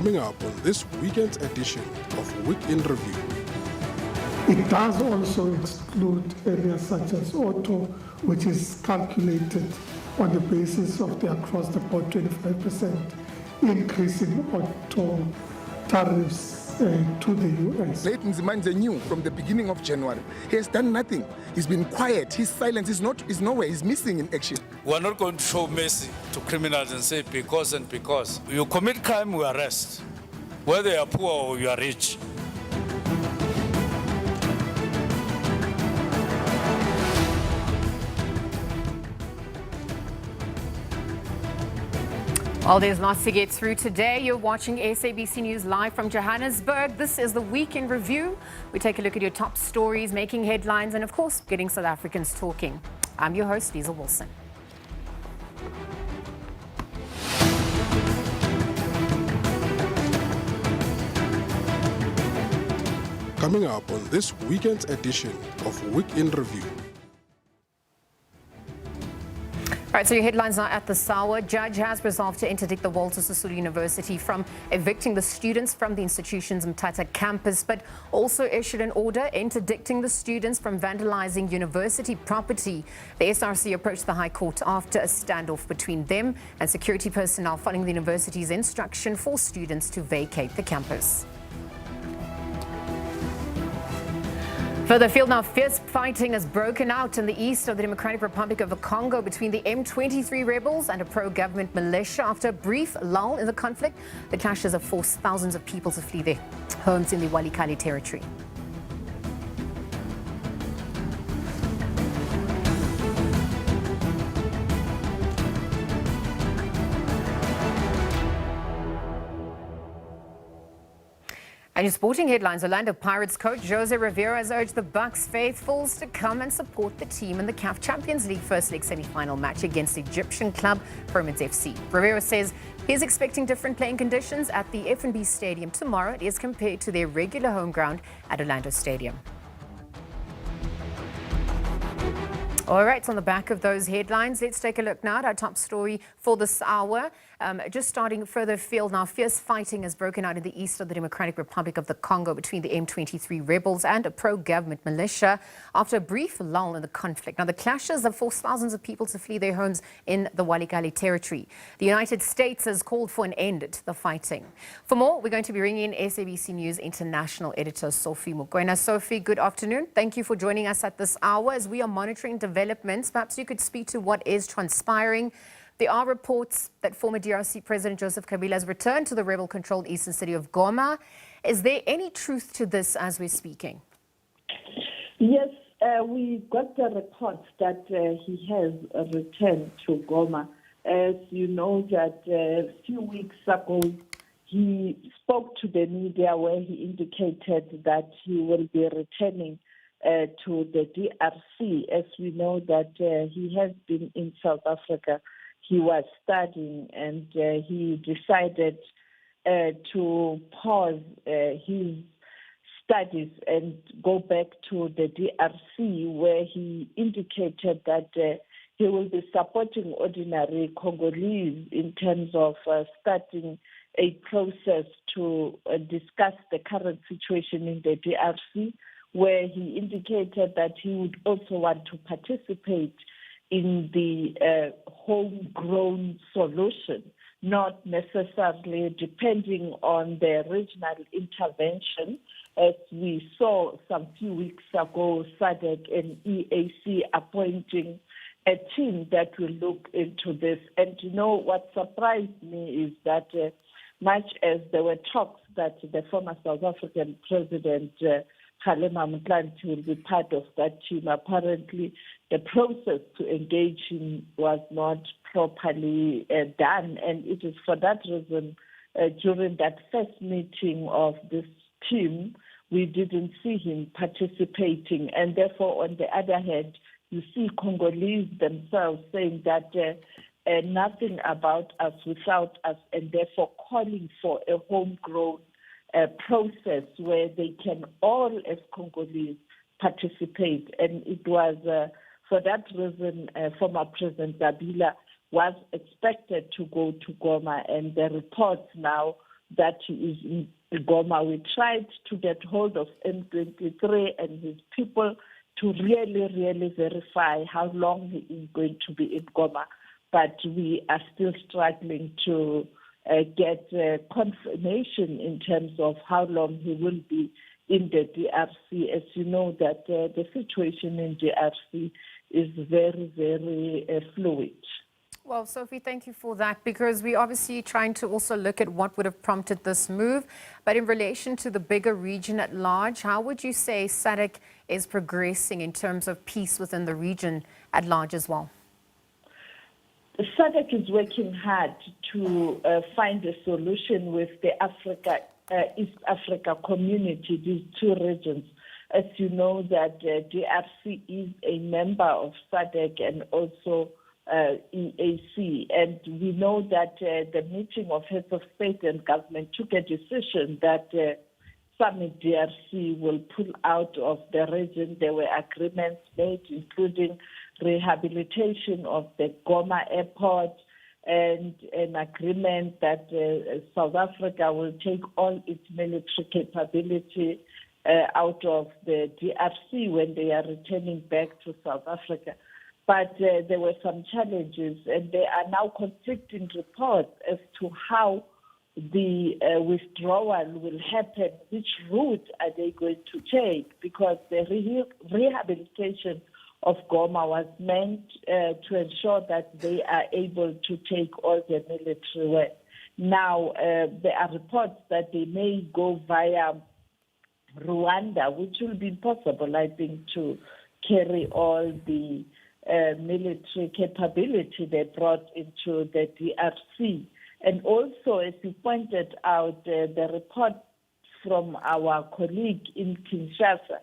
Coming up on this weekend's edition of Week in Review. It does also exclude areas such as auto, which is calculated on the basis of the across-the-board 25% increase in auto tariffs to the U.S. Don Mlangeni-Nawa from the beginning of January. He has done nothing. He's been quiet. His silence is nowhere. He's missing in action. We are not going to show mercy to criminals and say because and because. You commit crime, we arrest. Whether you are poor or you are rich. Well, there's lots to get through today. You're watching SABC News live from Johannesburg. This is the Week in Review. We take a look at your top stories, making headlines, and of course, getting South Africans talking. I'm your host, Lisa Wilson. Coming up on this weekend's edition of Week in Review. All right, so your headlines are at this hour. Judge has resolved to interdict the Walter Sisulu University from evicting the students from the institution's Mthatha campus, but also issued an order interdicting the students from vandalizing university property. The SRC approached the High Court after a standoff between them and security personnel following the university's instruction for students to vacate the campus. Further afield now, fierce fighting has broken out in the east of the Democratic Republic of the Congo between the M23 rebels and a pro-government militia. After a brief lull in the conflict, the clashes have forced thousands of people to flee their homes in the Walikale territory. And in sporting headlines, Orlando Pirates coach Jose Rivera has urged the Bucks faithfuls to come and support the team in the CAF Champions League first leg semi-final match against Egyptian club Pyramids FC. Rivera says he's expecting different playing conditions at the F&B Stadium tomorrow as compared to their regular home ground at Orlando Stadium. All right, on the back of those headlines, let's take a look now at our top story for this hour. Just starting further afield now, fierce fighting has broken out in the east of the Democratic Republic of the Congo between the M23 rebels and a pro-government militia after a brief lull in the conflict. Now, the clashes have forced thousands of people to flee their homes in the Walikale territory. The United States has called for an end to the fighting. For more, we're going to be bringing in SABC News international editor Sophie Mokoena. Sophie, good afternoon. Thank you for joining us at this hour as we are monitoring developments. Perhaps you could speak to what is transpiring. There are reports that former DRC President Joseph Kabila has returned to the rebel-controlled eastern city of Goma. Is there any truth to this as we're speaking? Yes, we got the reports that he has returned to Goma. As you know, that a few weeks ago, he spoke to the media where he indicated that he will be returning to the DRC. As we know that he has been in South Africa. He was studying and he decided to pause his studies and go back to the DRC, where he indicated that he will be supporting ordinary Congolese in terms of starting a process to discuss the current situation in the DRC, where he indicated that he would also want to participate in the homegrown solution, not necessarily depending on the regional intervention. As we saw some few weeks ago, SADC and EAC appointing a team that will look into this. And you know, what surprised me is that much as there were talks that the former South African president, Kgalema Motlanthe, will be part of that team, apparently the process to engage him was not properly done. And it is for that reason, during that first meeting of this team, we didn't see him participating. And therefore, on the other hand, you see Congolese themselves saying that nothing about us without us, and therefore calling for a homegrown process where they can all, as Congolese, participate. And it was for that reason former President Kabila was expected to go to Goma, and the reports now that he is in Goma. We tried to get hold of M23 and his people to really verify how long he is going to be in Goma. But we are still struggling to get confirmation in terms of how long he will be in the DRC. As you know, that the situation in DRC is very fluid. Well, Sophie, thank you for that, because we're obviously trying to also look at what would have prompted this move. But in relation to the bigger region at large, how would you say SADC is progressing in terms of peace within the region at large as well? SADC is working hard to find a solution with the East Africa community, these two regions. As you know, that DRC is a member of SADC and also EAC, and we know that the meeting of heads of state and government took a decision that Summit DRC will pull out of the region. There were agreements made, including rehabilitation of the Goma airport and an agreement that South Africa will take all its military capability out of the DRC when they are returning back to South Africa. But there were some challenges, and there are now conflicting reports as to how the withdrawal will happen, which route are they going to take, because the rehabilitation of Goma was meant to ensure that they are able to take all the military work. Now, there are reports that they may go via Rwanda, which will be impossible, I think, to carry all the military capability they brought into the DRC. And also, as you pointed out, the report from our colleague in Kinshasa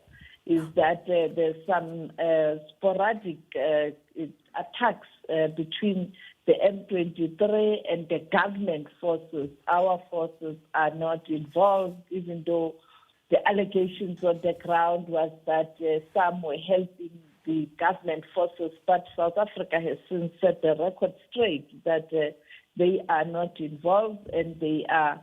is that there's some sporadic attacks between the M23 and the government forces. Our forces are not involved, even though the allegations on the ground was that some were helping the government forces, but South Africa has since set the record straight that they are not involved, and they are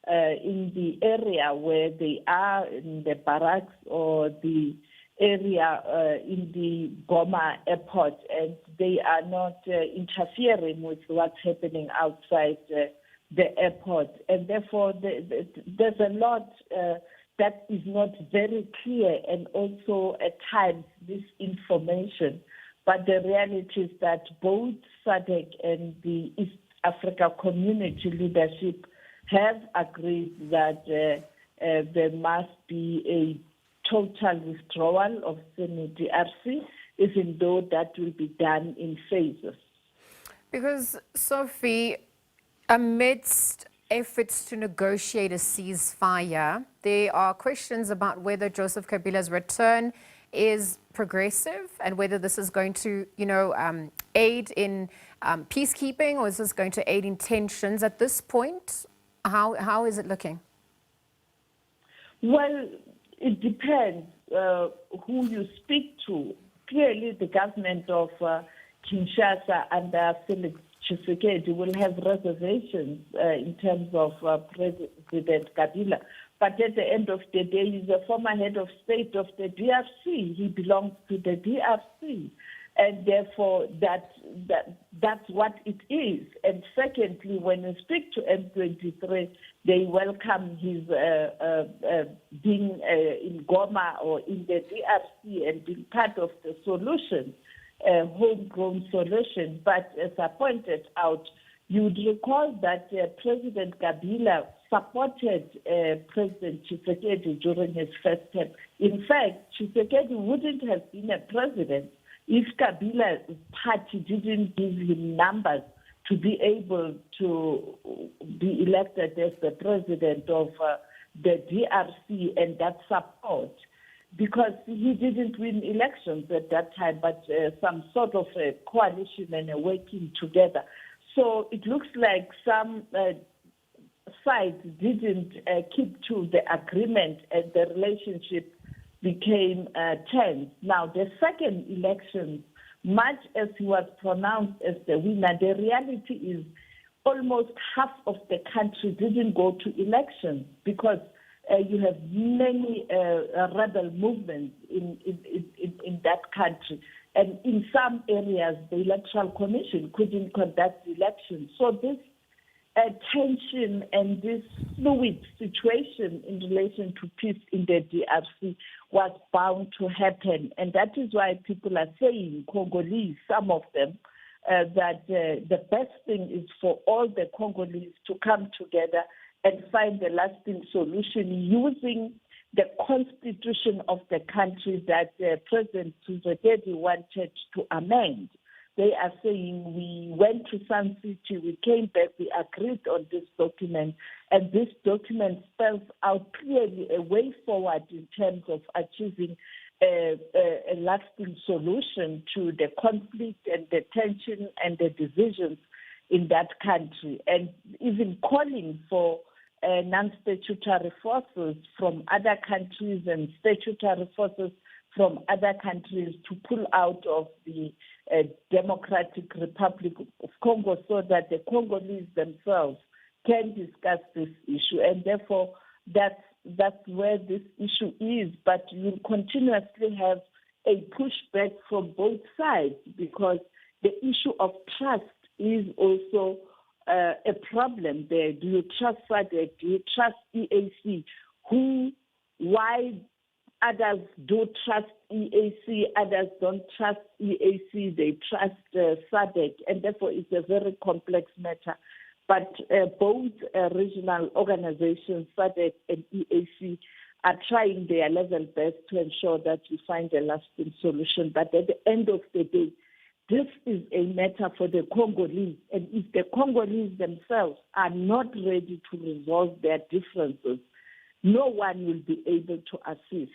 in the area where they are, in the barracks or the area in the Goma airport, and they are not interfering with what's happening outside the airport. And therefore, there's a lot that is not very clear, and also at times misinformation. But the reality is that both SADC and the East Africa community leadership have agreed that there must be a total withdrawal of Semi DRC, even though that will be done in phases. Because, Sophie, amidst efforts to negotiate a ceasefire, there are questions about whether Joseph Kabila's return is progressive and whether this is going to, aid in peacekeeping, or is this going to aid in tensions at this point? How is it looking? Well, it depends who you speak to. Clearly, the government of Kinshasa under Felix Tshisekedi will have reservations in terms of President Kabila. But at the end of the day, he's a former head of state of the DRC. He belongs to the DRC. And therefore, that's what it is. And secondly, when you speak to M23, they welcome his being in Goma or in the DRC and being part of the solution, homegrown solution. But as I pointed out, you'd recall that President Kabila supported President Tshisekedi during his first term. In fact, Tshisekedi wouldn't have been a president if Kabila's party didn't give him numbers to be able to be elected as the president of the DRC, and that support, because he didn't win elections at that time, but some sort of a coalition and a working together. So it looks like some sides didn't keep to the agreement, and the relationship became tense. Now, the second election, much as he was pronounced as the winner, the reality is almost half of the country didn't go to elections because you have many rebel movements in that country. And in some areas, the Electoral Commission couldn't conduct elections. So this tension and this fluid situation in relation to peace in the DRC was bound to happen. And that is why people are saying, Congolese, some of them, that the best thing is for all the Congolese to come together and find a lasting solution using the constitution of the country that President Tshisekedi wanted to amend. They are saying we went to Sun City, we came back, we agreed on this document, and this document spells out clearly a way forward in terms of achieving a lasting solution to the conflict and the tension and the divisions in that country, and even calling for non-statutory forces from other countries and statutory forces from other countries to pull out of the Democratic Republic of Congo so that the Congolese themselves can discuss this issue. And therefore, that's where this issue is. But you'll continuously have a pushback from both sides because the issue of trust is also a problem there. Do you trust SADC? Do you trust EAC? Why others do trust EAC, others don't trust EAC, they trust SADC, and therefore it's a very complex matter. But both regional organizations, SADC and EAC, are trying their level best to ensure that we find a lasting solution. But at the end of the day, this is a matter for the Congolese, and if the Congolese themselves are not ready to resolve their differences, no one will be able to assist.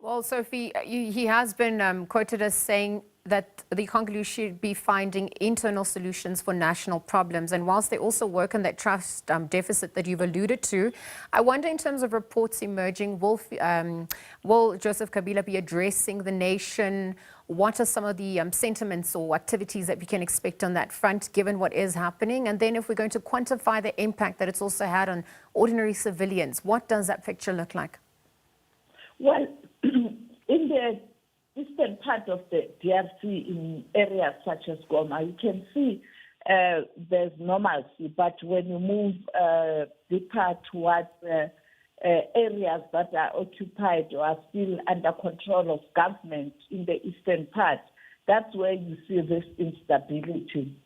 Well, Sophie, he has been quoted as saying that the Congolese should be finding internal solutions for national problems. And whilst they also work on that trust deficit that you've alluded to, I wonder in terms of reports emerging, will Joseph Kabila be addressing the nation? What are some of the sentiments or activities that we can expect on that front, given what is happening? And then if we're going to quantify the impact that it's also had on ordinary civilians, what does that picture look like? Well, in the eastern part of the DRC, in areas such as Goma, you can see there's normalcy. But when you move deeper towards areas that are occupied or are still under control of government in the eastern part, that's where you see this instability.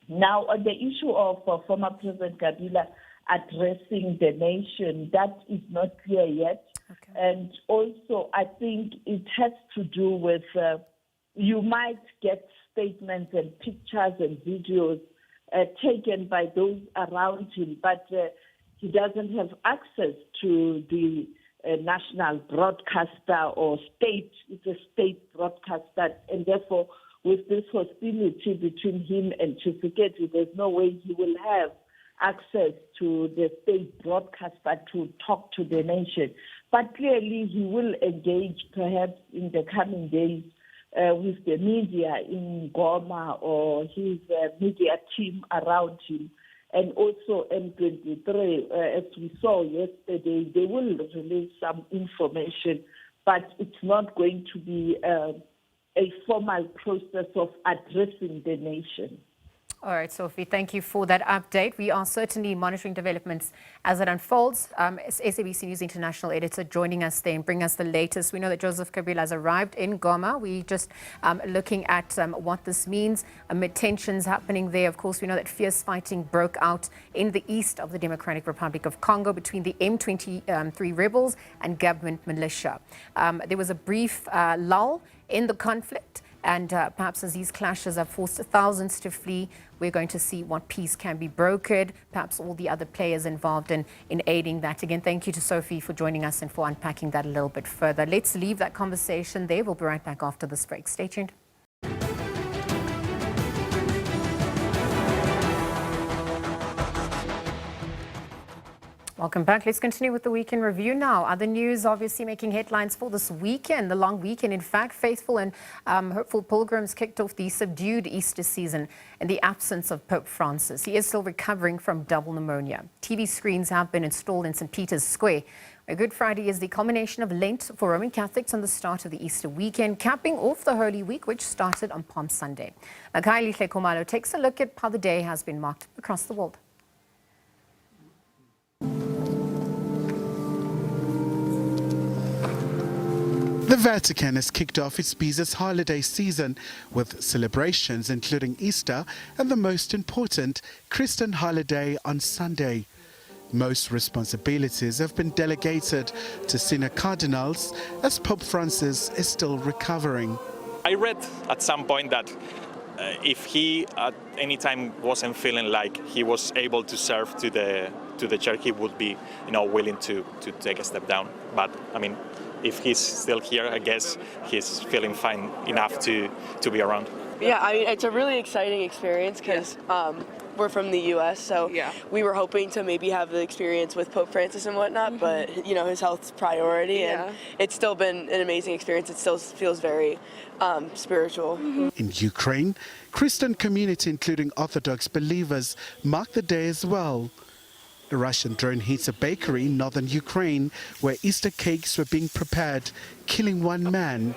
Now, on the issue of former President Kabila addressing the nation, that is not clear yet. Okay. And also, I think it has to do with, you might get statements and pictures and videos taken by those around him, but he doesn't have access to the national broadcaster or state. It's a state broadcaster, and therefore, with this hostility between him and Tshisekedi, there's no way he will have access to the state broadcaster to talk to the nation. But clearly he will engage perhaps in the coming days with the media in Goma or his media team around him. And also M23, as we saw yesterday, they will release some information, but it's not going to be a formal process of addressing the nation. All right, Sophie, thank you for that update. We are certainly monitoring developments as it unfolds. SABC News International editor joining us there and bring us the latest. We know that Joseph Kabila has arrived in Goma. We're just looking at what this means amid tensions happening there. Of course, we know that fierce fighting broke out in the east of the Democratic Republic of Congo between the M23 rebels and government militia. There was a brief lull in the conflict. And perhaps as these clashes have forced thousands to flee, we're going to see what peace can be brokered, perhaps all the other players involved in aiding that. Again, thank you to Sophie for joining us and for unpacking that a little bit further. Let's leave that conversation there. We'll be right back after this break. Stay tuned. Welcome back. Let's continue with the weekend review now. Other news obviously making headlines for this weekend, the long weekend. In fact, faithful and hopeful pilgrims kicked off the subdued Easter season in the absence of Pope Francis. He is still recovering from double pneumonia. TV screens have been installed in St. Peter's Square. Good Friday is the culmination of Lent for Roman Catholics and the start of the Easter weekend, capping off the Holy Week, which started on Palm Sunday. Kylie Komalo takes a look at how the day has been marked across the world. The Vatican has kicked off its busiest holiday season with celebrations including Easter and the most important Christian holiday on Sunday. Most responsibilities have been delegated to senior cardinals as Pope Francis is still recovering. I read at some point that if he at any time wasn't feeling like he was able to serve to the church, he would be, willing to take a step down. But I mean, if he's still here, I guess he's feeling fine enough to be around. Yeah, I mean, it's a really exciting experience because we're from the U.S., so we were hoping to maybe have the experience with Pope Francis and whatnot, but, his health's priority, and it's still been an amazing experience. It still feels very spiritual. In Ukraine, Christian community, including Orthodox believers, marked the day as well. A Russian drone hits a bakery in northern Ukraine where Easter cakes were being prepared, killing one man.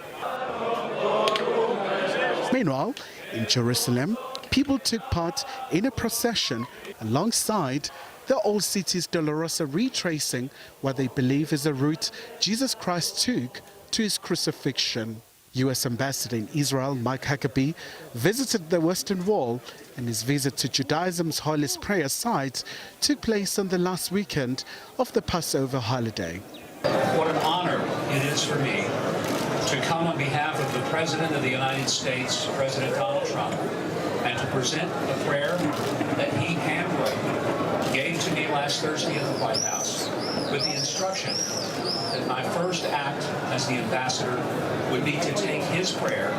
Meanwhile, in Jerusalem, people took part in a procession alongside the old city's Dolorosa, retracing what they believe is a route Jesus Christ took to his crucifixion. U.S. Ambassador in Israel, Mike Huckabee, visited the Western Wall, and his visit to Judaism's holiest prayer site took place on the last weekend of the Passover holiday. What an honor it is for me to come on behalf of the President of the United States, President Donald Trump, and to present a prayer that he handwrote, gave to me last Thursday at the White House, with the instruction that my first act as the ambassador would be to take his prayer,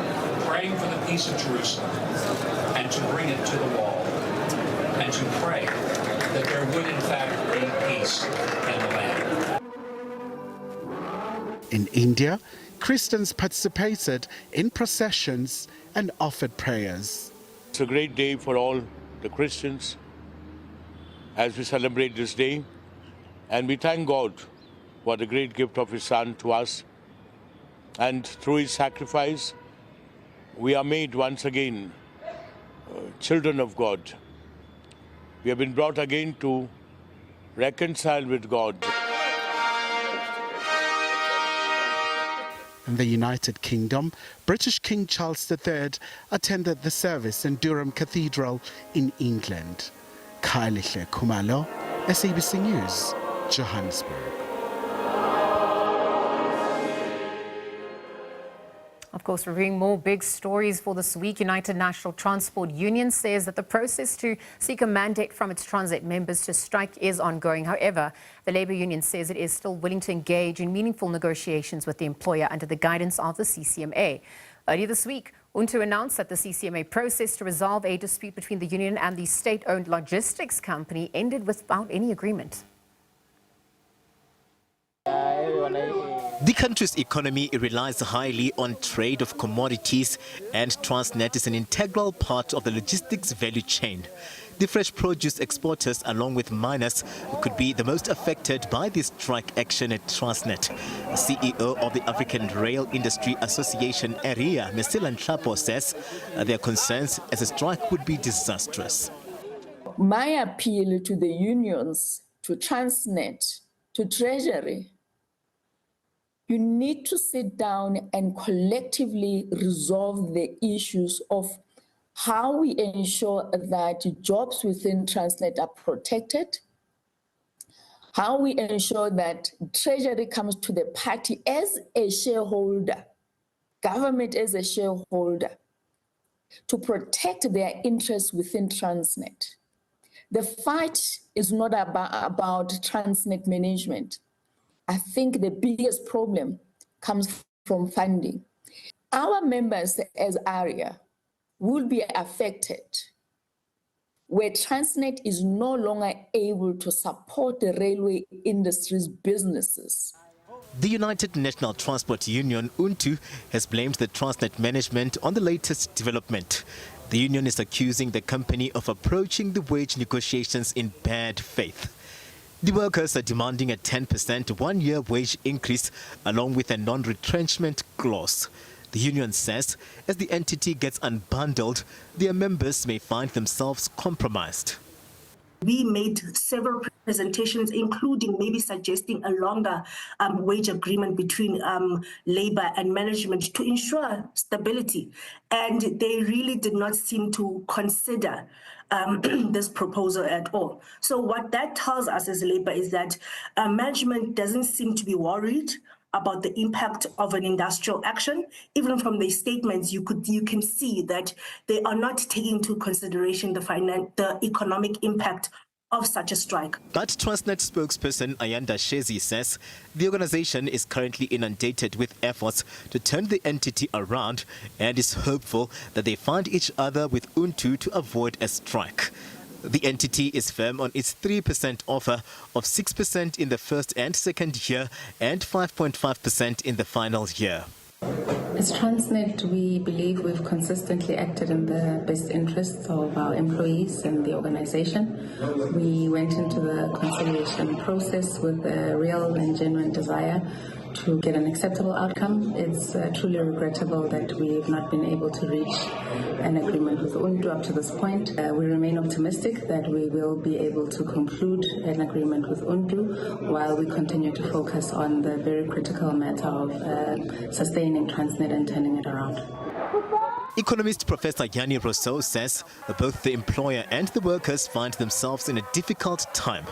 praying for the peace of Jerusalem, and to bring it to the wall, and to pray that there would in fact be peace in the land. In India, Christians participated in processions and offered prayers. It's a great day for all the Christians as we celebrate this day, and we thank God for the great gift of His Son to us. And through His sacrifice, we are made once again children of God. We have been brought again to reconcile with God. In the United Kingdom, British King Charles III attended the service in Durham Cathedral in England. Kylie Komalo, SABC News, Johannesburg. Of course, reviewing more big stories for this week, United National Transport Union says that the process to seek a mandate from its Transnet members to strike is ongoing. However, the Labour Union says it is still willing to engage in meaningful negotiations with the employer under the guidance of the CCMA. Earlier this week, UNTU announced that the CCMA process to resolve a dispute between the union and the state-owned logistics company ended without any agreement. The country's economy relies highly on trade of commodities, and Transnet is an integral part of the logistics value chain. The fresh produce exporters, along with miners, could be the most affected by this strike action at Transnet. CEO of the African Rail Industry Association area, Mesila Nhlapo, says their concerns as a strike would be disastrous. My appeal to the unions, to Transnet, to Treasury, you need to sit down and collectively resolve the issues of how we ensure that jobs within Transnet are protected, how we ensure that Treasury comes to the party as a shareholder, government as a shareholder, to protect their interests within Transnet. The fight is not about Transnet management. I think the biggest problem comes from funding. Our members as area will be affected where Transnet is no longer able to support the railway industry's businesses. The United National Transport Union, UNTU, has blamed the Transnet management on the latest development. The union is accusing the company of approaching the wage negotiations in bad faith. The workers are demanding a 10% one-year wage increase along with a non-retrenchment clause. The union says as the entity gets unbundled, their members may find themselves compromised. We made several presentations, including maybe suggesting a longer wage agreement between labor and management to ensure stability. And they really did not seem to consider this proposal at all. So what that tells us as labor is that management doesn't seem to be worried about the impact of an industrial action. Even from the statements, you can see that they are not taking into consideration the economic impact of such a strike. But Transnet spokesperson Ayanda Shezi says the organization is currently inundated with efforts to turn the entity around and is hopeful that they find each other with UNTU to avoid a strike. The entity is firm on its 3% offer of 6% in the first and second year and 5.5% in the final year. As Transnet, we believe we've consistently acted in the best interests of our employees and the organization. We went into the conciliation process with a real and genuine desire to get an acceptable outcome. It's truly regrettable that we've not been able to reach an agreement with UNTU up to this point. We remain optimistic that we will be able to conclude an agreement with UNTU while we continue to focus on the very critical matter of sustaining Transnet and turning it around. Economist Professor Yanni Rousseau says both the employer and the workers find themselves in a difficult time.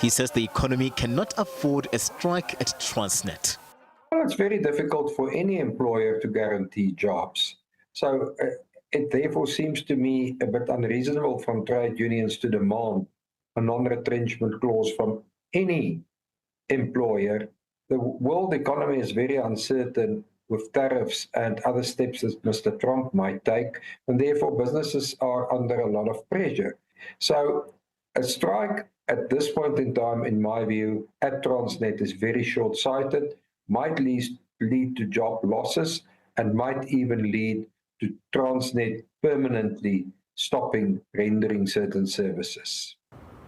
He says the economy cannot afford a strike at Transnet. Well, it's very difficult for any employer to guarantee jobs. So it therefore seems to me a bit unreasonable from trade unions to demand a non-retrenchment clause from any employer. The world economy is very uncertain with tariffs and other steps that Mr. Trump might take, and therefore businesses are under a lot of pressure. So a strike at this point in time, in my view, at Transnet is very short-sighted, might lead to job losses, and might even lead to Transnet permanently stopping rendering certain services.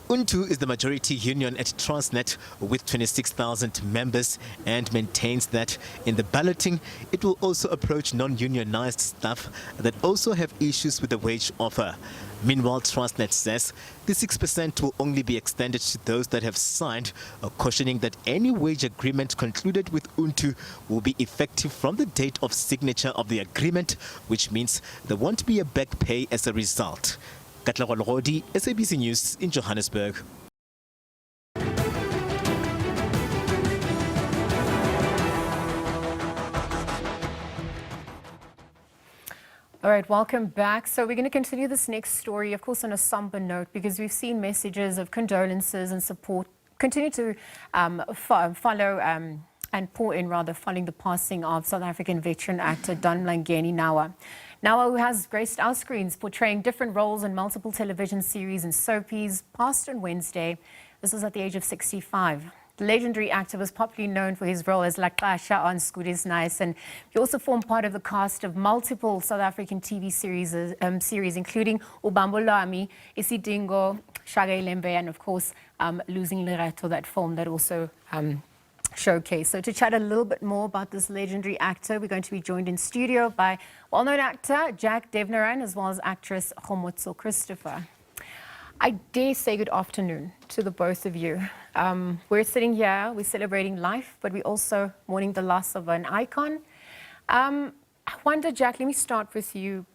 UNTU is the majority union at Transnet with 26,000 members and maintains that in the balloting it will also approach non-unionized staff that also have issues with the wage offer. Meanwhile, Transnet says the 6% will only be extended to those that have signed, cautioning that any wage agreement concluded with UNTU will be effective from the date of signature of the agreement, which means there won't be a back pay as a result. Katlego Logodi, SABC News in Johannesburg. All right, welcome back. So we're going to continue this next story, of course, on a somber note, because we've seen messages of condolences and support continue to follow and pour in, rather, following the passing of South African veteran actor Don Mlangeni-Nawa. Nawa, who has graced our screens, portraying different roles in multiple television series and soapies, passed on Wednesday. This was at the age of 65. The legendary actor was popularly known for his role as Lakasha on Scootie's Nice, and he also formed part of the cast of multiple South African TV series, including Ubambo Lwami, Isidingo, Shaga Ilembe, and of course, Losing Lerato, that film that also showcase. So to chat a little bit more about this legendary actor, we're going to be joined in studio by well-known actor Jack Devnaran, as well as actress Khomotso Christopher. I dare say good afternoon to the both of you. We're sitting here, we're celebrating life, but we're also mourning the loss of an icon. I wonder, Jack, let me start with you,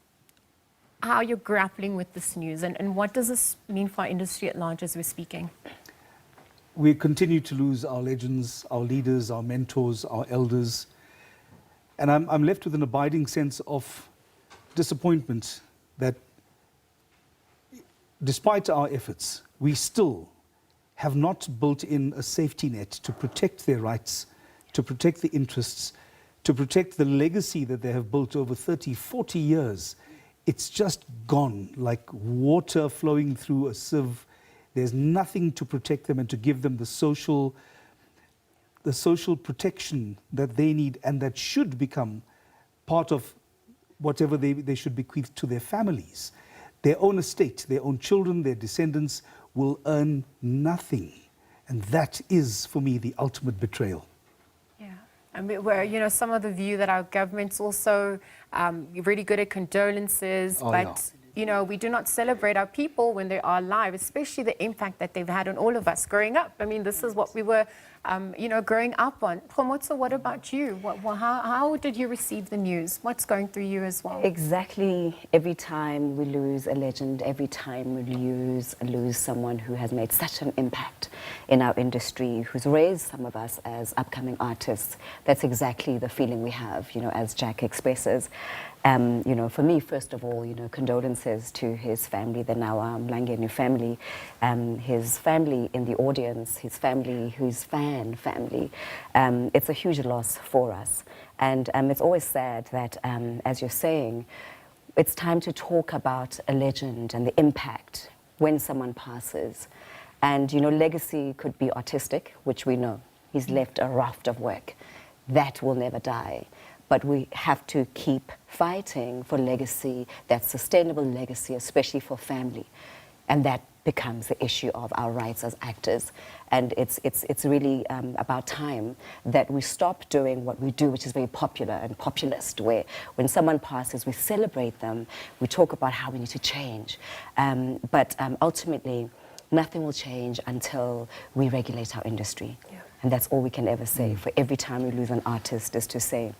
how you're grappling with this news, and what does this mean for our industry at large as we're speaking? We continue to lose our legends, our leaders, our mentors, our elders. And I'm left with an abiding sense of disappointment that despite our efforts, we still have not built in a safety net to protect their rights, to protect the interests, to protect the legacy that they have built over 30, 40 years it's just gone, like water flowing through a sieve. There's nothing to protect them and to give them the social protection that they need and that should become part of whatever they should bequeath to their families. Their own estate, their own children, their descendants will earn nothing. And that is, for me, the ultimate betrayal. Yeah. I mean, where, some of the view that our government's also really good at condolences, but we do not celebrate our people when they are alive, especially the impact that they've had on all of us growing up. I mean, this is what we were, growing up on. Khomotso, what about you? How did you receive the news? What's going through you as well? Exactly. Every time we lose a legend, every time we lose someone who has made such an impact in our industry, who's raised some of us as upcoming artists, that's exactly the feeling we have, as Jack expresses. For me, first of all, condolences to his family, the Nawa Mlangeni family, his family in the audience, his family, whose family. It's a huge loss for us. And it's always sad that, as you're saying, it's time to talk about a legend and the impact when someone passes. And, legacy could be artistic, which we know. He's left a raft of work. That will never die. But we have to keep fighting for legacy, that sustainable legacy, especially for family. And that becomes the issue of our rights as actors. And it's really about time that we stop doing what we do, which is very popular and populist, where when someone passes, we celebrate them, we talk about how we need to change. But ultimately, nothing will change until we regulate our industry. Yeah. And that's all we can ever say. For every time we lose an artist is to say,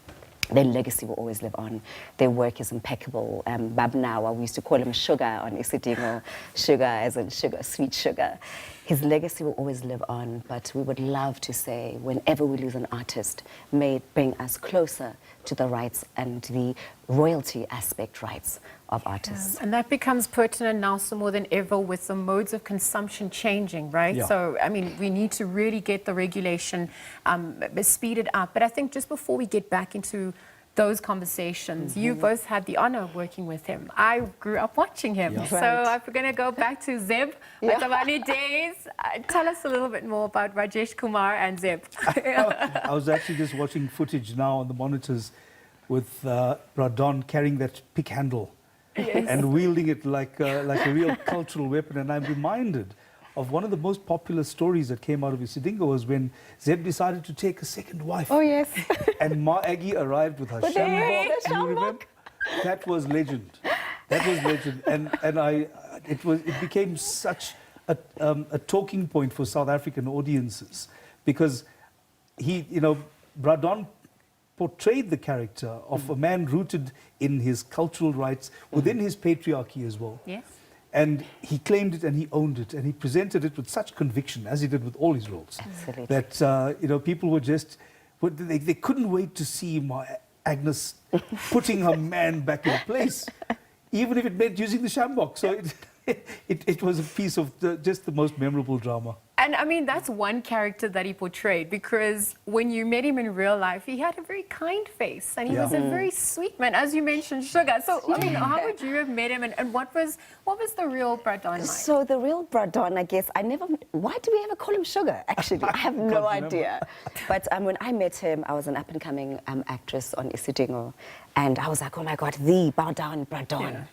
their legacy will always live on. Their work is impeccable. Bab Nawa, we used to call him Sugar on Isidingo. Sugar as in sugar, sweet sugar. His legacy will always live on, but we would love to say, whenever we lose an artist, may it bring us closer to the rights and the royalty aspect rights of artists. And that becomes pertinent now so more than ever with the modes of consumption changing, right? Yeah. So, we need to really get the regulation speeded up. But I think just before we get back into those conversations, you both had the honor of working with him. I grew up watching him. Yeah. So I'm going to go back to Zeb. Matabane days. Tell us a little bit more about Rajesh Kumar and Zeb. I was actually just watching footage now on the monitors with Don carrying that pick handle and wielding it like a real cultural weapon. And I'm reminded of one of the most popular stories that came out of Isidingo was when Zeb decided to take a second wife. Oh, yes. And Ma Aggie arrived with her shambok. Do you remember? That was legend. That was legend. And it became such a talking point for South African audiences because Don portrayed the character of a man rooted in his cultural rights within his patriarchy as well. Yes. And he claimed it and he owned it and he presented it with such conviction, as he did with all his roles. Absolutely. That people were just, they couldn't wait to see Agnes putting her man back in place, even if it meant using the shambok. So it was a piece of just the most memorable drama. And that's one character that he portrayed, because when you met him in real life, he had a very kind face and he was a very sweet man, as you mentioned, Sugar. So, how would you have met him and what was the real Bradon like? So the real Bradon, I guess, why do we ever call him Sugar, actually? I have no idea. But when I met him, I was an up-and-coming actress on Isidingo, and I was like, oh my God, the Bradon. Yeah.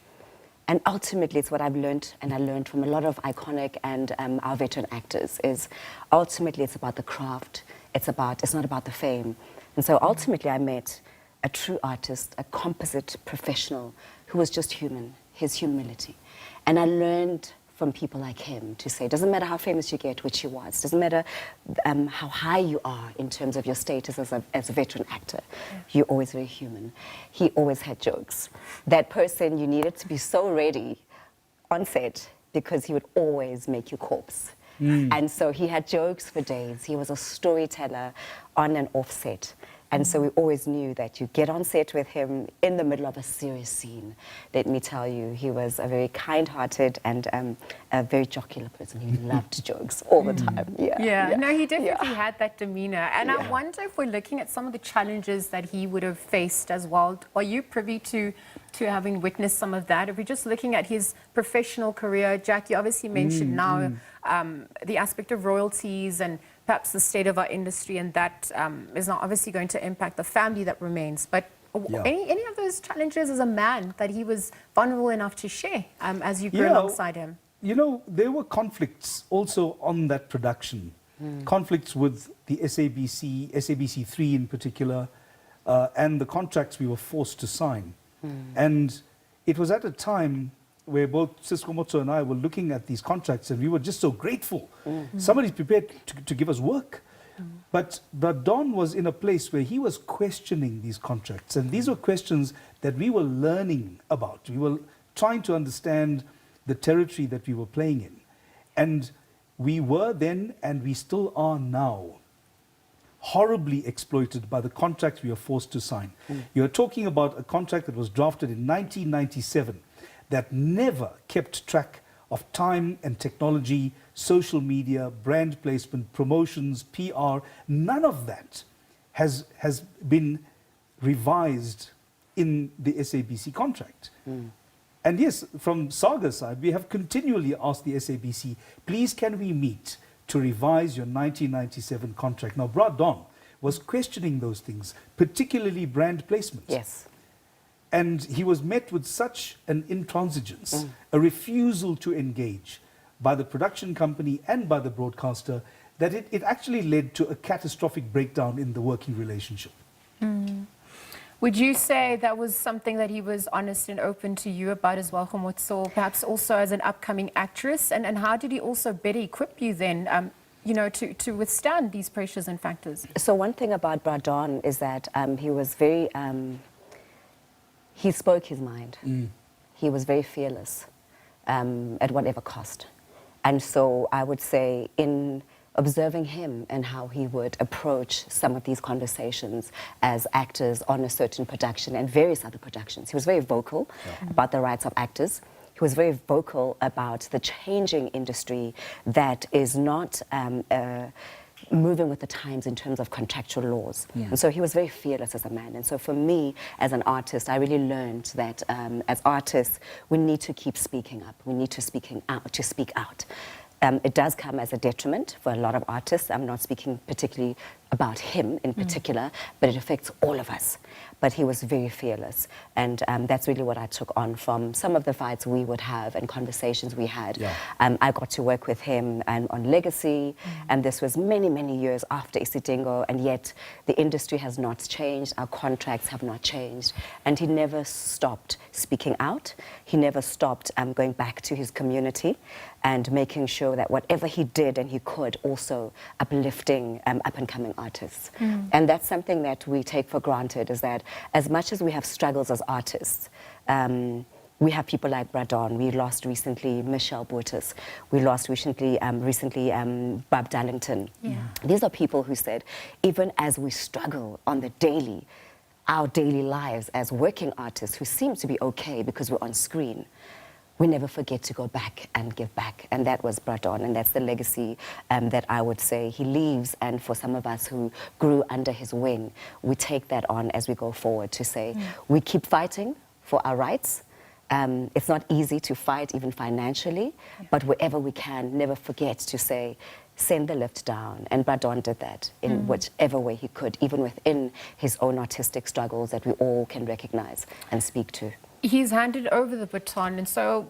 And ultimately, it's what I've learned, and I learned from a lot of iconic and our veteran actors, is ultimately it's about the craft. It's not about the fame. And so ultimately, I met a true artist, a composite professional who was just human, his humility. And I learned from people like him to say, it doesn't matter how famous you get, which he was, doesn't matter how high you are in terms of your status as a veteran actor, you're always very human. He always had jokes. That person, you needed to be so ready on set because he would always make you corpse. And so he had jokes for days. He was a storyteller on and off set. And so we always knew that you get on set with him in the middle of a serious scene. Let me tell you, he was a very kind-hearted and a very jocular person. He loved jokes all the time. Yeah. No, he definitely had that demeanor. And I wonder if we're looking at some of the challenges that he would have faced as well. Are you privy to having witnessed some of that? If we're just looking at his professional career, Jack, you obviously mentioned now the aspect of royalties and perhaps the state of our industry, and that is not obviously going to impact the family that remains. But any of those challenges as a man that he was vulnerable enough to share as you grew alongside him? You know, there were conflicts also on that production. Conflicts with the SABC, SABC3 in particular, and the contracts we were forced to sign. And it was at a time where both Cisco Motso and I were looking at these contracts, and we were just so grateful. Somebody's prepared to give us work. But Don was in a place where he was questioning these contracts, and these were questions that we were learning about. We were trying to understand the territory that we were playing in. And we were then, and we still are now, horribly exploited by the contracts we are forced to sign. You're talking about a contract that was drafted in 1997 that never kept track of time and technology, social media, brand placement, promotions, PR. None of that has been revised in the SABC contract. And yes, from Saga's side, we have continually asked the SABC, please can we meet to revise your 1997 contract. Now, Don was questioning those things, particularly brand placement. Yes. And he was met with such an intransigence, a refusal to engage by the production company and by the broadcaster, that it actually led to a catastrophic breakdown in the working relationship. Would you say that was something that he was honest and open to you about as well, Khomotso, perhaps also as an upcoming actress? And how did he also better equip you then, you know, to withstand these pressures and factors? So one thing about Don is that he was very, he spoke his mind. He was very fearless at whatever cost. And so I would say in observing him and how he would approach some of these conversations as actors on a certain production and various other productions. He was very vocal about the rights of actors. He was very vocal about the changing industry that is not moving with the times in terms of contractual laws. And so he was very fearless as a man. And so for me, as an artist, I really learned that as artists, we need to keep speaking up. We need to speak out. It does come as a detriment for a lot of artists. I'm not speaking particularly about him in particular, but it affects all of us. But he was very fearless. And that's really what I took on from some of the fights we would have and conversations we had. I got to work with him on Legacy, and this was many, many years after Isidingo, and yet the industry has not changed, our contracts have not changed. And he never stopped speaking out. He never stopped going back to his community and making sure that whatever he did and he could, also uplifting up-and-coming artists. And that's something that we take for granted, is that as much as we have struggles as artists, we have people like Don. We lost recently Michelle Bourtis. We lost recently Bob Darlington. These are people who said, even as we struggle on the daily, our daily lives as working artists who seem to be okay because we're on screen, we never forget to go back and give back. And that was Don, and that's the legacy that I would say he leaves. And for some of us who grew under his wing, we take that on as we go forward to say, we keep fighting for our rights. It's not easy to fight even financially, but wherever we can, never forget to say, send the lift down. And Don did that in whichever way he could, even within his own artistic struggles that we all can recognize and speak to. He's handed over the baton, and so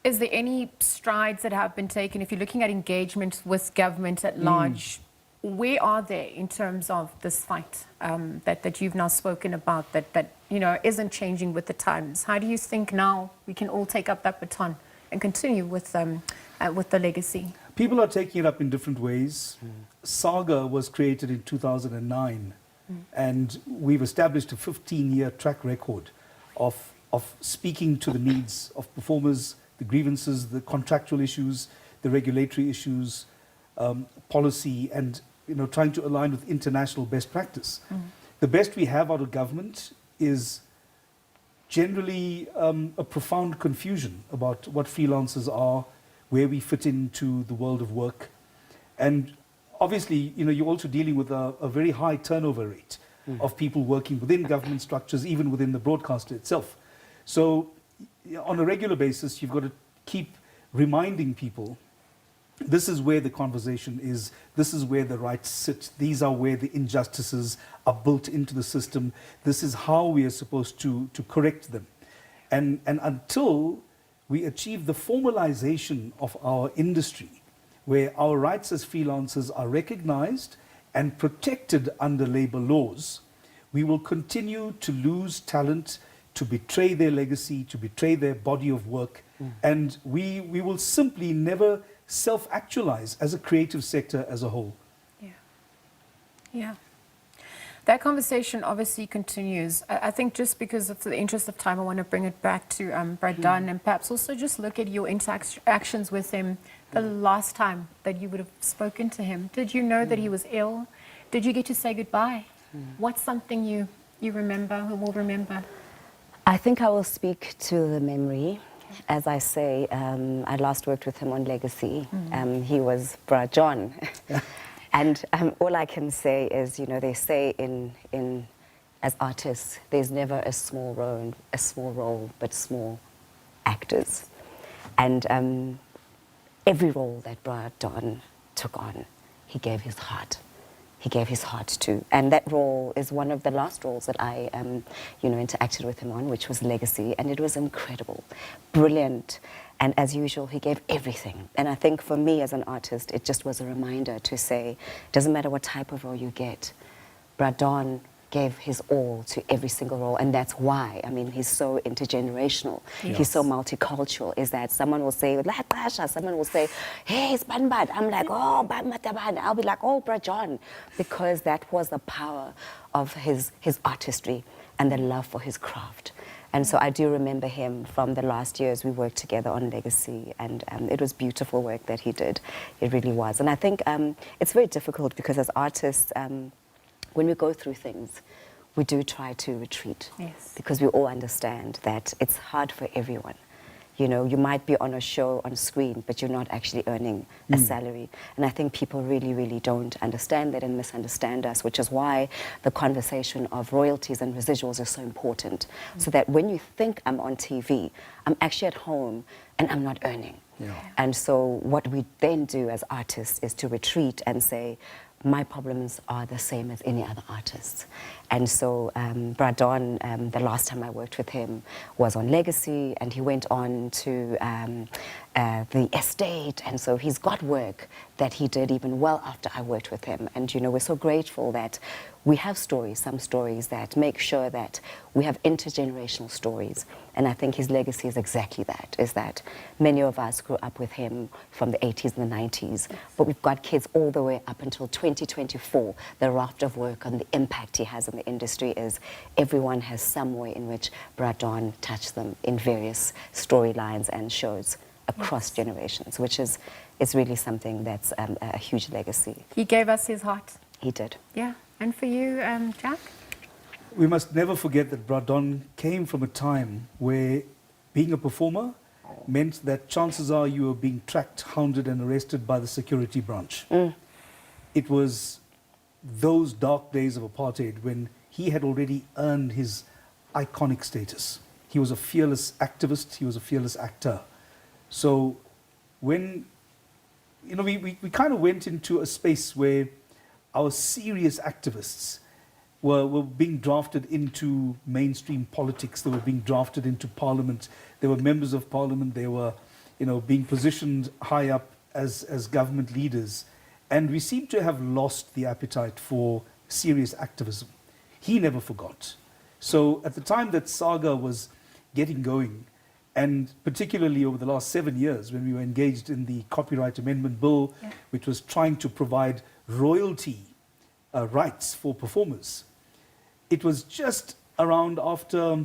is there any strides that have been taken? If you're looking at engagement with government at large, where are they in terms of this fight that you've now spoken about, that you know isn't changing with the times? How do you think now we can all take up that baton and continue with the legacy? People are taking it up in different ways. Saga was created in 2009, and we've established a 15-year track record of speaking to the needs of performers, the grievances, the contractual issues, the regulatory issues, policy, and trying to align with international best practice. the best we have out of government is generally a profound confusion about what freelancers are, where we fit into the world of work. And obviously, you're also dealing with a very high turnover rate of people working within government structures, even within the broadcaster itself. So on a regular basis, you've got to keep reminding people, this is where the conversation is, this is where the rights sit, these are where the injustices are built into the system, this is how we are supposed to correct them. And until we achieve the formalization of our industry, where our rights as freelancers are recognized and protected under labor laws, we will continue to lose talent, to betray their legacy, to betray their body of work, and we will simply never self-actualize as a creative sector as a whole. Yeah. That conversation obviously continues. I think just because of the interest of time, I want to bring it back to Brad Dunn, and perhaps also just look at your interactions with him the last time that you would have spoken to him. Did you know that he was ill? Did you get to say goodbye? What's something you remember, or will remember? I think I will speak to the memory. As I say, I last worked with him on Legacy. He was Bra John. And all I can say is, they say as artists, there's never a small role, but small actors. And every role that Bra John took on, he gave his heart. He gave his heart to. And that role is one of the last roles that I, interacted with him on, which was Legacy. And it was incredible, brilliant. And as usual, he gave everything. And I think for me as an artist, it just was a reminder to say, doesn't matter what type of role you get, Brad Don gave his all to every single role. And that's why, he's so intergenerational. Yes. He's so multicultural, is that someone will say, someone will say, hey, it's Banbad. I'm like, oh, Banbad. I'll be like, oh, Brad John. Because that was the power of his artistry and the love for his craft. And so I do remember him from the last years we worked together on Legacy, and it was beautiful work that he did. It really was. And I think it's very difficult because as artists, when we go through things, we do try to retreat. Yes. Because we all understand that it's hard for everyone. You might be on a show on screen, but you're not actually earning a salary. And I think people really, really don't understand that and misunderstand us, which is why the conversation of royalties and residuals is so important. So that when you think I'm on TV, I'm actually at home and I'm not earning. Yeah. And so what we then do as artists is to retreat and say, my problems are the same as any other artists. And so Brad Don, the last time I worked with him was on Legacy, and he went on to the estate, and so he's got work that he did even well after I worked with him. And we're so grateful that we have stories, some stories that make sure that we have intergenerational stories. And I think his legacy is exactly that, is that many of us grew up with him from the 80s and the 90s, but we've got kids all the way up until 2024. The raft of work and the impact he has in the industry is everyone has some way in which Brad Don touched them in various storylines and shows across generations, which is really something that's a huge legacy. He gave us his heart. He did. Yeah. And for you, Jack? We must never forget that Brad Don came from a time where being a performer meant that chances are you were being tracked, hounded and arrested by the security branch. It was those dark days of apartheid when he had already earned his iconic status. He was a fearless activist, he was a fearless actor. So when, we kind of went into a space where our serious activists were being drafted into mainstream politics. They were being drafted into parliament. They were members of parliament. They were, being positioned high up as government leaders. And we seem to have lost the appetite for serious activism. He never forgot. So at the time that saga was getting going, and particularly over the last 7 years when we were engaged in the Copyright Amendment Bill, which was trying to provide royalty rights for performers. It was just around after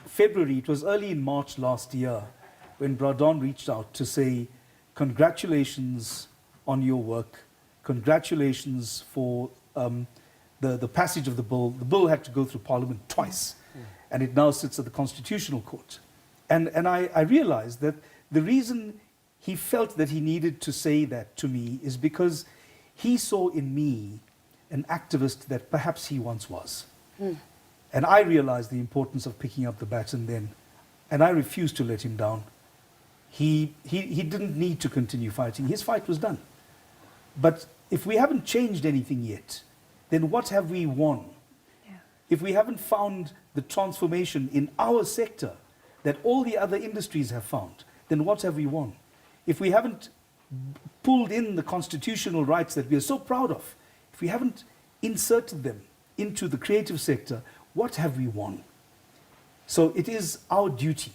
February, it was early in March last year, when Brad Don reached out to say, congratulations on your work, congratulations for the passage of the bill had to go through Parliament twice, and it now sits at the Constitutional Court. And I realized that the reason he felt that he needed to say that to me is because he saw in me an activist that perhaps he once was. And I realized the importance of picking up the baton then, and I refused to let him down. He didn't need to continue fighting. His fight was done. But if we haven't changed anything yet, then what have we won? If we haven't found the transformation in our sector that all the other industries have found, then what have we won? If we haven't pulled in the constitutional rights that we are so proud of, if we haven't inserted them into the creative sector, what have we won? So it is our duty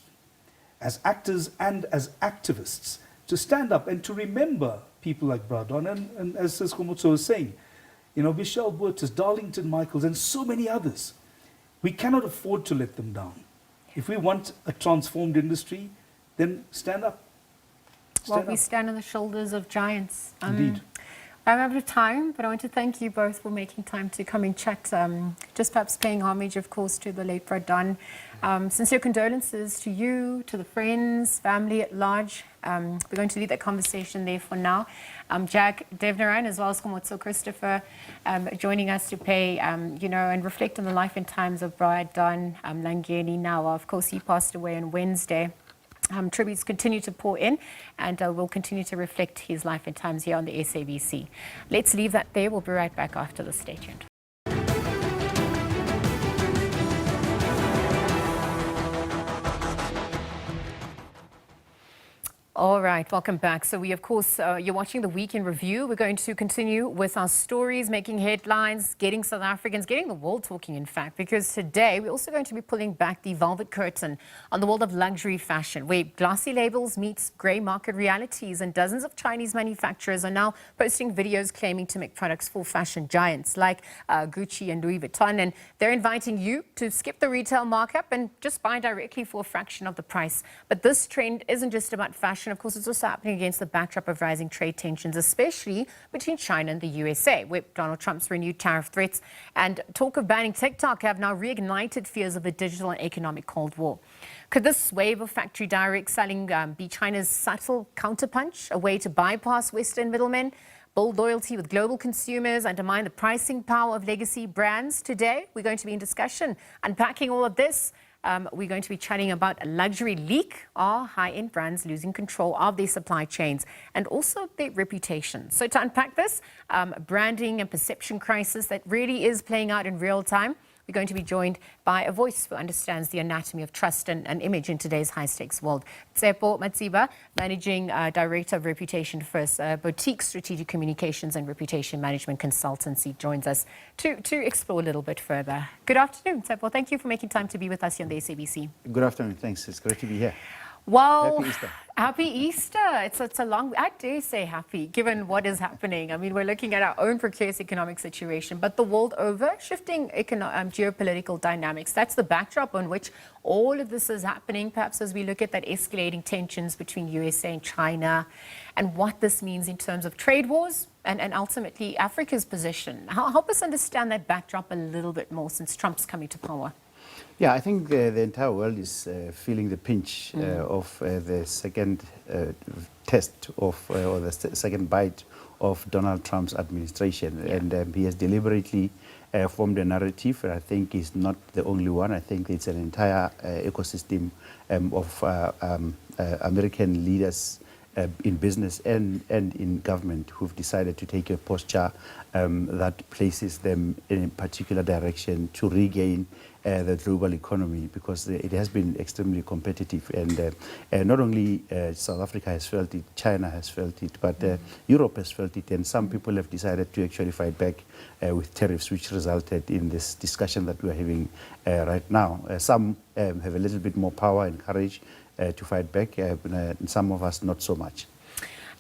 as actors and as activists to stand up and to remember people like Bradon and as Komotso was saying, you know, Michelle Bottas, Darlington Michaels, and so many others. We cannot afford to let them down. If we want a transformed industry, then stand up. We stand on the shoulders of giants. Indeed. I'm out of time, but I want to thank you both for making time to come and chat. Just perhaps paying homage, of course, to the late Bradon. Sincere condolences to you, to the friends, family at large. We're going to leave that conversation there for now. Jack Devnaran, as well as Komotso Christopher, joining us to pay, and reflect on the life and times of Bradon Mlangeni-Nawa. Of course, he passed away on Wednesday. Tributes continue to pour in, and we'll continue to reflect his life and times here on the SABC. Let's leave that there. We'll be right back after the Stay tuned. All right, welcome back. So we, of course, you're watching the Week in Review. We're going to continue with our stories, making headlines, getting South Africans, getting the world talking, in fact, because today we're also going to be pulling back the velvet curtain on the world of luxury fashion, where glossy labels meets grey market realities, and dozens of Chinese manufacturers are now posting videos claiming to make products for fashion giants like Gucci and Louis Vuitton, and they're inviting you to skip the retail markup and just buy directly for a fraction of the price. But this trend isn't just about fashion. Of course, it's also happening against the backdrop of rising trade tensions, especially between China and the USA, where Donald Trump's renewed tariff threats and talk of banning TikTok have now reignited fears of a digital and economic Cold War. Could this wave of factory direct selling be China's subtle counterpunch, a way to bypass Western middlemen, build loyalty with global consumers, undermine the pricing power of legacy brands? Today, we're going to be in discussion, unpacking all of this. We're going to be chatting about a luxury leak. Are high-end brands losing control of their supply chains and also their reputation? So to unpack this, branding and perception crisis that really is playing out in real time, we're going to be joined by a voice who understands the anatomy of trust and image in today's high-stakes world. Tsepo Matsiba, Managing Director of Reputation First, boutique strategic communications and reputation management consultancy, joins us to explore a little bit further. Good afternoon, Tsepo. Thank you for making time to be with us here on the SABC. Good afternoon. Thanks. It's great to be here. Well, Happy Easter. Happy Easter. It's a long, I dare say happy, given what is happening. I mean, we're looking at our own precarious economic situation, but the world over, shifting geopolitical dynamics. That's the backdrop on which all of this is happening, perhaps as we look at that escalating tensions between USA and China and what this means in terms of trade wars and ultimately Africa's position. Help us understand that backdrop a little bit more since Trump's coming to power. Yeah, I think the entire world is feeling the pinch of the second test of, or the second bite of Donald Trump's administration. Yeah. And he has deliberately formed a narrative, and I think he's not the only one. I think it's an entire ecosystem of American leaders in business and in government who've decided to take a posture that places them in a particular direction to regain the global economy, because it has been extremely competitive, and not only South Africa has felt it, China has felt it, but Europe has felt it, and some people have decided to actually fight back with tariffs, which resulted in this discussion that we're having right now. Some have a little bit more power and courage to fight back, and some of us not so much.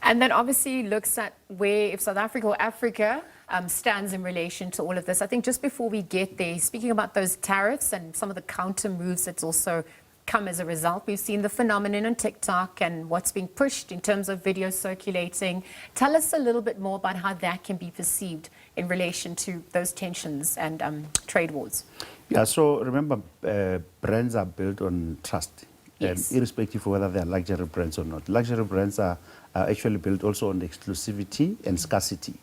And then obviously looks at where, if South Africa or Africa stands in relation to all of this. I think just before we get there, speaking about those tariffs and some of the counter moves that's also come as a result, we've seen the phenomenon on TikTok and what's being pushed in terms of video circulating. Tell us a little bit more about how that can be perceived in relation to those tensions and trade wars? Yeah, so remember, brands are built on trust, Yes. irrespective of whether they are luxury brands or not. Luxury brands are actually built also on exclusivity and scarcity.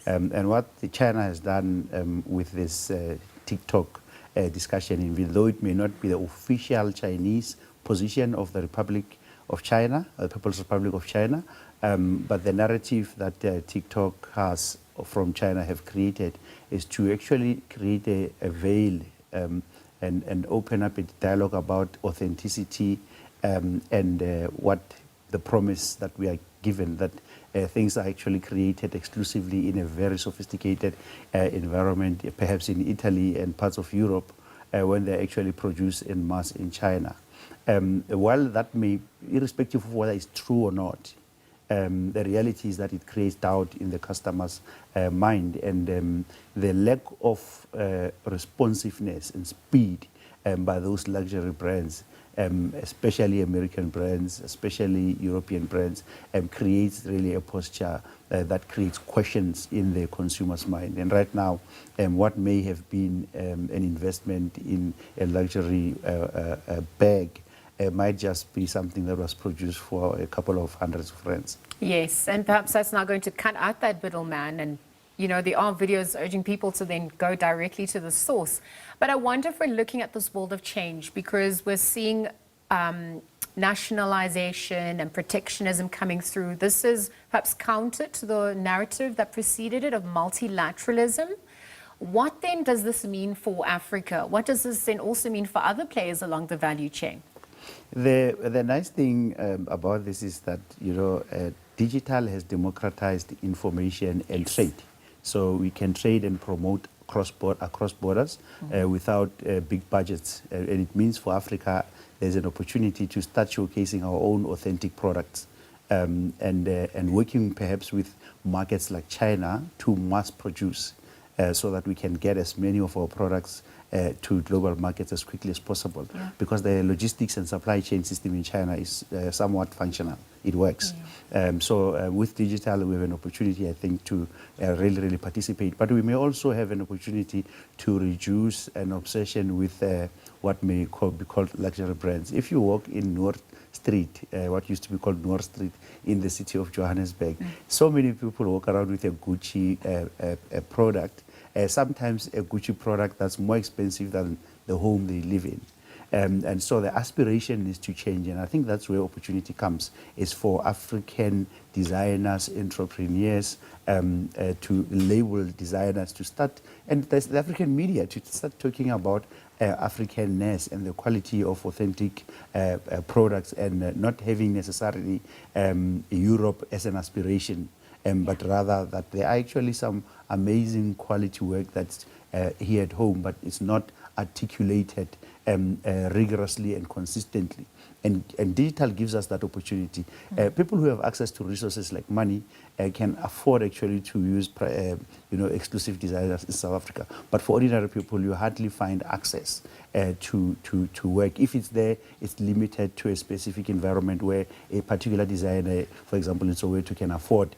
And what China has done with this TikTok discussion, even though it may not be the official Chinese position of the Republic of China, the People's Republic of China, but the narrative that TikTok has from China have created is to actually create a veil and open up a dialogue about authenticity and what the promise that we are given, that things are actually created exclusively in a very sophisticated environment, perhaps in Italy and parts of Europe, when they're actually produced en masse in China. While that may, irrespective of whether it's true or not, the reality is that it creates doubt in the customer's mind, and the lack of responsiveness and speed by those luxury brands, especially American brands, especially European brands, creates really a posture that creates questions in the consumer's mind. And right now, what may have been an investment in a luxury bag might just be something that was produced for a couple of hundreds of rands. Yes, and perhaps that's now going to cut out that middleman, and you know, there are videos urging people to then go directly to the source. But I wonder if we're looking at this world of change, because we're seeing nationalization and protectionism coming through. This is perhaps counter to the narrative that preceded it of multilateralism. What then does this mean for Africa? What does this then also mean for other players along the value chain? The nice thing about this is that, you know, digital has democratized information and trade. So we can trade and promote across borders without big budgets. And it means for Africa, there's an opportunity to start showcasing our own authentic products and working perhaps with markets like China to mass produce so that we can get as many of our products to global markets as quickly as possible, because the logistics and supply chain system in China is somewhat functional. It works. So with digital, we have an opportunity, I think, to really participate. But we may also have an opportunity to reduce an obsession with what may be called luxury brands. If you walk in North Street, what used to be called North Street in the city of Johannesburg, so many people walk around with a Gucci product. Sometimes a Gucci product that's more expensive than the home they live in. And so the aspiration is to change, and I think that's where opportunity comes, is for African designers, entrepreneurs, to label designers to start, and there's the African media to start talking about Africanness and the quality of authentic products, and not having necessarily Europe as an aspiration, but rather that there are actually some amazing quality work that's here at home, but it's not articulated rigorously and consistently. And digital gives us that opportunity. People who have access to resources like money can afford actually to use exclusive designers in South Africa. But for ordinary people, you hardly find access to work. If it's there, it's limited to a specific environment where a particular designer, for example, in Soweto, can afford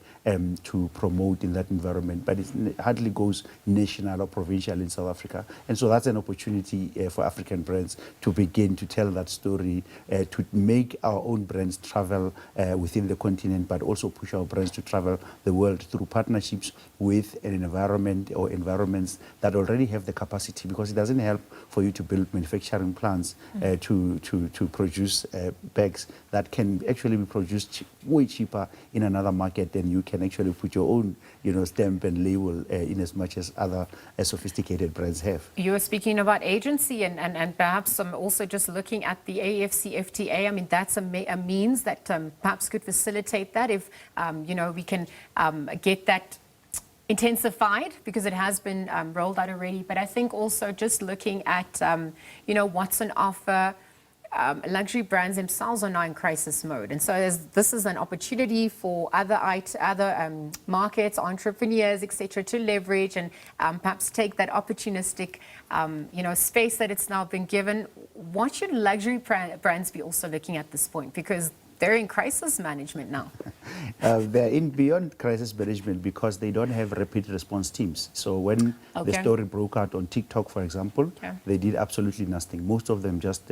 to promote in that environment, but it hardly goes national or provincial in South Africa. And so that's an opportunity for African brands to begin to tell that story, to make our own brands travel within the continent, but also push our brands to travel the world through partnerships with an environment or environments that already have the capacity, because it doesn't help for you to build manufacturing plants to produce bags that can actually be produced way cheaper in another market than you can actually put your own, stamp and label in as much as other sophisticated brands have. You were speaking about agency and perhaps also just looking at the AFCFTA. I mean, that's a means that perhaps could facilitate that if, we can get that intensified, because it has been rolled out already. But I think also just looking at, what's on offer. Luxury brands themselves are now in crisis mode, and so this is an opportunity for other markets, entrepreneurs, etc., to leverage and perhaps take that opportunistic, space that it's now been given. What should luxury brands be also looking at this point? Because They're in crisis management now. They're in beyond crisis management because they don't have rapid response teams. So when the story broke out on TikTok, for example, they did absolutely nothing. Most of them just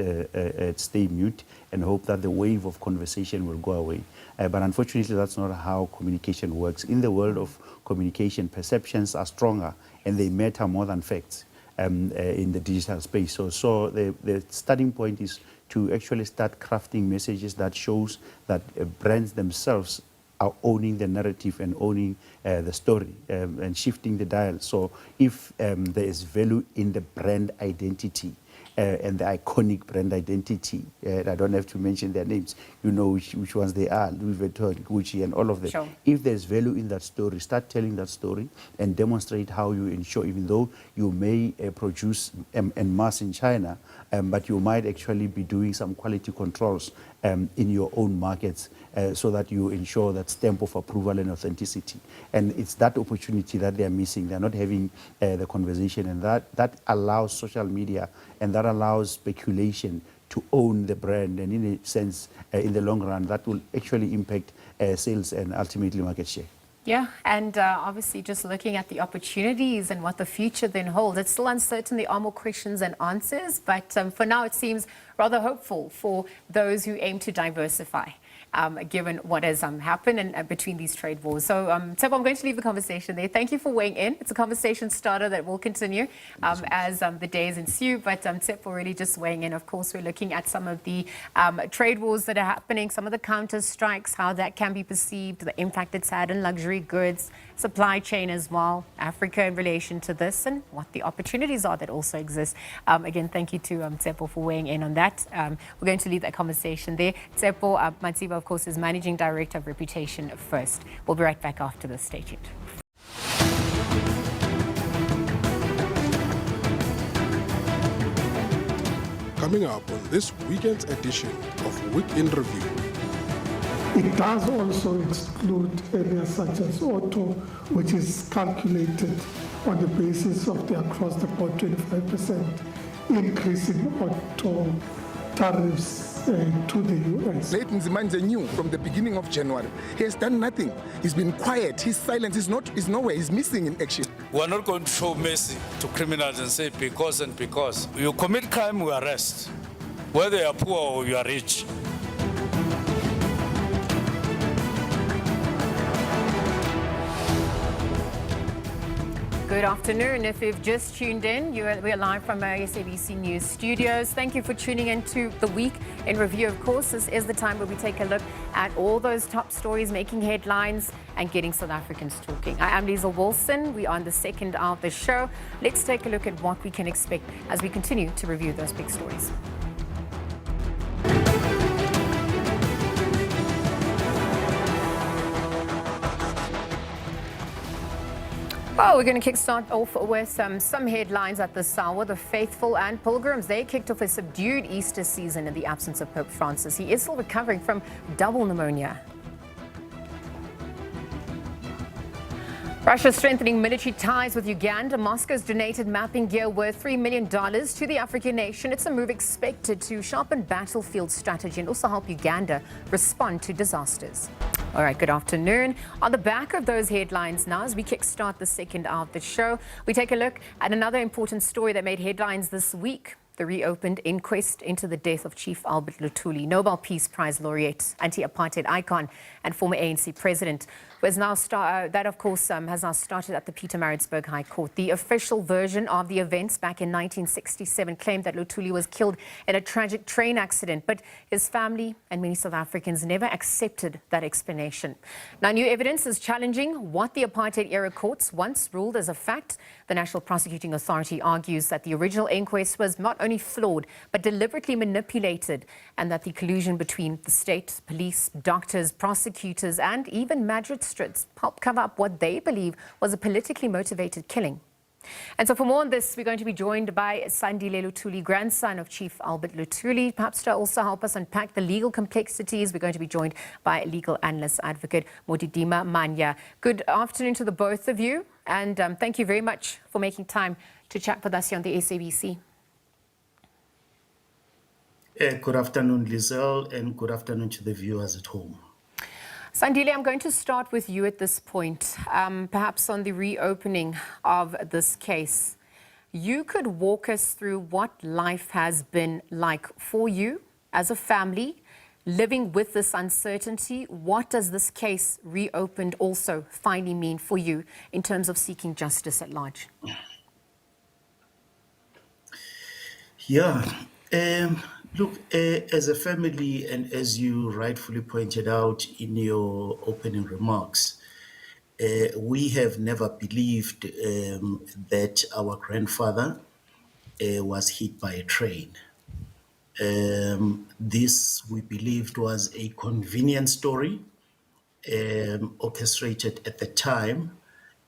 stay mute and hope that the wave of conversation will go away. But unfortunately, that's not how communication works. In the world of communication, perceptions are stronger and they matter more than facts in the digital space. So the starting point is to actually start crafting messages that shows that brands themselves are owning the narrative and owning the story and shifting the dial. So if there is value in the brand identity and the iconic brand identity, I don't have to mention their names, you know which ones they are, Louis Vuitton, Gucci, and all of them. Sure. If there's value in that story, start telling that story and demonstrate how you ensure, even though you may produce en masse in China, but you might actually be doing some quality controls in your own markets so that you ensure that stamp of approval and authenticity. And it's that opportunity that they're missing. They're not having the conversation, and that allows social media and that allows speculation to own the brand. And in a sense, in the long run, that will actually impact sales and ultimately market share. Yeah, and obviously just looking at the opportunities and what the future then holds. It's still uncertain. There are more questions and answers, but for now it seems rather hopeful for those who aim to diversify. Given what has happened and between these trade wars. So, Tsepo, I'm going to leave the conversation there. Thank you for weighing in. It's a conversation starter that will continue as the days ensue. But Tsepo really just weighing in. Of course, we're looking at some of the trade wars that are happening, some of the counter strikes, how that can be perceived, the impact it's had in luxury goods, supply chain as well, Africa in relation to this, and what the opportunities are that also exist. Again, thank you to Tsepo for weighing in on that. We're going to leave that conversation there. Tsepo Matiba, of course, is Managing Director of Reputation First. We'll be right back after this. Stay tuned. Coming up on this weekend's edition of Week in Review. It does also exclude areas such as auto, which is calculated on the basis of the across-the-board 25% increase in auto tariffs to the U.S. Don Mlangeni-Nawa from the beginning of January. He has done nothing. He's been quiet. His silence is nowhere. He's missing in action. We are not going to show mercy to criminals and say because and because. You commit crime, we arrest. Whether you are poor or you are rich. Good afternoon. If you've just tuned in, we are live from our SABC News studios. Thank you for tuning in to the Week in Review. Of course, this is the time where we take a look at all those top stories making headlines and getting South Africans talking. I am Lisa Wilson. We are on the second hour of the show. Let's take a look at what we can expect as we continue to review those big stories. Well, we're going to kickstart off with some headlines at this hour. The faithful and pilgrims, they kicked off a subdued Easter season in the absence of Pope Francis. He is still recovering from double pneumonia. Russia strengthening military ties with Uganda. Moscow's donated mapping gear worth $3 million to the African nation. It's a move expected to sharpen battlefield strategy and also help Uganda respond to disasters. All right, good afternoon. On the back of those headlines now, as we kickstart the second hour of the show, we take a look at another important story that made headlines this week. The reopened inquest into the death of Chief Albert Lutuli, Nobel Peace Prize laureate, anti-apartheid icon, and former ANC president, who has now that, of course, has now started at the Pietermaritzburg High Court. The official version of the events back in 1967 claimed that Lutuli was killed in a tragic train accident, but his family and many South Africans never accepted that explanation. Now, new evidence is challenging what the apartheid-era courts once ruled as a fact. The National Prosecuting Authority argues that the original inquest was not only flawed, but deliberately manipulated, and that the collusion between the state, police, doctors, prosecutors, and even magistrates helped cover up what they believe was a politically motivated killing. And so for more on this, we're going to be joined by Sandile Lutuli, grandson of Chief Albert Lutuli, perhaps to also help us unpack the legal complexities. We're going to be joined by legal analyst advocate Modidima Manya. Good afternoon to the both of you, and thank you very much for making time to chat with us here on the SABC. Good afternoon, Lizelle, and good afternoon to the viewers at home. Sandile, I'm going to start with you at this point, perhaps on the reopening of this case. You could walk us through what life has been like for you as a family, living with this uncertainty. What does this case reopened also finally mean for you in terms of seeking justice at large? Yeah, look, as a family, and as you rightfully pointed out in your opening remarks, we have never believed that our grandfather was hit by a train. This, we believed, was a convenient story orchestrated at the time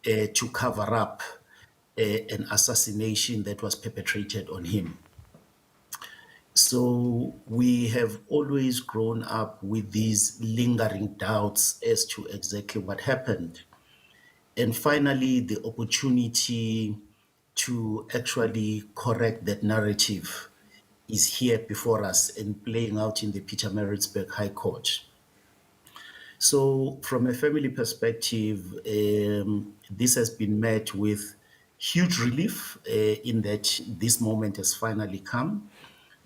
to cover up an assassination that was perpetrated on him. So we have always grown up with these lingering doubts as to exactly what happened. And finally, the opportunity to actually correct that narrative is here before us and playing out in the Pietermaritzburg High Court. So from a family perspective, this has been met with huge relief in that this moment has finally come.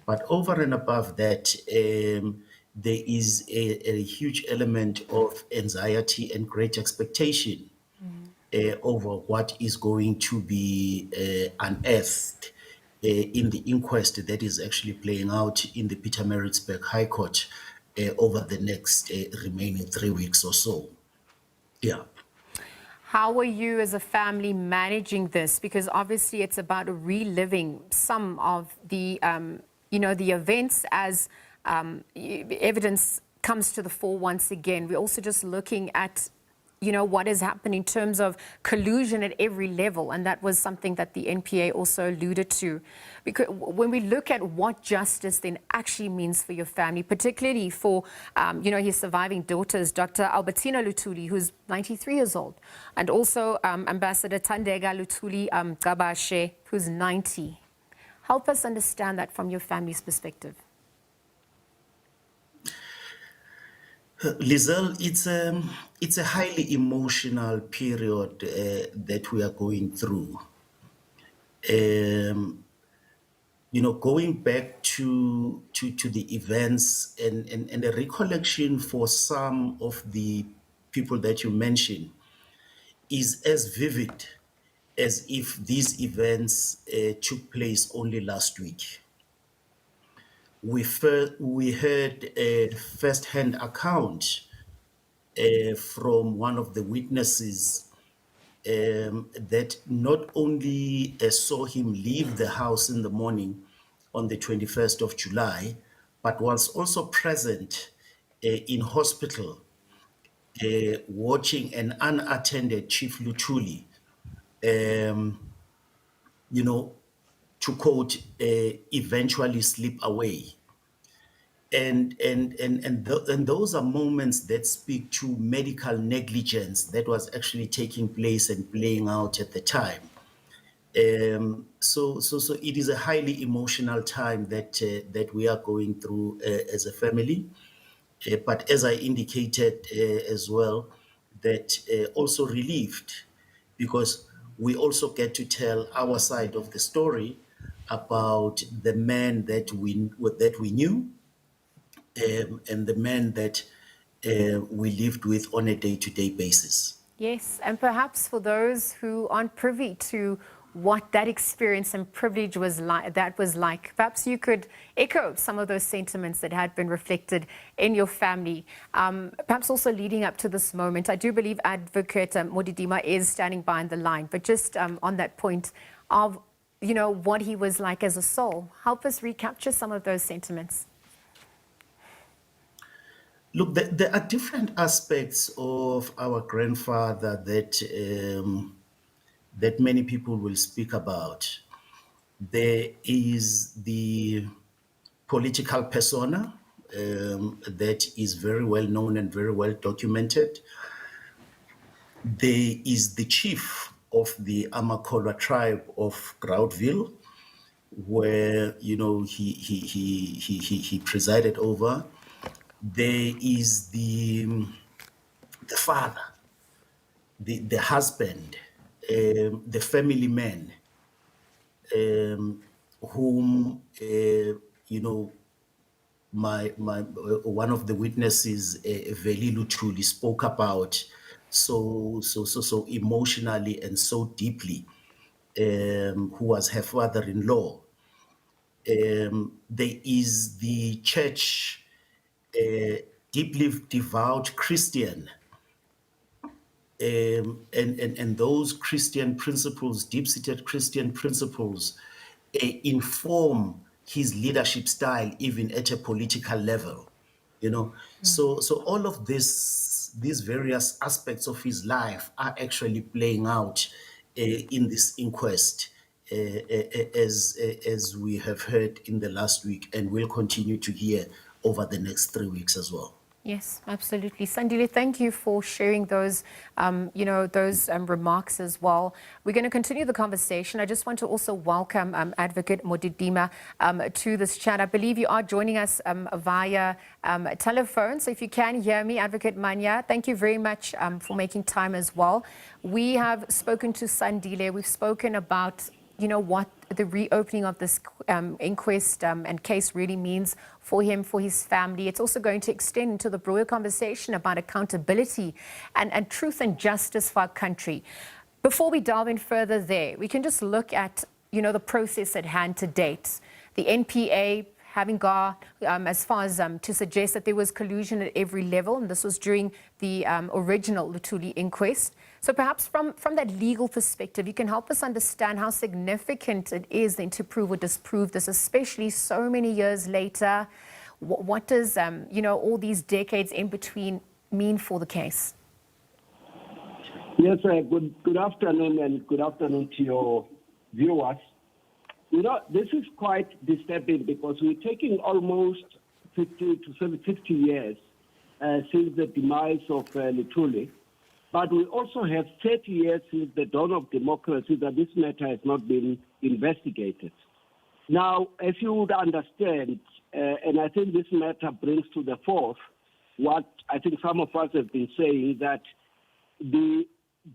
But over and above that, there is a huge element of anxiety and great expectation over what is going to be unearthed in the inquest that is actually playing out in the Pietermaritzburg High Court over the next remaining 3 weeks or so. Yeah. How are you as a family managing this? Because obviously it's about reliving some of the the events as evidence comes to the fore once again. We're also just looking at, what has happened in terms of collusion at every level. And that was something that the NPA also alluded to. Because when we look at what justice then actually means for your family, particularly for, his surviving daughters, Dr. Albertina Lutuli, who's 93 years old, and also Ambassador Tandega Lutuli Gabashe, who's 90. Help us understand that from your family's perspective. Lizelle, it's a highly emotional period that we are going through. Going back to the events and a recollection for some of the people that you mentioned is as vivid as if these events took place only last week. We heard a first-hand account from one of the witnesses that not only saw him leave the house in the morning on the 21st of July, but was also present in hospital watching an unattended Chief Lutuli, to quote, eventually slip away. And those are moments that speak to medical negligence that was actually taking place and playing out at the time. So it is a highly emotional time that we are going through as a family. But as I indicated as well, that also relieved, because we also get to tell our side of the story about the man that we knew, and the men that we lived with on a day-to-day basis. Yes, and perhaps for those who aren't privy to what that experience and privilege was like, perhaps you could echo some of those sentiments that had been reflected in your family. Perhaps also leading up to this moment, I do believe Advocate Modidima is standing by on the line, but just on that point of, what he was like as a soul, help us recapture some of those sentiments. Look, there are different aspects of our grandfather that that many people will speak about. There is the political persona that is very well known and very well documented. There is the chief of the Amakolwa tribe of Groudville, where he presided over. There is the father, the husband, the family man, whom my one of the witnesses, Veli Lutuli, spoke about so emotionally and so deeply, who was her father-in-law. There is the church, deeply devout Christian, and those Christian principles, deep-seated Christian principles, inform his leadership style even at a political level. So all of these various aspects of his life are actually playing out in this inquest, as we have heard in the last week and will continue to hear over the next 3 weeks as well. Yes, absolutely. Sandile, thank you for sharing those, remarks as well. We're going to continue the conversation. I just want to also welcome Advocate Modidima to this chat. I believe you are joining us via telephone. So if you can hear me, Advocate Manya, thank you very much for making time as well. We have spoken to Sandile. We've spoken about what the reopening of this inquest and case really means for him, for his family. It's also going to extend into the broader conversation about accountability and truth and justice for our country. Before we delve in further there, we can just look at, the process at hand to date. The NPA having gone as far as to suggest that there was collusion at every level, and this was during the original Lutuli inquest. So perhaps from that legal perspective, you can help us understand how significant it is then to prove or disprove this, especially so many years later. What does, all these decades in between mean for the case? Yes, good afternoon, and good afternoon to your viewers. This is quite disturbing because we're taking almost 50 years since the demise of Lutuli. But we also have 30 years since the dawn of democracy that this matter has not been investigated. Now, as you would understand, and I think this matter brings to the fore what I think some of us have been saying, that the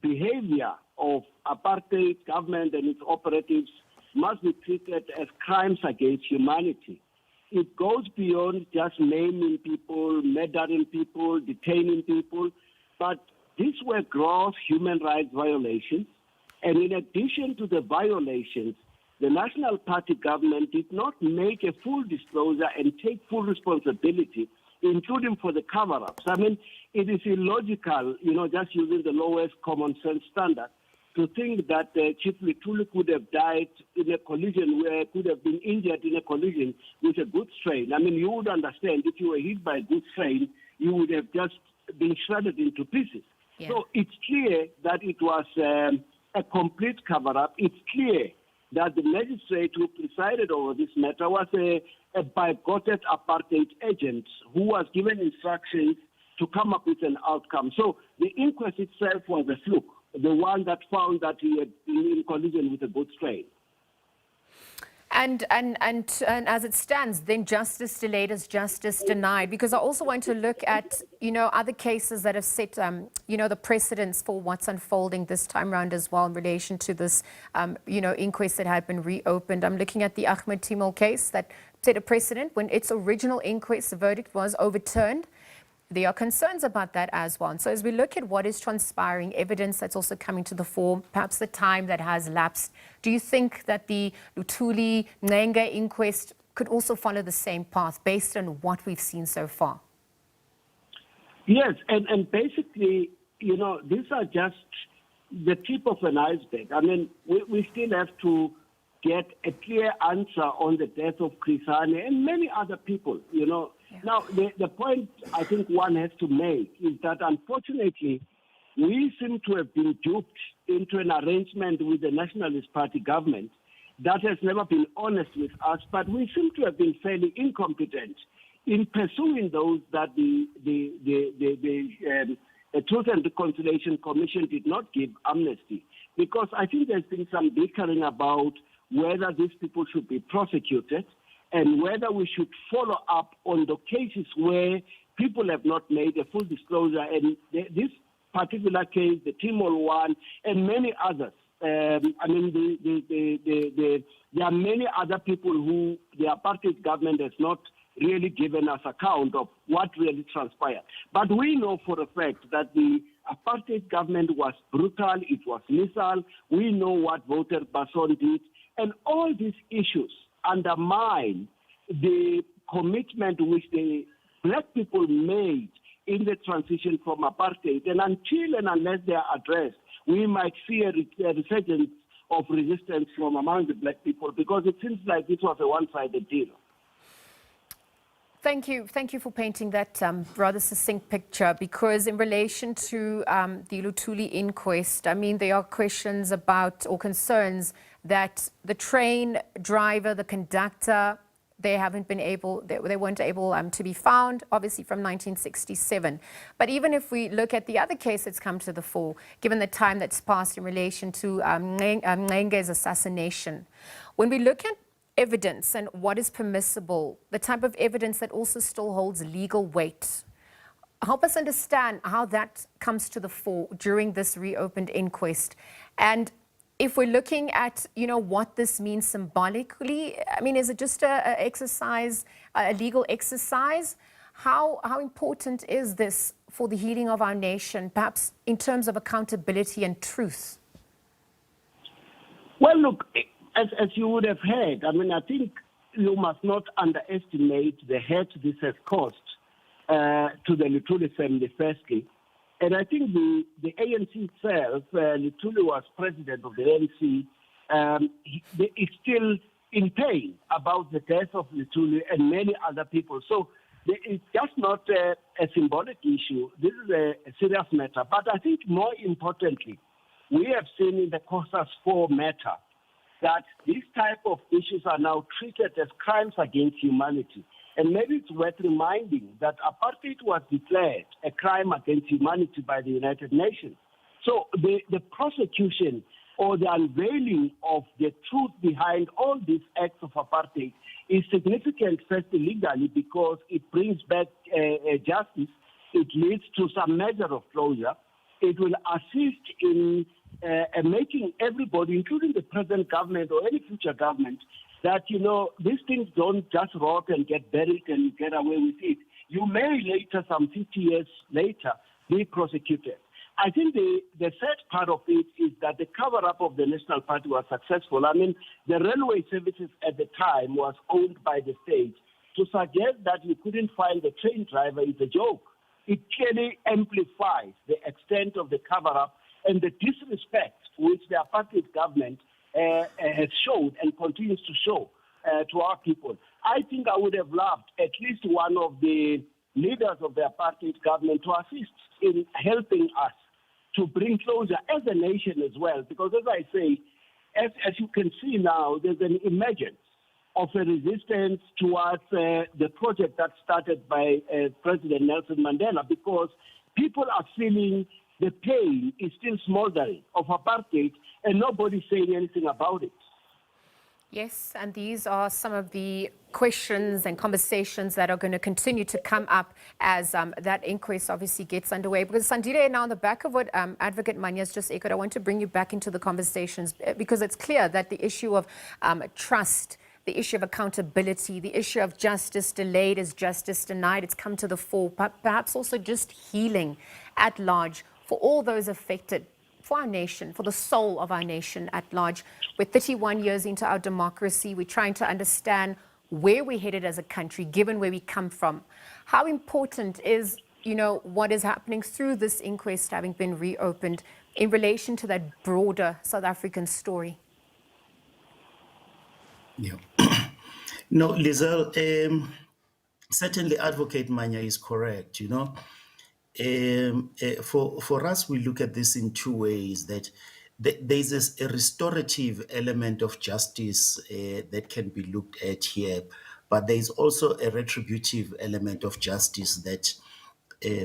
behavior of apartheid government and its operatives must be treated as crimes against humanity. It goes beyond just naming people, murdering people, detaining people, but these were gross human rights violations. And in addition to the violations, the National Party government did not make a full disclosure and take full responsibility, including for the cover-ups. I mean, it is illogical, just using the lowest common sense standard, to think that Chief Lutuli could have died in a collision, where could have been injured in a collision with a goods train. I mean, you would understand if you were hit by a goods train, you would have just been shredded into pieces. Yeah. So it's clear that it was a complete cover-up. It's clear that the magistrate who presided over this matter was a bigoted apartheid agent who was given instructions to come up with an outcome. So the inquest itself was a fluke, the one that found that he had been in collision with a goods train. And as it stands, then justice delayed is justice denied. Because I also want to look at, other cases that have set, the precedents for what's unfolding this time around as well in relation to this, inquest that had been reopened. I'm looking at the Ahmed Timol case that set a precedent when its original inquest verdict was overturned. There are concerns about that as well. And so as we look at what is transpiring, evidence that's also coming to the fore, perhaps the time that has lapsed, do you think that the Lutuli Mlangeni inquest could also follow the same path based on what we've seen so far? Yes, and basically, these are just the tip of an iceberg. I mean, we still have to get a clear answer on the death of Chris Hani and many other people, Yeah. Now, the point I think one has to make is that, unfortunately, we seem to have been duped into an arrangement with the Nationalist Party government that has never been honest with us, but we seem to have been fairly incompetent in pursuing those that the Truth and Reconciliation Commission did not give amnesty. Because I think there's been some bickering about whether these people should be prosecuted and whether we should follow up on the cases where people have not made a full disclosure. And this particular case, the Timor one, and many others. I mean, there are many other people who the apartheid government has not really given us account of what really transpired. But we know for a fact that the apartheid government was brutal, it was lethal. We know what voter Basson did. And all these issues undermine the commitment which the black people made in the transition from apartheid. And until and unless they are addressed, we might see a resurgence of resistance from among the black people, because it seems like this was a one-sided deal. Thank you for painting that rather succinct picture, because in relation to the Lutuli inquest, I mean, there are questions about or concerns that the train driver, the conductor, they weren't able to be found, obviously from 1967. But even if we look at the other case that's come to the fore, given the time that's passed in relation to Mlange's assassination, when we look at evidence and what is permissible, the type of evidence that also still holds legal weight, help us understand how that comes to the fore during this reopened inquest. And if we're looking at, what this means symbolically, I mean, is it just a legal exercise? How important is this for the healing of our nation, perhaps in terms of accountability and truth? Well, look, as you would have heard, I mean, I think you must not underestimate the hurt this has caused to the Lutuli family, firstly. And I think the ANC itself, Lutuli was president of the ANC, is still in pain about the death of Lutuli and many other people. So it's just not a symbolic issue. This is a serious matter. But I think more importantly, we have seen in the COSAS 4 matter that these type of issues are now treated as crimes against humanity. And maybe it's worth reminding that apartheid was declared a crime against humanity by the United Nations. So the prosecution or the unveiling of the truth behind all these acts of apartheid is significant, first legally, because it brings back justice. It leads to some measure of closure. It will assist in making everybody, including the present government or any future government, that, these things don't just rot and get buried and you get away with it. You may later, some 50 years later, be prosecuted. I think the third part of it is that the cover-up of the National Party was successful. I mean, the railway services at the time was owned by the state. To suggest that you couldn't find the train driver is a joke. It clearly amplifies the extent of the cover-up and the disrespect which the apartheid government has shown and continues to show to our people. I think I would have loved at least one of the leaders of the apartheid government to assist in helping us to bring closure as a nation as well. Because as I say, as you can see now, there's an emergence of a resistance towards the project that started by President Nelson Mandela, because people are feeling the pain is still smoldering of apartheid and nobody's saying anything about it. Yes, and these are some of the questions and conversations that are going to continue to come up as that inquest obviously gets underway. Because Sandile, now on the back of what Advocate Manya's just echoed, I want to bring you back into the conversations, because it's clear that the issue of trust, the issue of accountability, the issue of justice delayed is justice denied, it's come to the fore, but perhaps also just healing at large for all those affected, for our nation, for the soul of our nation at large. We're 31 years into our democracy. We're trying to understand where we're headed as a country, given where we come from. How important is, what is happening through this inquest having been reopened in relation to that broader South African story? Yeah. No, Lizelle, certainly Advocate Manya is correct, For us, we look at this in two ways, that there's a restorative element of justice that can be looked at here, but there's also a retributive element of justice that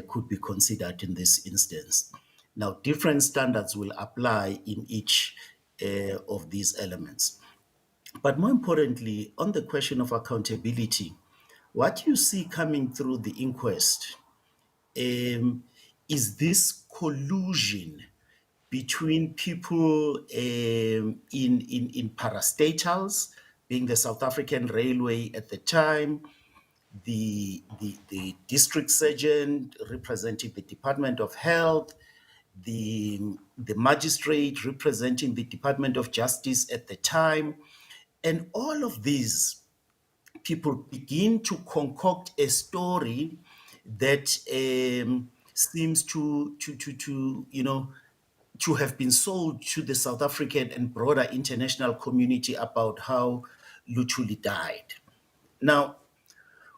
could be considered in this instance. Now, different standards will apply in each of these elements. But more importantly, on the question of accountability, what you see coming through the inquest is this collusion between people in parastatals, being the South African Railway at the time, the district surgeon representing the Department of Health, the magistrate representing the Department of Justice at the time. And all of these people begin to concoct a story that seems to have been sold to the South African and broader international community about how Lutuli died. Now,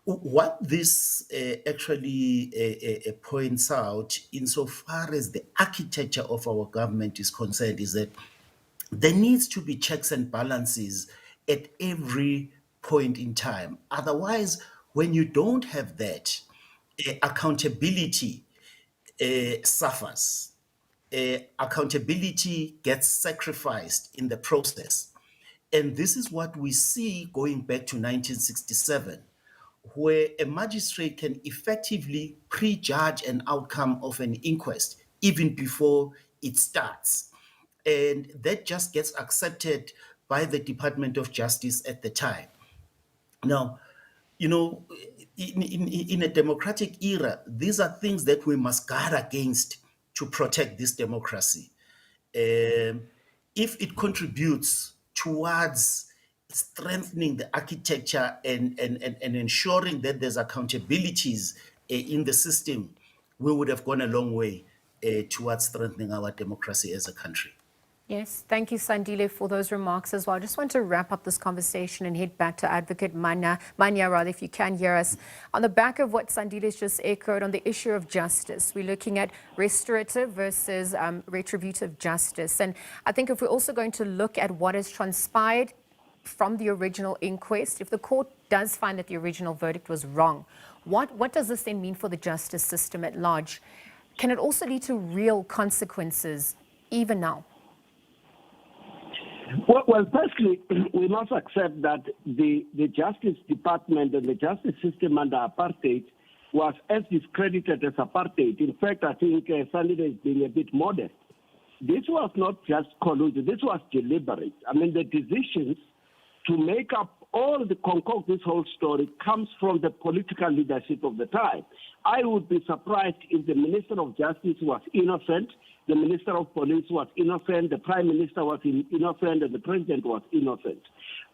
what this actually points out, insofar as the architecture of our government is concerned, is that there needs to be checks and balances at every point in time. Otherwise, when you don't have that, accountability suffers. Accountability gets sacrificed in the process. And this is what we see going back to 1967, where a magistrate can effectively prejudge an outcome of an inquest even before it starts. And that just gets accepted by the Department of Justice at the time. Now, in a democratic era, these are things that we must guard against to protect this democracy. If it contributes towards strengthening the architecture and ensuring that there's accountabilities in the system, we would have gone a long way towards strengthening our democracy as a country. Yes, thank you, Sandile, for those remarks as well. I just want to wrap up this conversation and head back to Advocate Manya, if you can hear us. On the back of what Sandile's just echoed on the issue of justice, we're looking at restorative versus retributive justice. And I think if we're also going to look at what has transpired from the original inquest, if the court does find that the original verdict was wrong, what does this then mean for the justice system at large? Can it also lead to real consequences even now? Well, firstly, we must accept that the Justice Department and the justice system under apartheid was as discredited as apartheid. In fact, I think Sandile is being a bit modest. This was not just collusion, this was deliberate. I mean, the decisions to make up concoct this whole story comes from the political leadership of the time. I would be surprised if the Minister of Justice was innocent, the Minister of Police was innocent, the Prime Minister was innocent, and the President was innocent.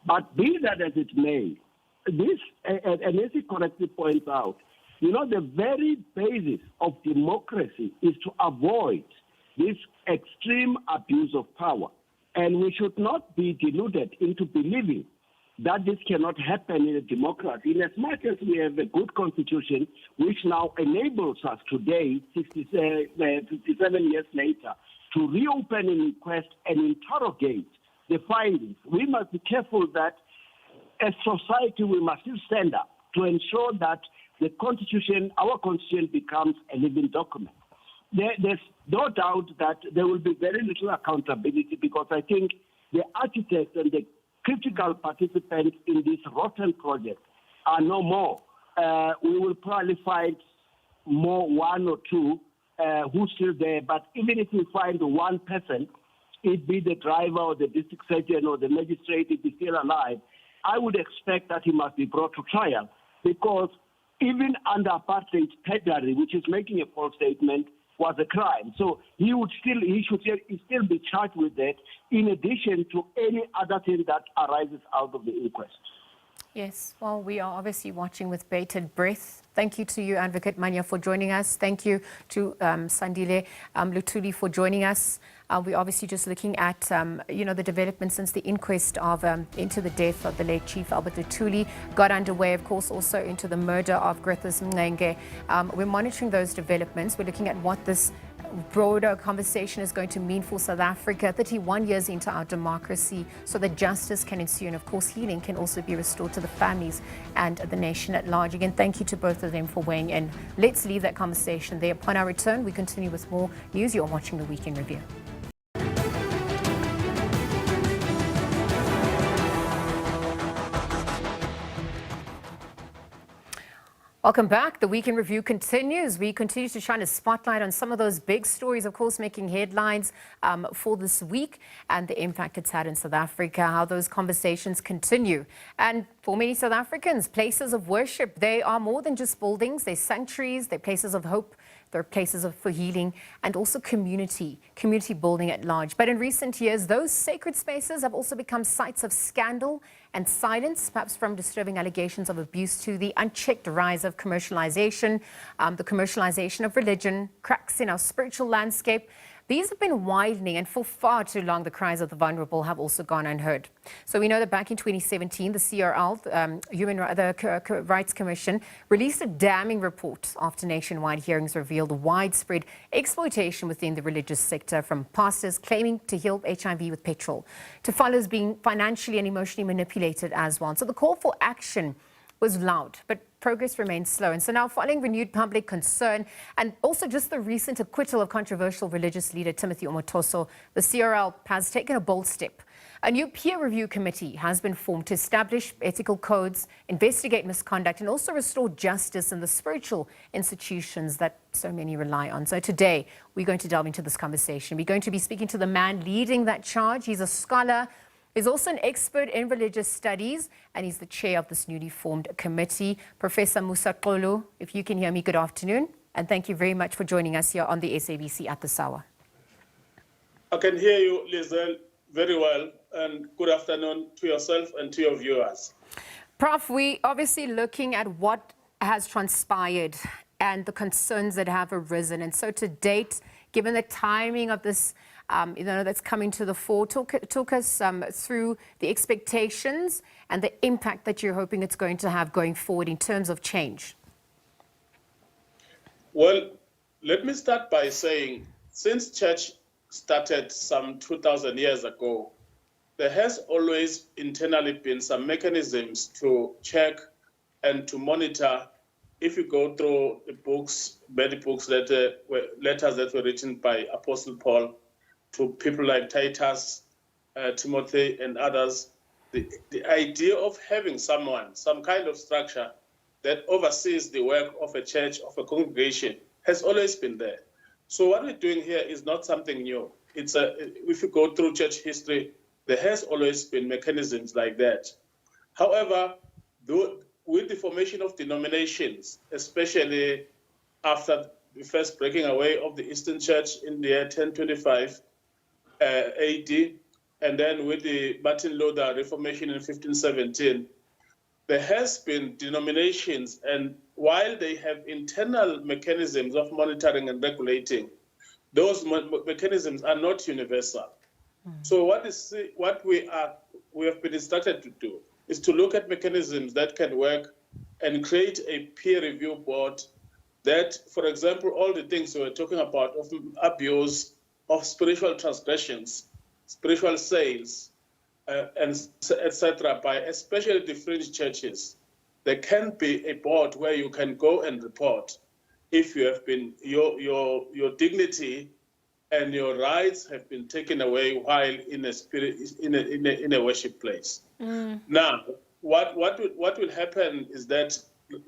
But be that as it may, this, and as he correctly points out, the very basis of democracy is to avoid this extreme abuse of power. And we should not be deluded into believing that this cannot happen in a democracy. In as much as we have a good constitution, which now enables us today, 57 years later, to reopen an inquest and interrogate the findings, we must be careful that as society we must still stand up to ensure that the constitution, our constitution, becomes a living document. There's no doubt that there will be very little accountability, because I think the architects and the critical participants in this rotten project are no more. We will probably find one or two who's still there, but even if we find one person, it be the driver or the district surgeon or the magistrate, if he's still alive, I would expect that he must be brought to trial, because even under apartheid, perjury, which is making a false statement, was a crime. So he should still be charged with that, in addition to any other thing that arises out of the inquest. Yes, well, we are obviously watching with bated breath. Thank you to you, Advocate Manya, for joining us. Thank you to Sandile Lutuli for joining us. We're obviously just looking at, the developments since the inquest into the death of the late Chief Albert Lutuli got underway, of course, also into the murder of Griffiths Mlenge. We're monitoring those developments. We're looking at what this broader conversation is going to mean for South Africa 31 years into our democracy, so that justice can ensue and, of course, healing can also be restored to the families and the nation at large. Again, thank you to both of them for weighing in. Let's leave that conversation there. Upon our return, we continue with more news. You're watching the Weekend Review. Welcome back. The Week in Review continues. We continue to shine a spotlight on some of those big stories, of course, making headlines for this week and the impact it's had in South Africa, how those conversations continue. And for many South Africans, places of worship, they are more than just buildings. They're sanctuaries, they're places of hope, they're places for healing and also community building at large. But in recent years, those sacred spaces have also become sites of scandal and silence, perhaps from disturbing allegations of abuse to the unchecked rise of commercialization, the commercialization of religion, cracks in our spiritual landscape. These have been widening, and for far too long, the cries of the vulnerable have also gone unheard. So we know that back in 2017, the CRL, Human Rights Commission, released a damning report after nationwide hearings revealed widespread exploitation within the religious sector, from pastors claiming to heal HIV with petrol to followers being financially and emotionally manipulated as well. So the call for action was loud, but progress remains slow. And so now, following renewed public concern and also just the recent acquittal of controversial religious leader Timothy Omotoso, the CRL has taken a bold step. A new peer review committee has been formed to establish ethical codes, investigate misconduct, and also restore justice in the spiritual institutions that so many rely on. So today, we're going to delve into this conversation. We're going to be speaking to the man leading that charge. He's a scholar. He's also an expert in religious studies, and he's the chair of this newly formed committee. Professor Musa Xolo, if you can hear me, good afternoon. And thank you very much for joining us here on the SABC at this hour. I can hear you, Lizelle, very well. And good afternoon to yourself and to your viewers. Prof, we obviously looking at what has transpired and the concerns that have arisen. And so to date, given the timing of this that's coming to the fore, talk us through the expectations and the impact that you're hoping it's going to have going forward in terms of change. Well, let me start by saying, since church started some 2,000 years ago, there has always internally been some mechanisms to check and to monitor. If you go through the books, many books that letters that were written by Apostle Paul to people like Titus, Timothy, and others, the idea of having someone, some kind of structure that oversees the work of a church, of a congregation, has always been there. So what we're doing here is not something new. If you go through church history, there has always been mechanisms like that. However, with the formation of denominations, especially after the first breaking away of the Eastern Church in the year 1025, AD, and then with the Martin Luther Reformation in 1517, there has been denominations, and while they have internal mechanisms of monitoring and regulating, those mechanisms are not universal. So what we have been instructed to do is to look at mechanisms that can work and create a peer review board that, for example, all the things we were talking about of abuse, of spiritual transgressions, spiritual sales, and etc., by especially the fringe churches, there can be a board where you can go and report if you have been your dignity and your rights have been taken away while in a worship place. Now, what will happen is that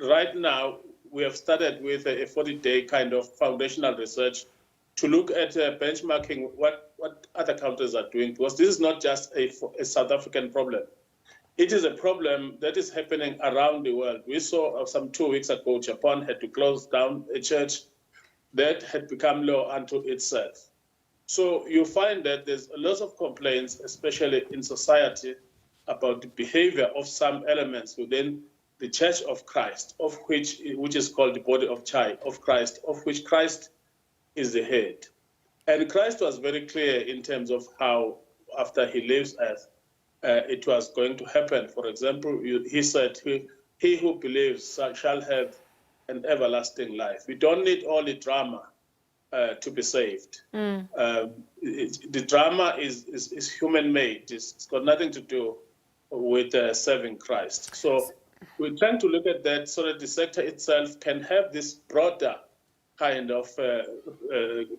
right now we have started with a 40-day kind of foundational research to look at benchmarking what other countries are doing, because this is not just a South African problem. It is a problem that is happening around the world. We saw some 2 weeks ago, Japan had to close down a church that had become law unto itself. So you find that there's a lot of complaints, especially in society, about the behavior of some elements within the Church of Christ, which is called the body of Christ, of which Christ is the head. And Christ was very clear in terms of how, after he leaves earth, it was going to happen. For example, he said, he who believes shall have an everlasting life. We don't need all the drama to be saved. The drama is human-made. It's got nothing to do with serving Christ. So we're trying to look at that so that the sector itself can have this broader kind of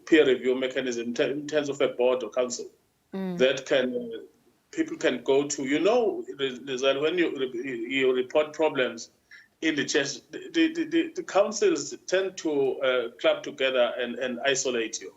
peer review mechanism in terms of a board or council that people can go to. You know, when you report problems, in the church, the councils tend to club together and isolate you.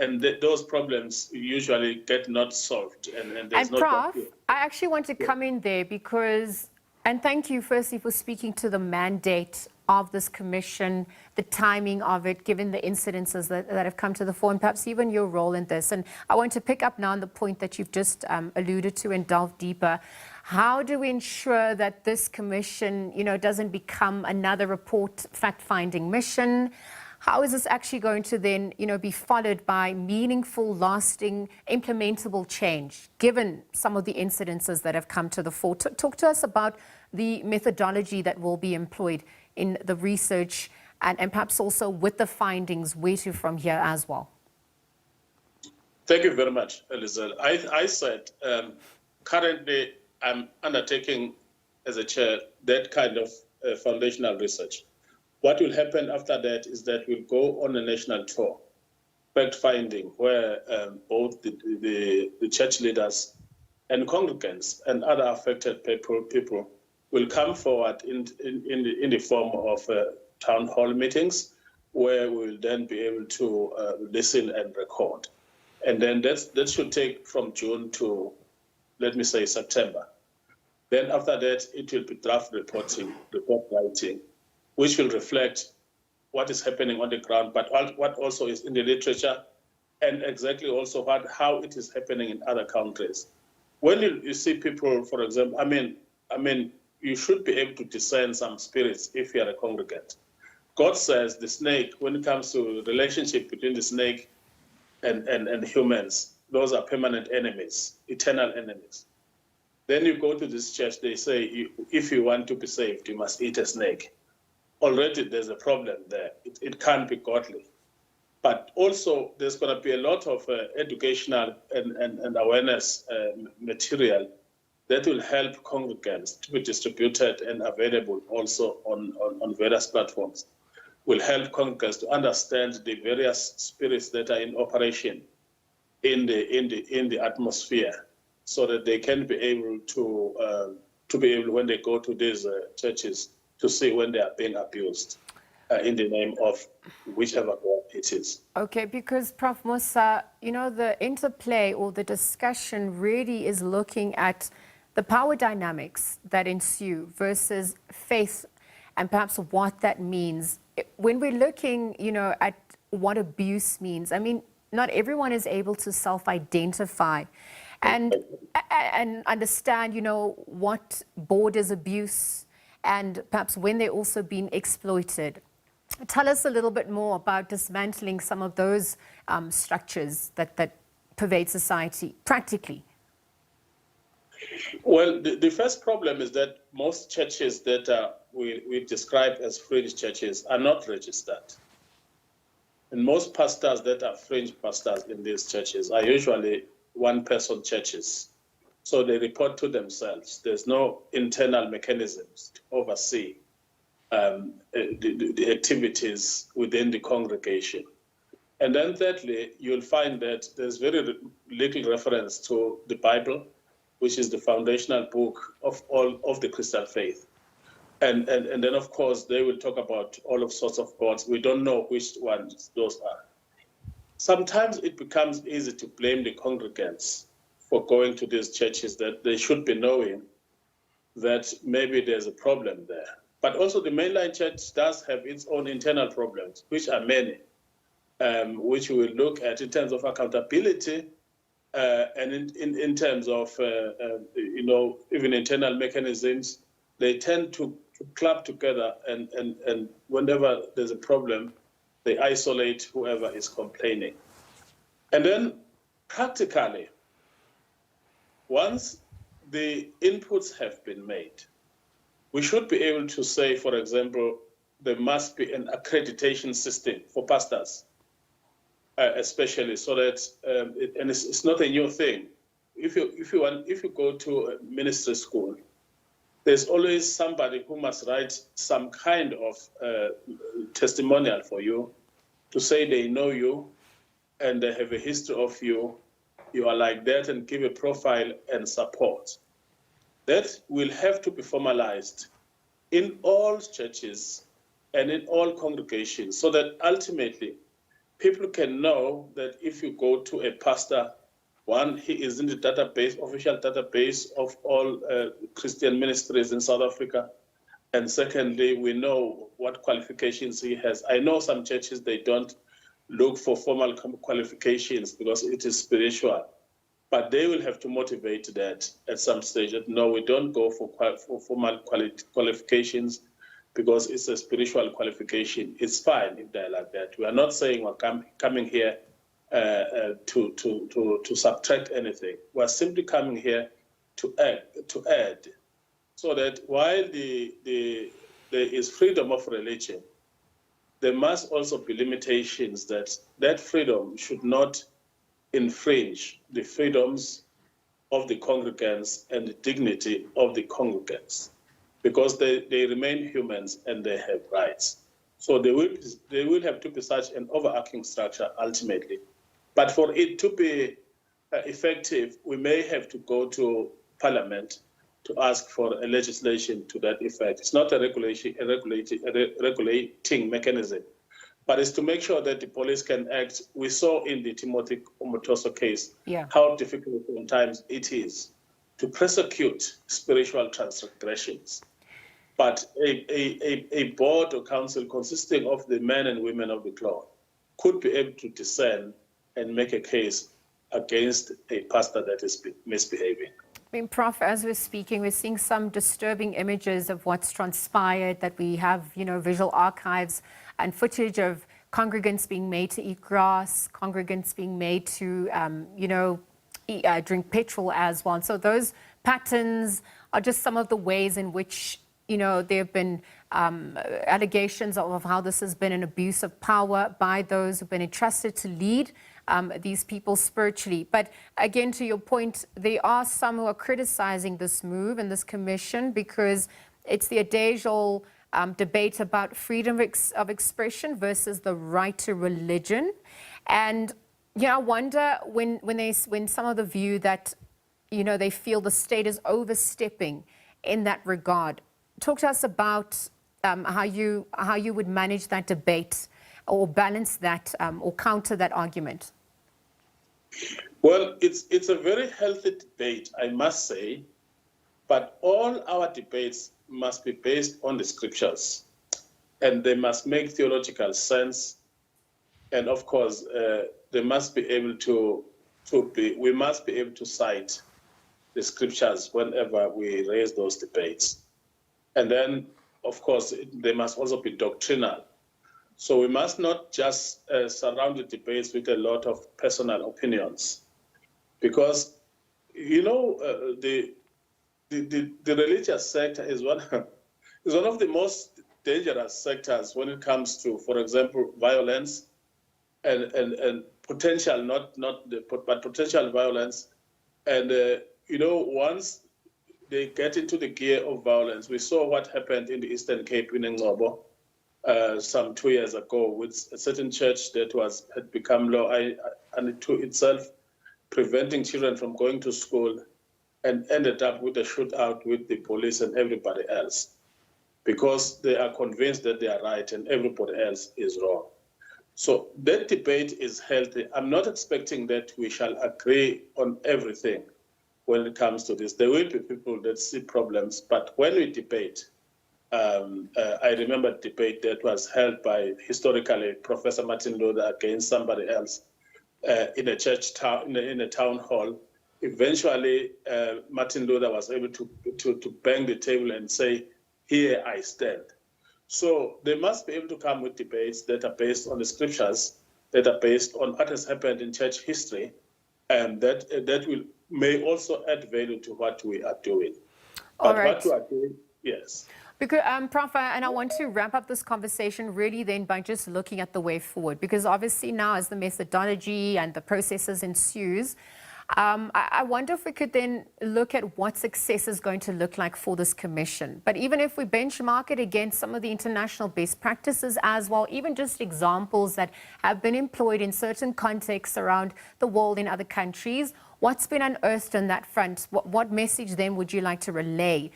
And those problems usually get not solved. And there's no Prof, I actually want to come in there because, and thank you firstly for speaking to the mandate of this commission, the timing of it, given the incidences that have come to the fore, and perhaps even your role in this. And I want to pick up now on the point that you've just alluded to and delve deeper. How do we ensure that this commission, doesn't become another report fact-finding mission? How is this actually going to then, be followed by meaningful, lasting, implementable change, given some of the incidences that have come to the fore? Talk to us about the methodology that will be employed in the research and perhaps also with the findings, where to from here as well. Thank you very much, Elizabeth. I said currently I'm undertaking as a chair that kind of foundational research. What will happen after that is that we'll go on a national tour, fact-finding, where both the church leaders and congregants and other affected people will come forward in the form of town hall meetings, where we'll then be able to listen and record. And then that should take from June to, let me say, September. Then after that, it will be draft report writing, which will reflect what is happening on the ground, but what also is in the literature, and exactly also how it is happening in other countries. When you see people, for example, I mean, you should be able to discern some spirits if you are a congregant. God says the snake, when it comes to the relationship between the snake and humans, those are permanent enemies, eternal enemies. Then you go to this church, they say, if you want to be saved, you must eat a snake. Already there's a problem there. It can't be godly. But also there's going to be a lot of educational and awareness material that will help congregants to be distributed and available also on various platforms. Will help congregants to understand the various spirits that are in operation in the atmosphere, so that they can be able to when they go to these churches, to see when they are being abused in the name of whichever God it is. Okay, because Prof. Musa, the interplay or the discussion really is looking at the power dynamics that ensue versus faith and perhaps what that means. When we're looking, at what abuse means, not everyone is able to self-identify and understand, what borders abuse and perhaps when they're also being exploited. Tell us a little bit more about dismantling some of those structures that pervade society practically. Well, the first problem is that most churches that we describe as fringe churches are not registered. And most pastors that are fringe pastors in these churches are usually one-person churches. So they report to themselves. There's no internal mechanisms to oversee the activities within the congregation. And then thirdly, you'll find that there's very little reference to the Bible, which is the foundational book of all of the Christian faith. And then, of course, they will talk about all of sorts of gods. We don't know which ones those are. Sometimes it becomes easy to blame the congregants for going to these churches, that they should be knowing that maybe there's a problem there. But also the mainline church does have its own internal problems, which are many, which we will look at in terms of accountability and in terms of, even internal mechanisms. They tend to club together and whenever there's a problem, they isolate whoever is complaining. And then practically, once the inputs have been made, we should be able to say, for example, there must be an accreditation system for pastors, especially so that, and it's not a new thing. If you go to a ministry school, there's always somebody who must write some kind of testimonial for you to say they know you and they have a history of you. You are like that, and give a profile and support. That will have to be formalized in all churches and in all congregations, so that ultimately people can know that if you go to a pastor, one, he is in the database, official database of all Christian ministries in South Africa. And secondly, we know what qualifications he has. I know some churches, they don't look for formal qualifications because it is spiritual. But they will have to motivate that at some stage. That no, we don't go for formal qualifications because it's a spiritual qualification. It's fine if they're like that. We are not saying we're coming here to subtract anything. We're simply coming here to add, so that while there is freedom of religion, there must also be limitations that freedom should not infringe the freedoms of the congregants and the dignity of the congregants, because they remain humans and they have rights. So there will have to be such an overarching structure ultimately. But for it to be effective, we may have to go to Parliament to ask for a legislation to that effect. It's not a regulating mechanism, but it's to make sure that the police can act. We saw in the Timothy Omotoso case how difficult sometimes it is to prosecute spiritual transgressions. But a board or council consisting of the men and women of the cloth could be able to discern and make a case against a pastor that is misbehaving. I mean, Prof, as we're speaking, we're seeing some disturbing images of what's transpired, that we have, visual archives and footage of congregants being made to eat grass, congregants being made to, drink petrol as well. And so those patterns are just some of the ways in which, there have been allegations of how this has been an abuse of power by those who've been entrusted to lead these people spiritually. But again, to your point, there are some who are criticizing this move and this commission because it's the age-old debate about freedom of expression versus the right to religion. And I wonder when some of the view that they feel the state is overstepping in that regard. Talk to us about how you would manage that debate or balance that or counter that argument. Well, it's a very healthy debate, I must say, but all our debates must be based on the scriptures, and they must make theological sense. And of course, they must be able we must be able to cite the scriptures whenever we raise those debates. And then, of course, they must also be doctrinal. So we must not just surround the debates with a lot of personal opinions, because, the religious sector is one of the most dangerous sectors when it comes to, for example, violence and potential, but potential violence. And, once they get into the gear of violence, we saw what happened in the Eastern Cape in Ngobo some 2 years ago with a certain church that had become law unto itself, preventing children from going to school, and ended up with a shootout with the police and everybody else, because they are convinced that they are right and everybody else is wrong. So that debate is healthy. I'm not expecting that we shall agree on everything when it comes to this. There will be people that see problems, but when we debate, I remember a debate that was held by, historically, Professor Martin Luther against somebody else in a church town, in a town hall. Eventually, Martin Luther was able to bang the table and say, "Here I stand." So they must be able to come with debates that are based on the scriptures, that are based on what has happened in church history, and that may also add value to what we are doing. All but right. What we are doing, yes. Because, Prof, and I want to wrap up this conversation really then by just looking at the way forward, because obviously now as the methodology and the processes ensues, I wonder if we could then look at what success is going to look like for this commission. But even if we benchmark it against some of the international best practices as well, even just examples that have been employed in certain contexts around the world in other countries, what's been unearthed on that front? What message then would you like to relay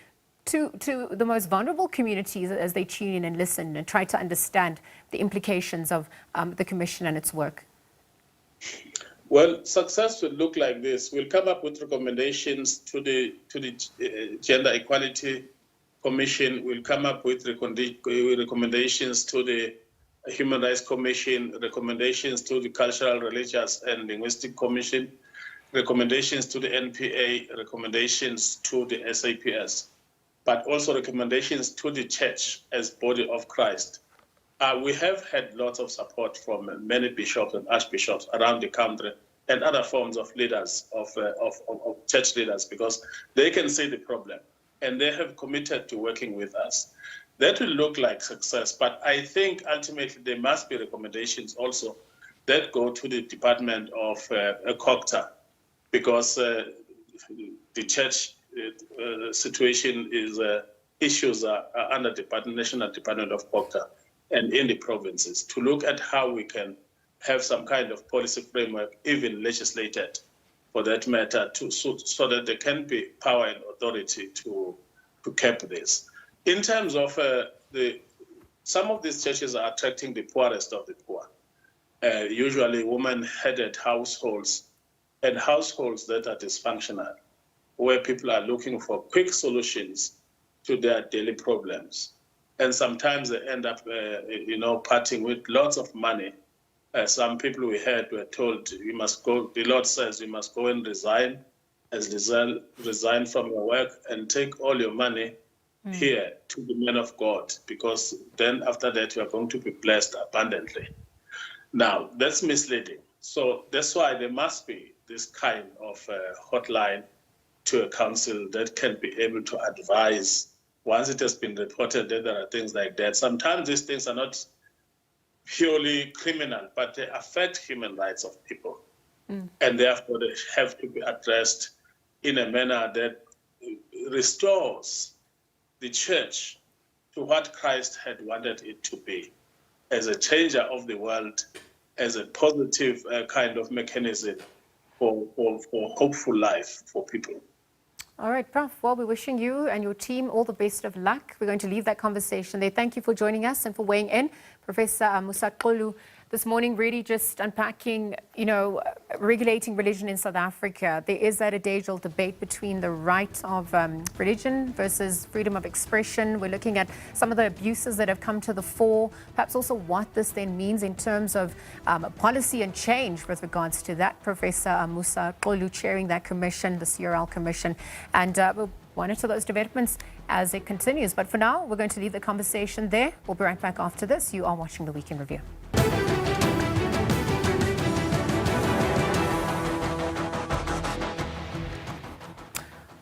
to the most vulnerable communities as they tune in and listen and try to understand the implications of the Commission and its work? Well, success will look like this. We'll come up with recommendations to the Gender Equality Commission. We'll come up with recommendations to the Human Rights Commission, recommendations to the Cultural, Religious and Linguistic Commission, recommendations to the NPA, recommendations to the SAPS, but also recommendations to the church as body of Christ. We have had lots of support from many bishops and archbishops around the country and other forms of leaders, of church leaders, because they can see the problem and they have committed to working with us. That will look like success, but I think ultimately there must be recommendations also that go to the Department of COGTA, because the church situation is issues are under the National Department of COGTA and in the provinces, to look at how we can have some kind of policy framework, even legislated for that matter, so that there can be power and authority to cap this. In terms of some of these churches are attracting the poorest of the poor, usually women-headed households and households that are dysfunctional, where people are looking for quick solutions to their daily problems. And sometimes they end up, parting with lots of money. Some people we heard were told, you must go, the Lord says you must go and resign from your work and take all your money here to the men of God, because then after that you are going to be blessed abundantly. Now, that's misleading. So that's why there must be this kind of hotline to a council that can be able to advise once it has been reported that there are things like that. Sometimes these things are not purely criminal, but they affect human rights of people. And therefore they have to be addressed in a manner that restores the church to what Christ had wanted it to be, as a changer of the world, as a positive kind of mechanism for hopeful life for people. All right, Prof. Well, we're wishing you and your team all the best of luck. We're going to leave that conversation there. Thank you for joining us and for weighing in. Professor Musa Xolo, this morning really just unpacking, regulating religion in South Africa. There is that age-old debate between the right of religion versus freedom of expression. We're looking at some of the abuses that have come to the fore, perhaps also what this then means in terms of policy and change with regards to that. Professor Musa Xolo chairing that commission, the CRL commission, and we'll monitor those developments as it continues. But for now, we're going to leave the conversation there. We'll be right back after this. You are watching The Week in Review.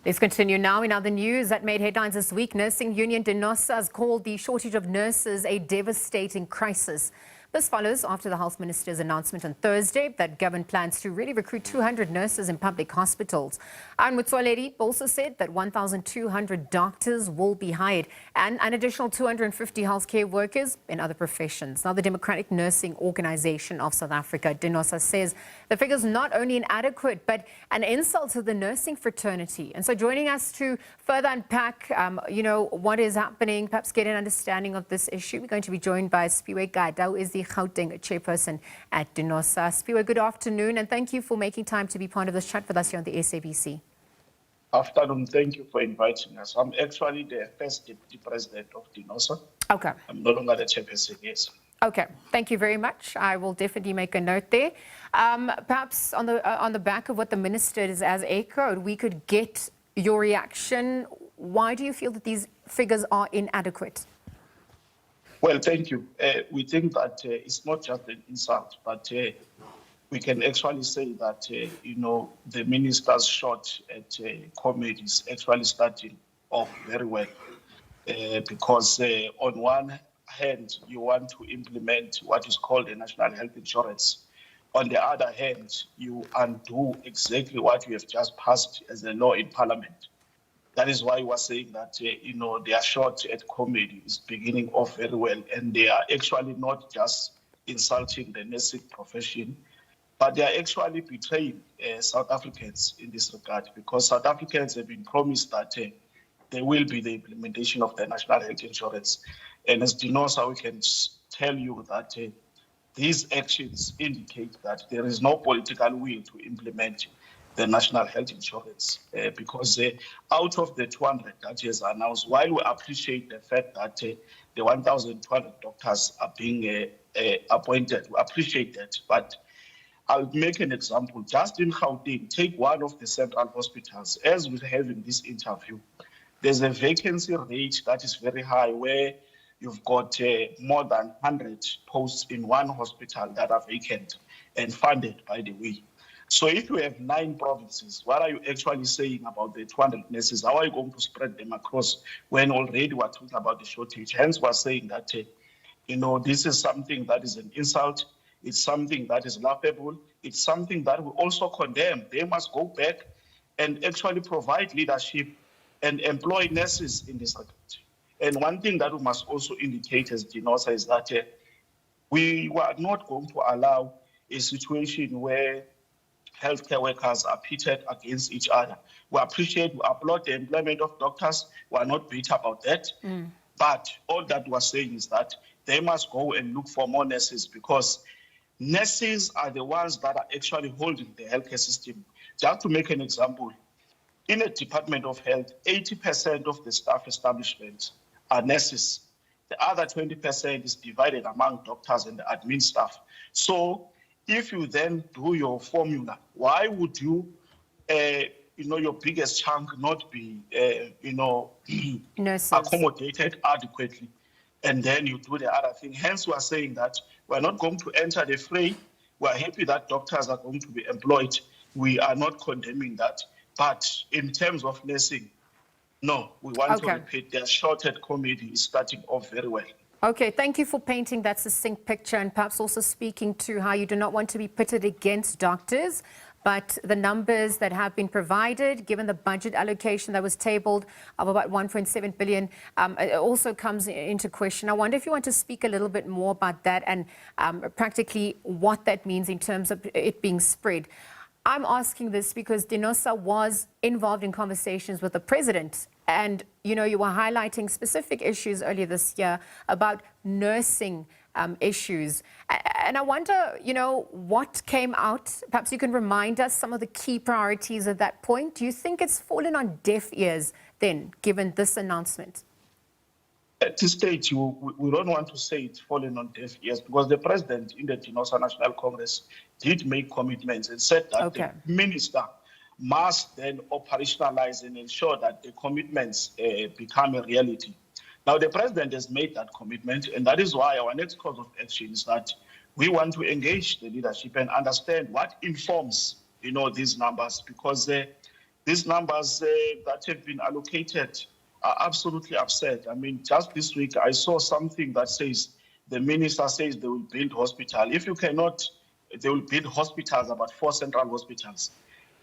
Let's continue now. In other news that made headlines this week, nursing union DINOSA has called the shortage of nurses a devastating crisis. This follows after the health minister's announcement on Thursday that government plans to really recruit 200 nurses in public hospitals. And Mutsoaledi also said that 1,200 doctors will be hired and an additional 250 healthcare workers in other professions. Now, the Democratic Nursing Organization of South Africa, DINOSA, says the figures not only inadequate, but an insult to the nursing fraternity. And so joining us to further unpack, what is happening, perhaps get an understanding of this issue, we're going to be joined by Spiwe Gada, who is the Gauteng chairperson at DINOSA. Spiwe, good afternoon, and thank you for making time to be part of this chat with us here on the SABC. Afternoon, thank you for inviting us. I'm actually the first deputy president of DINOSA. Okay. I'm no longer the chairperson, yes. Okay, thank you very much. I will definitely make a note there. Perhaps on the back of what the minister has echoed, we could get your reaction. Why do you feel that these figures are inadequate? Well, thank you. We think that it's not just an insult, but we can actually say that, the minister's shot at comedy is actually starting off very well. Because on one hand, you want to implement what is called a national health insurance. On the other hand, you undo exactly what you have just passed as a law in Parliament. That is why we're saying that, their shot at comedy is beginning off very well. And they are actually not just insulting the nursing profession, but they are actually betraying South Africans in this regard, because South Africans have been promised that there will be the implementation of the national health insurance. And as Dinosa, we can tell you that these actions indicate that there is no political will to implement the national health insurance because out of the 200 that he has announced, while we appreciate the fact that the 1,200 doctors are being appointed, we appreciate that. But I'll make an example. Just in Gauteng, take one of the central hospitals. As we're having this interview, there's a vacancy rate that is very high where you've got more than 100 posts in one hospital that are vacant and funded, by the way. So if you have 9 provinces, what are you actually saying about the 200 nurses? How are you going to spread them across when already we're talking about the shortage? Hence, we're saying that, this is something that is an insult. It's something that is laughable. It's something that we also condemn. They must go back and actually provide leadership and employ nurses in this regard. And one thing that we must also indicate as Dinosa is that we were not going to allow a situation where healthcare workers are pitted against each other. We applaud the employment of doctors. We are not bitter about that. But all that we're saying is that they must go and look for more nurses because nurses are the ones that are actually holding the healthcare system. Just to make an example, in a Department of Health, 80% of the staff establishments are nurses. The other 20% is divided among doctors and the admin staff. So if you then do your formula, why would you, your biggest chunk not be, accommodated adequately? And then you do the other thing. Hence, we are saying that we're not going to enter the fray. We're happy that doctors are going to be employed. We are not condemning that. But in terms of nursing, no, we want to repeat, their shorted committee is starting off very well. Okay, thank you for painting that succinct picture and perhaps also speaking to how you do not want to be pitted against doctors, but the numbers that have been provided, given the budget allocation that was tabled of about 1.7 billion, it also comes into question. I wonder if you want to speak a little bit more about that and practically what that means in terms of it being spread. I'm asking this because Dinosa was involved in conversations with the president and, you were highlighting specific issues earlier this year about nursing issues. And I wonder, what came out? Perhaps you can remind us some of the key priorities at that point. Do you think it's fallen on deaf ears then, given this announcement? At this stage, we don't want to say it's fallen on deaf ears because the president in the Dinosa National Congress did make commitments and said that the minister must then operationalize and ensure that the commitments become a reality. Now, the president has made that commitment, and that is why our next course of action is that we want to engage the leadership and understand what informs, these numbers, because these numbers that have been allocated are absolutely absurd. I mean, just this week, I saw something that says, the minister says they will build hospital. If you cannot, they will build hospitals, about 4 central hospitals.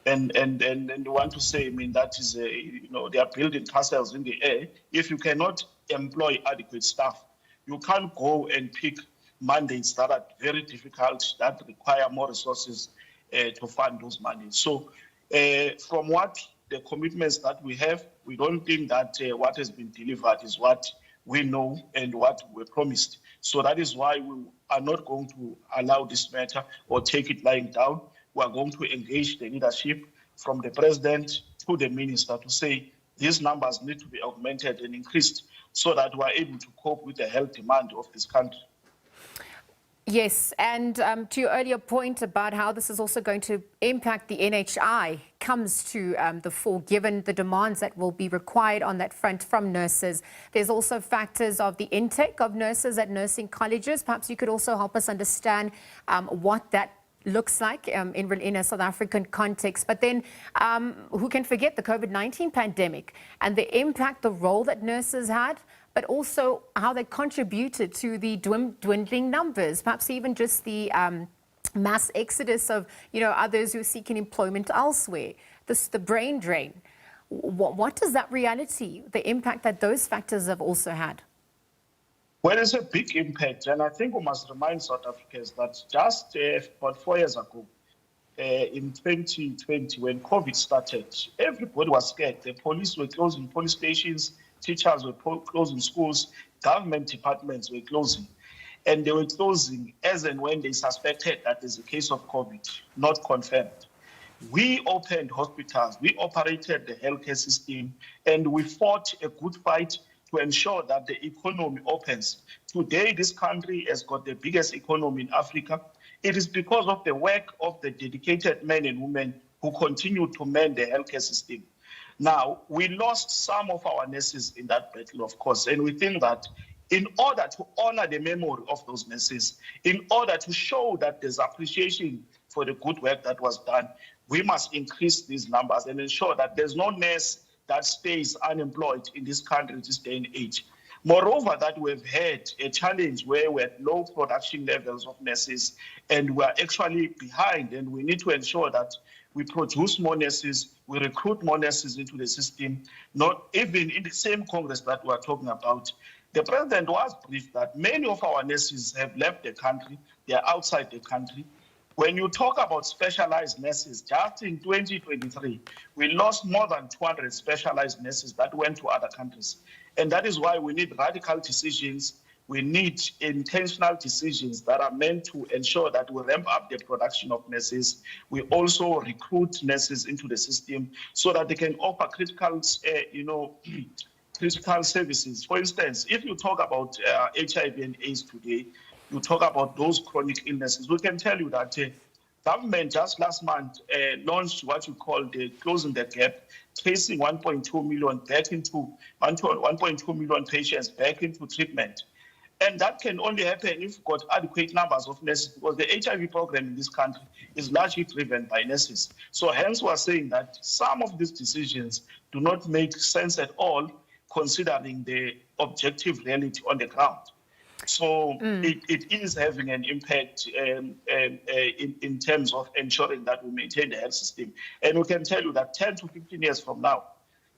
And they want to say, that is, they are building castles in the air. If you cannot employ adequate staff, you can't go and pick mandates that are very difficult, that require more resources to fund those mandates. So from what the commitments that we have, we don't think that what has been delivered is what we know and what we promised. So that is why we are not going to allow this matter or take it lying down. We are going to engage the leadership from the president to the minister to say these numbers need to be augmented and increased so that we are able to cope with the health demand of this country. Yes, and to your earlier point about how this is also going to impact the NHI comes to the fore, given the demands that will be required on that front from nurses. There's also factors of the intake of nurses at nursing colleges. Perhaps you could also help us understand what that looks like in a South African context. But then who can forget the COVID-19 pandemic and the impact, the role that nurses had, but also how they contributed to the dwindling numbers, perhaps even just the mass exodus of, others who are seeking employment elsewhere, the brain drain. What is that reality, the impact that those factors have also had? Well, it's a big impact, and I think we must remind South Africans that just about 4 years ago, in 2020 when COVID started, everybody was scared. The police were closing police stations, teachers were closing schools, government departments were closing. And they were closing as and when they suspected that there's a case of COVID, not confirmed. We opened hospitals, we operated the healthcare system, and we fought a good fight to ensure that the economy opens. Today, this country has got the biggest economy in Africa. It is because of the work of the dedicated men and women who continue to man the healthcare system. Now, we lost some of our nurses in that battle, of course, and we think that in order to honor the memory of those nurses, in order to show that there's appreciation for the good work that was done, we must increase these numbers and ensure that there's no nurse that stays unemployed in this country this day and age. Moreover, that we've had a challenge where we're at low production levels of nurses and we're actually behind, and we need to ensure that we produce more nurses, we recruit more nurses into the system, not even in the same Congress that we're talking about. The president was briefed that many of our nurses have left the country, they're outside the country. When you talk about specialized nurses, just in 2023, we lost more than 200 specialized nurses that went to other countries. And that is why we need radical decisions. We need intentional decisions that are meant to ensure that we ramp up the production of nurses. We also recruit nurses into the system so that they can offer critical, critical services. For instance, if you talk about HIV and AIDS today, you talk about those chronic illnesses, we can tell you that government just last month launched what you call the Closing the Gap, tracing 1.2 million back into 1.2 million patients back into treatment. And that can only happen if you've got adequate numbers of nurses, because the HIV program in this country is largely driven by nurses. So hence we're saying that some of these decisions do not make sense at all, considering the objective reality on the ground. So it is having an impact in terms of ensuring that we maintain the health system. And we can tell you that 10 to 15 years from now,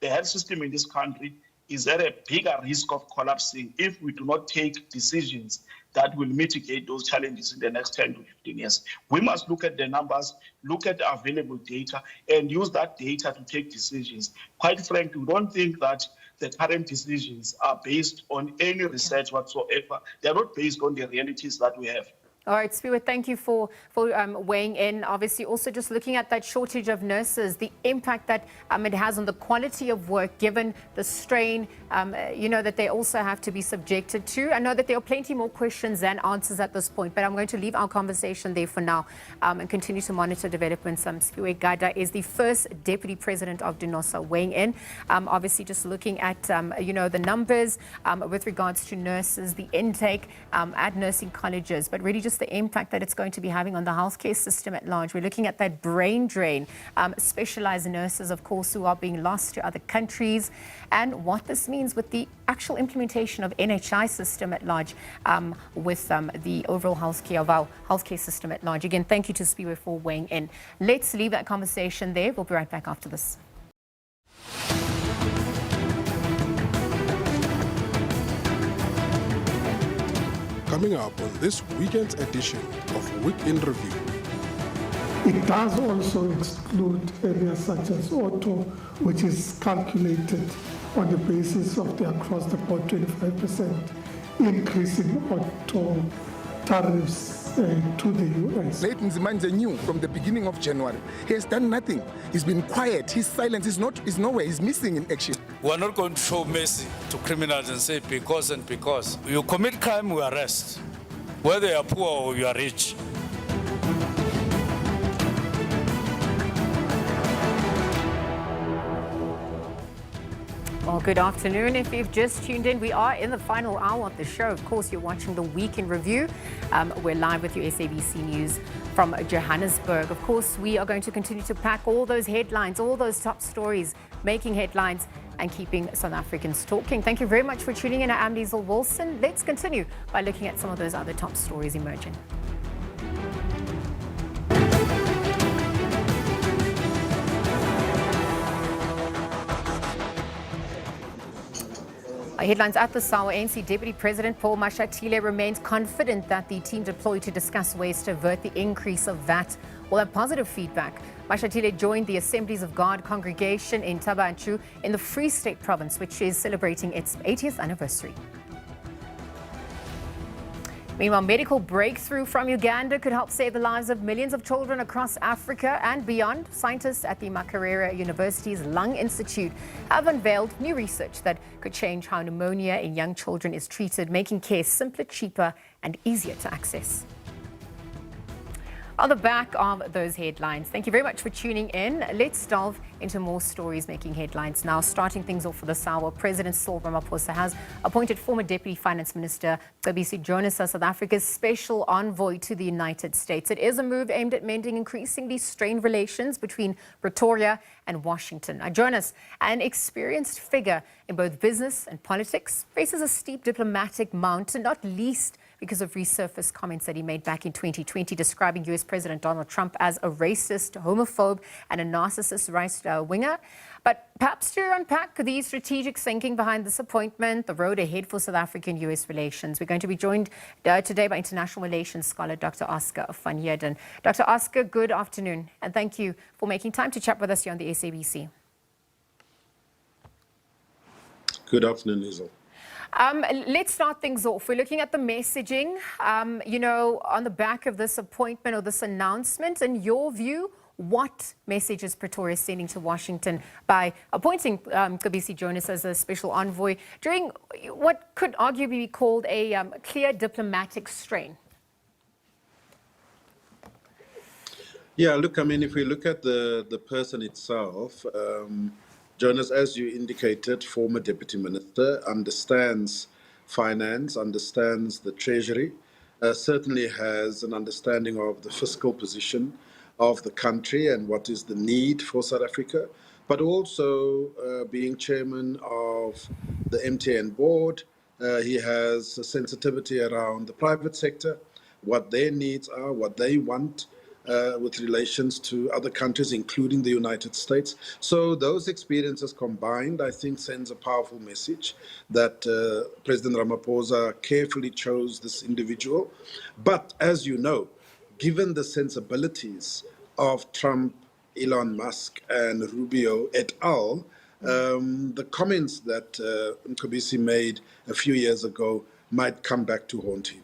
the health system in this country is at a bigger risk of collapsing if we do not take decisions that will mitigate those challenges in the next 10 to 15 years. We must look at the numbers, look at the available data, and use that data to take decisions. Quite frankly, we don't think that the current decisions are based on any research whatsoever. They're not based on the realities that we have. All right, Spiwe, thank you for weighing in. Obviously, also just looking at that shortage of nurses, the impact that it has on the quality of work, given the strain, that they also have to be subjected to. I know that there are plenty more questions than answers at this point, but I'm going to leave our conversation there for now and continue to monitor developments. Spiwe Gada is the first Deputy President of DINOSA weighing in. Obviously, just looking at, the numbers with regards to nurses, the intake at nursing colleges, but really just the impact that it's going to be having on the healthcare system at large. We're looking at that brain drain, specialized nurses, of course, who are being lost to other countries, and what this means with the actual implementation of NHI system at large, with the overall healthcare of our healthcare system at large. Again, thank you to Spiwe for weighing in. Let's leave that conversation there. We'll be right back after this. Coming up on this weekend's edition of Week in Review. It does also exclude areas such as auto, which is calculated on the basis of the across-the-board 25% increase in auto tariffs to the U.S. Don Mlangeni-Nawa from the beginning of January. He has done nothing. He's been quiet. His silence is nowhere. He's missing in action. We are not going to show mercy to criminals and say because and because. You commit crime, we arrest. Whether you are poor or you are rich. Well, good afternoon. If you've just tuned in, we are in the final hour of the show. Of course, you're watching the Week in Review. We're live with your SABC News from Johannesburg. Of course, we are going to continue to pack all those headlines, all those top stories, making headlines and keeping South Africans talking. Thank you very much for tuning in. I'm Liesl Wilson. Let's continue by looking at some of those other top stories emerging. Headlines at this hour. ANC Deputy President Paul Mashatile remains confident that the team deployed to discuss ways to avert the increase of VAT will have positive feedback. Mashatile joined the Assemblies of God congregation in Tabanchu in the Free State province, which is celebrating its 80th anniversary. Meanwhile, medical breakthrough from Uganda could help save the lives of millions of children across Africa and beyond. Scientists at the Makerere University's Lung Institute have unveiled new research that could change how pneumonia in young children is treated, making care simpler, cheaper, and easier to access. On the back of those headlines, thank you very much for tuning in. Let's delve into more stories making headlines now. Starting things off for this hour, President Cyril Ramaphosa has appointed former Deputy Finance Minister SABC Jonas as South Africa's special envoy to the United States. It is a move aimed at mending increasingly strained relations between Pretoria and Washington. Jonas, an experienced figure in both business and politics, faces a steep diplomatic mountain, not least because of resurfaced comments that he made back in 2020 describing US President Donald Trump as a racist, homophobe, and a narcissist right-winger. But perhaps to unpack the strategic thinking behind this appointment, the road ahead for South African-US relations, we're going to be joined today by international relations scholar Dr. Oscar van Heerden. Dr. Oscar, good afternoon, and thank you for making time to chat with us here on the SABC. Good afternoon, Hazel. Let's start things off. We're looking at the messaging, on the back of this appointment or this announcement. In your view, what message is Pretoria sending to Washington by appointing SABC Jonas as a special envoy during what could arguably be called a clear diplomatic strain? Yeah, look, I mean, if we look at the person itself, Jonas, as you indicated, former deputy minister, understands finance, understands the treasury, certainly has an understanding of the fiscal position of the country and what is the need for South Africa, but also being chairman of the MTN board, he has a sensitivity around the private sector, what their needs are, what they want, with relations to other countries, including the United States. So those experiences combined, I think, sends a powerful message that President Ramaphosa carefully chose this individual. But as you know, given the sensibilities of Trump, Elon Musk, and Rubio et al., the comments that Mcebisi made a few years ago might come back to haunt him.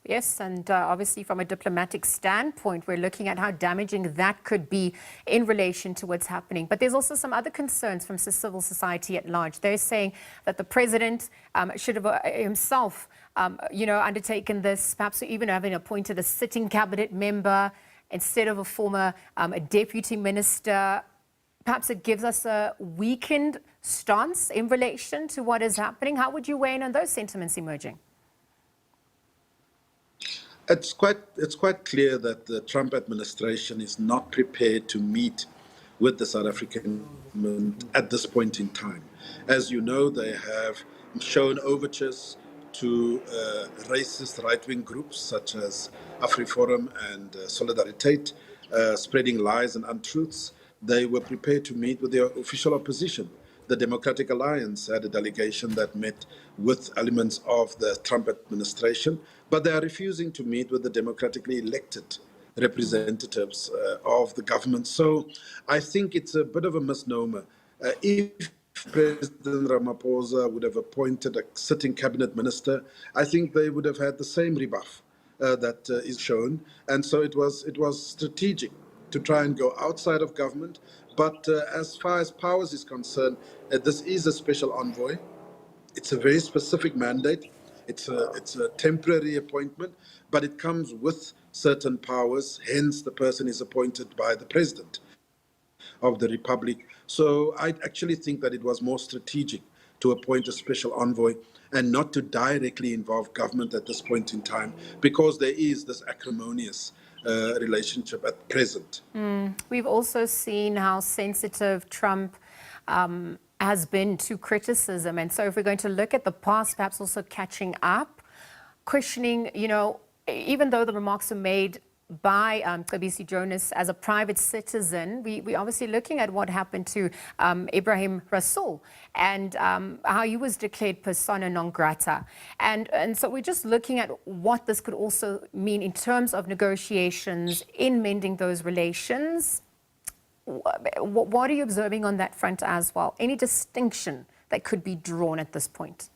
Yes, and obviously from a diplomatic standpoint, we're looking at how damaging that could be in relation to what's happening. But there's also some other concerns from civil society at large. They're saying that the president should have himself, undertaken this, perhaps even having appointed a sitting cabinet member instead of a former deputy minister. Perhaps it gives us a weakened stance in relation to what is happening. How would you weigh in on those sentiments emerging? It's quite clear that the Trump administration is not prepared to meet with the South African government at this point in time. As you know, they have shown overtures to racist right-wing groups such as AfriForum and Solidariteit, spreading lies and untruths. They were prepared to meet with the official opposition. The Democratic Alliance had a delegation that met with elements of the Trump administration, but they are refusing to meet with the democratically elected representatives of the government. So I think it's a bit of a misnomer. If President Ramaphosa would have appointed a sitting cabinet minister, I think they would have had the same rebuff that is shown. And so it was strategic to try and go outside of government. But as far as powers is concerned, this is a special envoy. It's a very specific mandate. It's a temporary appointment, but it comes with certain powers. Hence, the person is appointed by the president of the republic. So I actually think that it was more strategic to appoint a special envoy and not to directly involve government at this point in time, because there is this acrimonious relationship at present. We've also seen how sensitive Trump has been to criticism. And so if we're going to look at the past, perhaps also catching up, questioning, even though the remarks were made by SABC Jonas as a private citizen. We obviously looking at what happened to Ibrahim Rasool and how he was declared persona non grata. And so we're just looking at what this could also mean in terms of negotiations in mending those relations. What are you observing on that front as well? Any distinction that could be drawn at this point?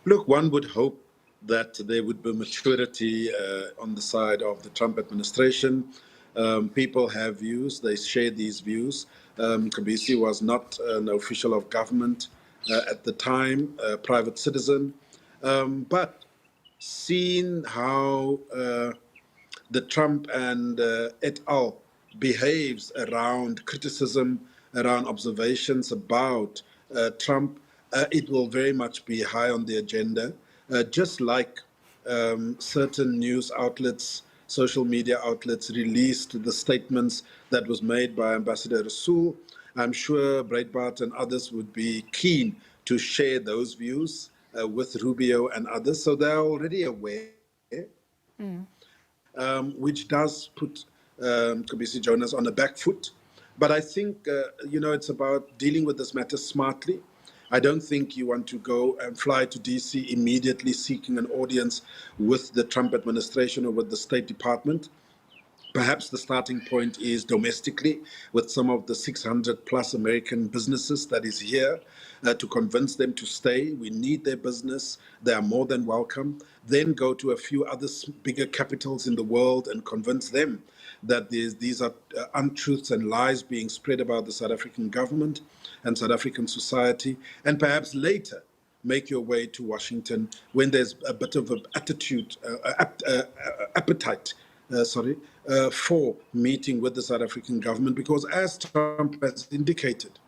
Look, one would hope that there would be maturity on the side of the Trump administration. People have views, they share these views. Kobisi was not an official of government at the time, a private citizen. But seeing how the Trump and et al. Behaves around criticism, around observations about Trump, it will very much be high on the agenda, just like certain news outlets, social media outlets released the statements that was made by Ambassador Rasool. I'm sure Breitbart and others would be keen to share those views with Rubio and others, so they're already aware. Which does put Kobisi Jonas on a back foot. But I think, it's about dealing with this matter smartly. I don't think you want to go and fly to DC immediately seeking an audience with the Trump administration or with the State Department. Perhaps the starting point is domestically with some of the 600 plus American businesses that is here to convince them to stay. We need their business. They are more than welcome. Then go to a few other bigger capitals in the world and convince them that these are untruths and lies being spread about the South African government and South African society. And perhaps later make your way to Washington when there's a bit of an appetite for meeting with the South African government, because as Trump has indicated,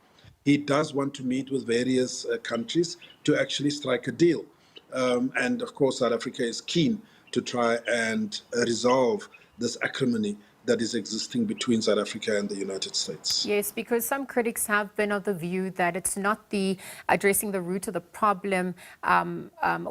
he does want to meet with various countries to actually strike a deal. And of course, South Africa is keen to try and resolve this acrimony that is existing between South Africa and the United States. Yes, because some critics have been of the view that it's not the addressing the root of the problem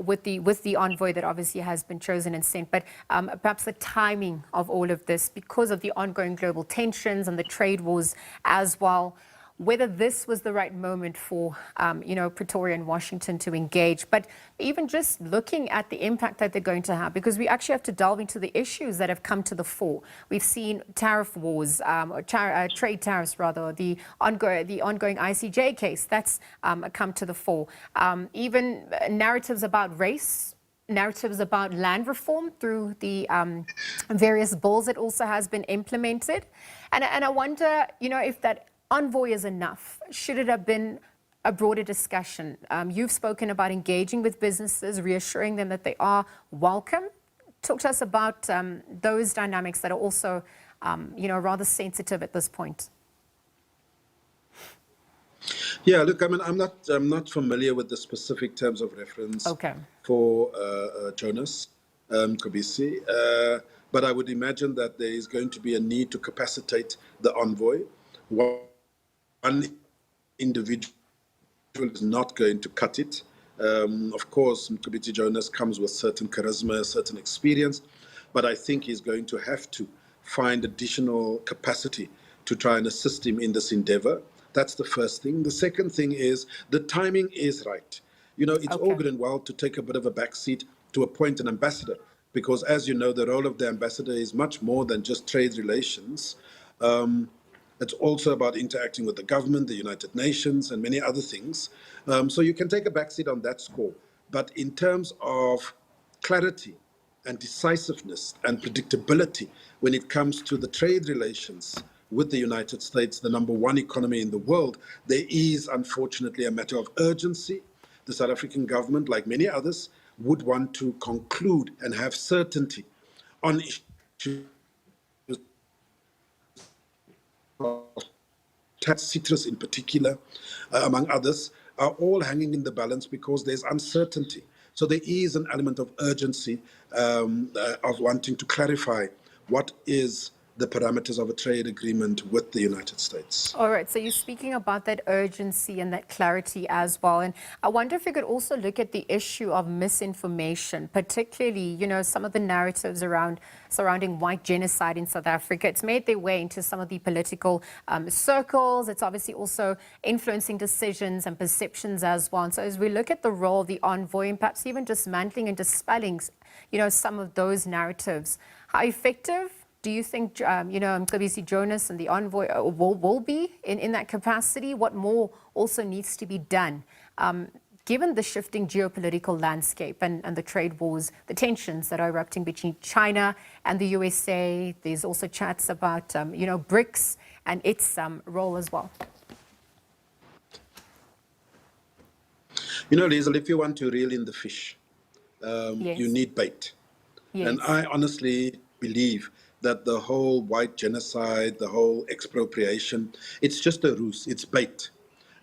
with the envoy that obviously has been chosen and sent, but perhaps the timing of all of this because of the ongoing global tensions and the trade wars as well. Whether this was the right moment for, Pretoria and Washington to engage, but even just looking at the impact that they're going to have, because we actually have to delve into the issues that have come to the fore. We've seen tariff wars, trade tariffs rather, the ongoing ICJ case that's come to the fore. Even narratives about race, narratives about land reform through the various bills that also has been implemented. And I wonder, if that envoy is enough. Should it have been a broader discussion? You've spoken about engaging with businesses, reassuring them that they are welcome. Talk to us about those dynamics that are also, rather sensitive at this point. Yeah, look, I'm not familiar with the specific terms of reference for Jonas Kobisi, but I would imagine that there is going to be a need to capacitate the envoy. One individual is not going to cut it. Of course, Kobisi Jonas comes with certain charisma, certain experience, but I think he's going to have to find additional capacity to try and assist him in this endeavor. That's the first thing. The second thing is the timing is right. It's all good and well to take a bit of a backseat to appoint an ambassador, because as you know, the role of the ambassador is much more than just trade relations. It's also about interacting with the government, the United Nations, and many other things. So you can take a backseat on that score. But in terms of clarity and decisiveness and predictability when it comes to the trade relations with the United States, the number one economy in the world, there is unfortunately a matter of urgency. The South African government, like many others, would want to conclude and have certainty on issues. Citrus in particular, among others, are all hanging in the balance because there's uncertainty. So there is an element of urgency of wanting to clarify what is the parameters of a trade agreement with the United States. All right, so you're speaking about that urgency and that clarity as well. And I wonder if you could also look at the issue of misinformation, particularly, you know, some of the narratives surrounding white genocide in South Africa. It's made their way into some of the political circles. It's obviously also influencing decisions and perceptions as well. And so as we look at the role of the envoy and perhaps even dismantling and dispelling, you know, some of those narratives, how effective do you think, you know, SABC Jonas and the envoy will be in that capacity? What more also needs to be done, given the shifting geopolitical landscape and the trade wars, the tensions that are erupting between China and the USA? There's also chats about, you know, BRICS and its role as well. You know, Liesl, if you want to reel in the fish, you need bait. Yes. And I honestly believe that the whole white genocide, the whole expropriation, it's just a ruse, it's bait.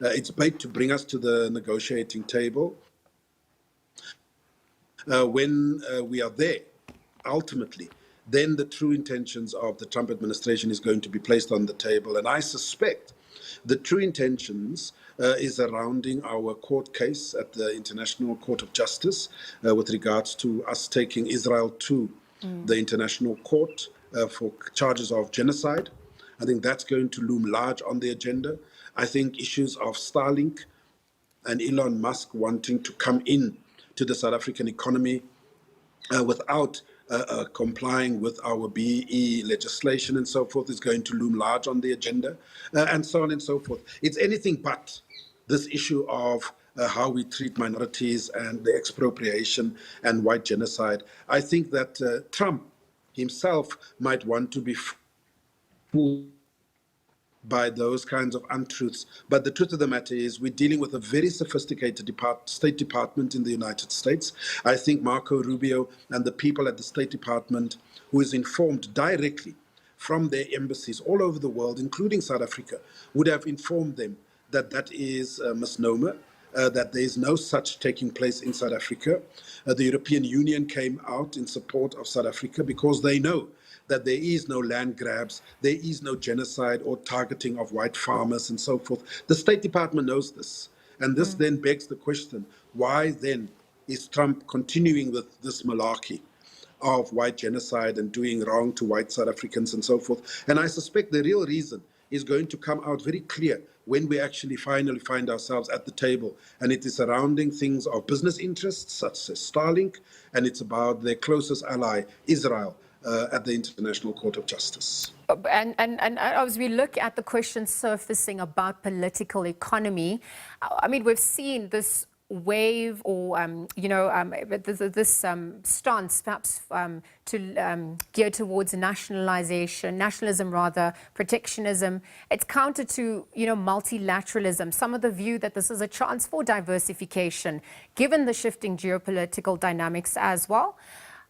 It's bait to bring us to the negotiating table. When we are there, ultimately, then the true intentions of the Trump administration is going to be placed on the table. And I suspect the true intentions is surrounding our court case at the International Court of Justice with regards to us taking Israel to the International Court for charges of genocide. I think that's going to loom large on the agenda. I think issues of Starlink and Elon Musk wanting to come in to the South African economy without complying with our BE legislation and so forth is going to loom large on the agenda, and so on and so forth. It's anything but this issue of how we treat minorities and the expropriation and white genocide. I think that Trump himself might want to be fooled by those kinds of untruths. But the truth of the matter is we're dealing with a very sophisticated State Department in the United States. I think Marco Rubio and the people at the State Department, who is informed directly from their embassies all over the world, including South Africa, would have informed them that that is a misnomer, that there is no such taking place in South Africa. The European Union came out in support of South Africa because they know that there is no land grabs, there is no genocide or targeting of white farmers and so forth. The State Department knows this. And this then begs the question, why then is Trump continuing with this malarkey of white genocide and doing wrong to white South Africans and so forth? And I suspect the real reason is going to come out very clear when we actually finally find ourselves at the table. And it is surrounding things of business interests, such as Starlink, and it's about their closest ally, Israel, at the International Court of Justice. And as we look at the questions surfacing about political economy, I mean, we've seen this wave or, this stance perhaps to gear towards nationalism rather, protectionism. It's counter to, multilateralism. Some of the view that this is a chance for diversification, given the shifting geopolitical dynamics as well.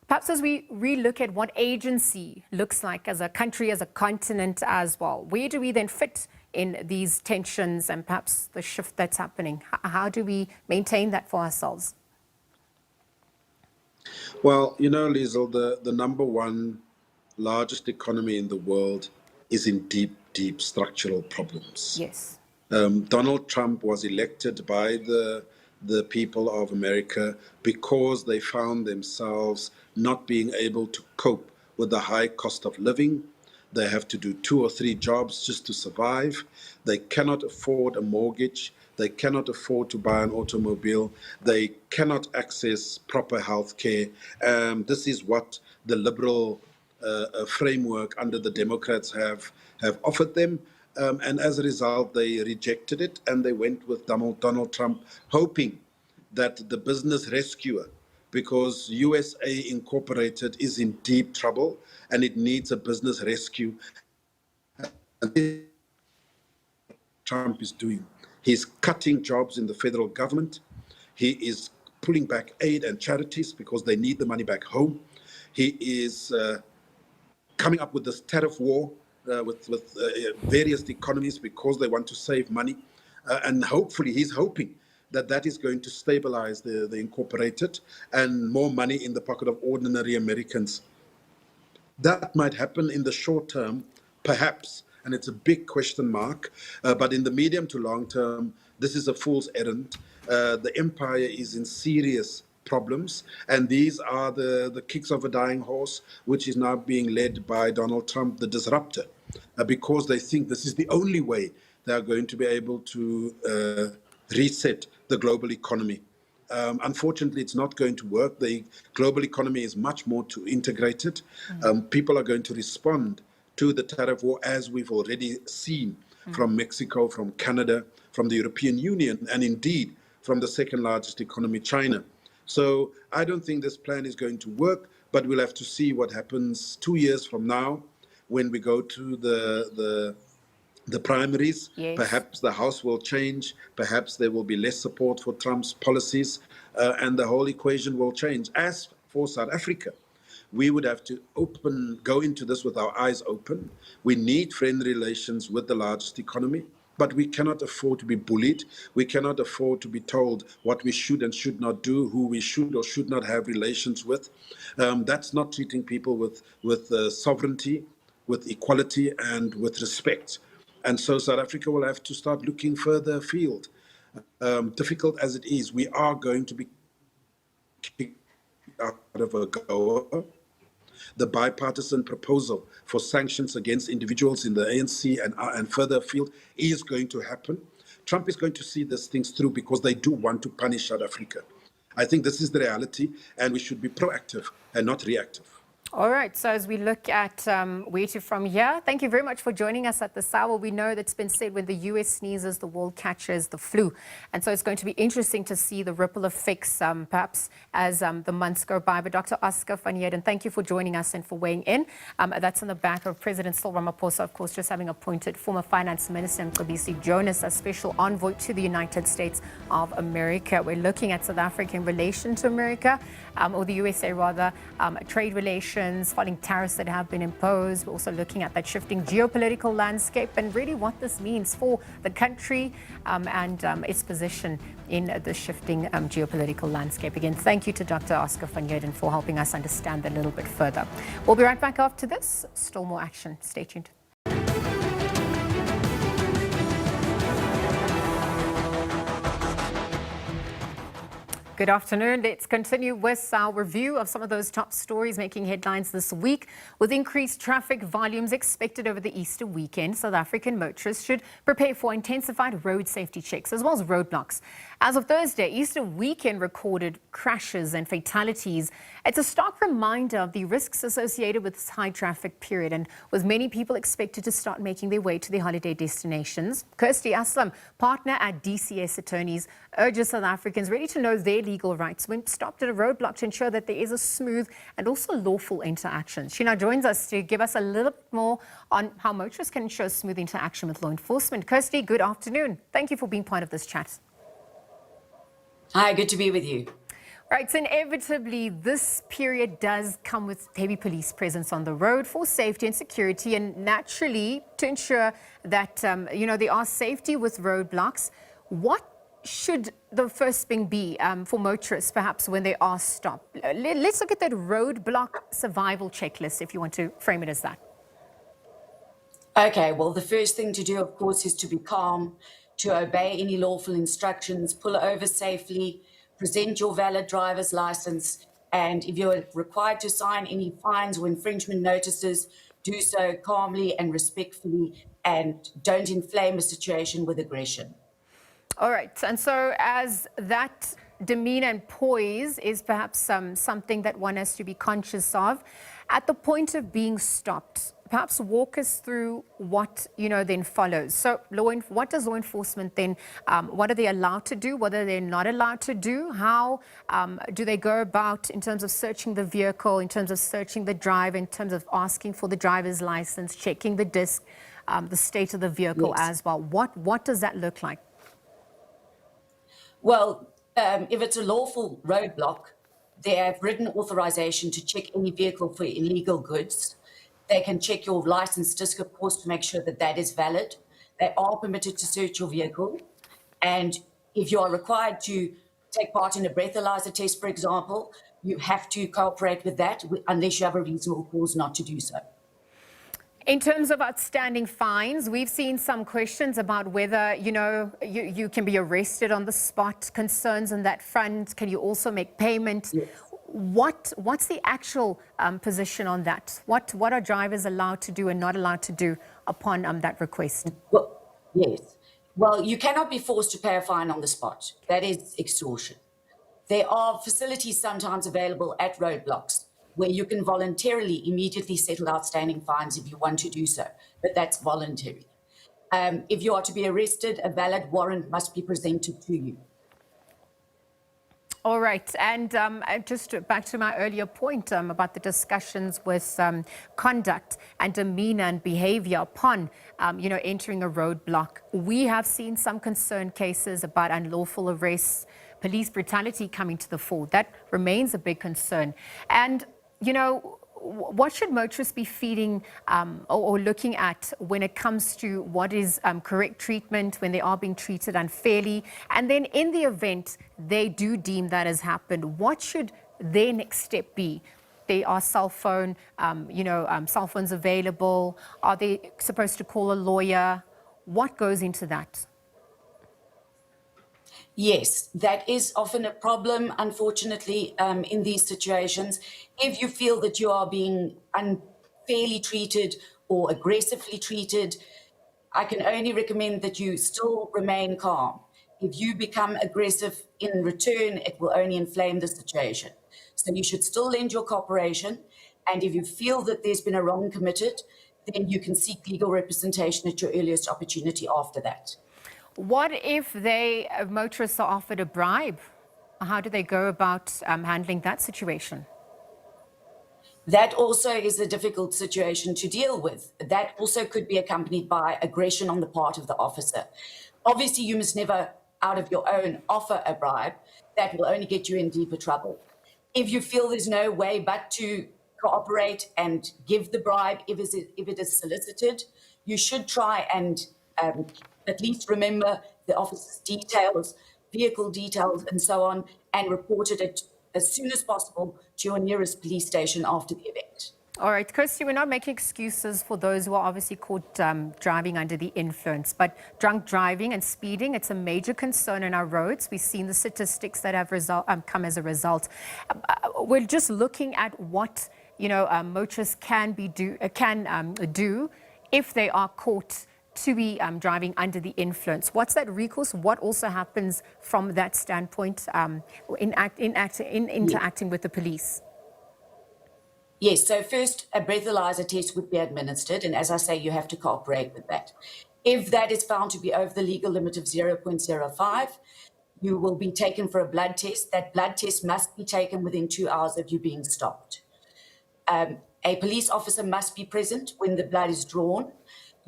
Perhaps as we relook at what agency looks like as a country, as a continent as well, where do we then fit in these tensions and perhaps the shift that's happening? How do we maintain that for ourselves? Well, Liesl, the number one largest economy in the world is in deep, deep structural problems. Yes. Donald Trump was elected by the people of America because they found themselves not being able to cope with the high cost of living. They have to do 2 or 3 jobs just to survive. They cannot afford a mortgage. They cannot afford to buy an automobile. They cannot access proper health care. This is what the liberal framework under the Democrats have offered them. And as a result, they rejected it and they went with Donald Trump, hoping that the business rescuer, because USA Incorporated is in deep trouble and it needs a business rescue. And Trump is doing. He's cutting jobs in the federal government. He is pulling back aid and charities because they need the money back home. He is coming up with this tariff war with various economies because they want to save money. And hopefully he's hoping that is going to stabilize the incorporated and more money in the pocket of ordinary Americans That might happen in the short term, perhaps, and it's a big question mark. But in the medium to long term, this is a fool's errand. The empire is in serious problems, and these are the kicks of a dying horse, which is now being led by Donald Trump, the disruptor, because they think this is the only way they are going to be able to reset the global economy. Unfortunately, it's not going to work. The global economy is much more too integrated. People are going to respond to the tariff war, as we've already seen from Mexico, from Canada, from the European Union, and indeed from the second largest economy, China. So I don't think this plan is going to work, but we'll have to see what happens 2 years from now when we go to the primaries. Yes. Perhaps the House will change. Perhaps there will be less support for Trump's policies, and the whole equation will change. As for South Africa, we would have to go into this with our eyes open. We need friendly relations with the largest economy, but we cannot afford to be bullied. We cannot afford to be told what we should and should not do, who we should or should not have relations with. That's not treating people with sovereignty, with equality, and with respect. And so South Africa will have to start looking further afield. Difficult as it is, we are going to be kicked out of AGOA. The bipartisan proposal for sanctions against individuals in the ANC and further afield is going to happen. Trump is going to see these things through because they do want to punish South Africa. I think this is the reality, and we should be proactive and not reactive. All right, so as we look at where to from here, thank you very much for joining us at this hour. We know that's been said, when the US sneezes, the world catches the flu. And so it's going to be interesting to see the ripple effects, perhaps, as the months go by. But Dr. Oscar van Heerden, thank you for joining us and for weighing in. That's on the back of President Cyril Ramaphosa, of course, just having appointed former Finance Minister Mcebisi Jonas as special envoy to the United States of America. We're looking at South Africa in relation to America, or the USA rather, trade relations, following tariffs that have been imposed. We're also looking at that shifting geopolitical landscape and really what this means for the country and its position in the shifting geopolitical landscape. Again, thank you to Dr. Oscar van Heerden for helping us understand that a little bit further. We'll be right back after this. Still more action. Stay tuned. Good afternoon. Let's continue with our review of some of those top stories making headlines this week. With increased traffic volumes expected over the Easter weekend, South African motorists should prepare for intensified road safety checks as well as roadblocks. As of Thursday, Easter weekend recorded crashes and fatalities. It's a stark reminder of the risks associated with this high traffic period, and with many people expected to start making their way to their holiday destinations. Kirsty Aslam, partner at DCS Attorneys, urges South Africans ready to know their legal rights when stopped at a roadblock to ensure that there is a smooth and also lawful interaction. She now joins us to give us a little bit more on how motorists can ensure smooth interaction with law enforcement. Kirsty, good afternoon. Thank you for being part of this chat. Hi, good to be with you. Right, so inevitably this period does come with heavy police presence on the road for safety and security, and naturally to ensure that there are safety with roadblocks. What should the first thing be for motorists, perhaps, when they are stopped? Let's look at that roadblock survival checklist, if you want to frame it as that. Okay, well, the first thing to do, of course, is to be calm, to obey any lawful instructions, pull over safely, present your valid driver's license, and if you're required to sign any fines or infringement notices, do so calmly and respectfully, and don't inflame a situation with aggression. All right, and so as that demeanor and poise is perhaps something that one has to be conscious of, at the point of being stopped, perhaps walk us through what then follows. So what does law enforcement then, what are they allowed to do? What are they not allowed to do? How do they go about in terms of searching the vehicle, in terms of searching the driver, in terms of asking for the driver's license, checking the disc, the state of the vehicle as well? What does that look like? Well, if it's a lawful roadblock, they have written authorization to check any vehicle for illegal goods. They can check your license disc, of course, to make sure that that is valid. They are permitted to search your vehicle. And if you are required to take part in a breathalyzer test, for example, you have to cooperate with that unless you have a reasonable cause not to do so. In terms of outstanding fines, we've seen some questions about whether, you can be arrested on the spot, concerns on that front. Can you also make payment? Yes. What's the actual position on that? What are drivers allowed to do and not allowed to do upon that request? Well, yes. Well, you cannot be forced to pay a fine on the spot. That is extortion. There are facilities sometimes available at roadblocks where you can voluntarily immediately settle outstanding fines if you want to do so, but that's voluntary. If you are to be arrested, a valid warrant must be presented to you. All right, and just back to my earlier point about the discussions with conduct and demeanor and behavior upon, entering a roadblock. We have seen some concerned cases about unlawful arrests, police brutality coming to the fore. That remains a big concern. And, what should motorists be feeding or looking at when it comes to what is correct treatment when they are being treated unfairly? And then in the event they do deem that has happened, what should their next step be? They are cell phones available? Are they supposed to call a lawyer? What goes into that? Yes, that is often a problem, unfortunately, in these situations. If you feel that you are being unfairly treated or aggressively treated, I can only recommend that you still remain calm. If you become aggressive in return, it will only inflame the situation. So you should still lend your cooperation. And if you feel that there's been a wrong committed, then you can seek legal representation at your earliest opportunity after that. What if motorists are offered a bribe? How do they go about handling that situation? That also is a difficult situation to deal with. That also could be accompanied by aggression on the part of the officer. Obviously, you must never, out of your own, offer a bribe. That will only get you in deeper trouble. If you feel there's no way but to cooperate and give the bribe if it is solicited, you should try and at least remember the officer's details, vehicle details, and so on, and report it as soon as possible to your nearest police station after the event. All right, Kirsty, we're not making excuses for those who are obviously caught driving under the influence, but drunk driving and speeding, it's a major concern in our roads. We've seen the statistics that have come as a result. We're just looking at what motorists can do if they are caught to be driving under the influence. What's that recourse? What also happens from that standpoint in interacting with the police? Yes, so first a breathalyzer test would be administered, and as I say, you have to cooperate with that. If that is found to be over the legal limit of 0.05, you will be taken for a blood test. That blood test must be taken within 2 hours of you being stopped. A police officer must be present when the blood is drawn.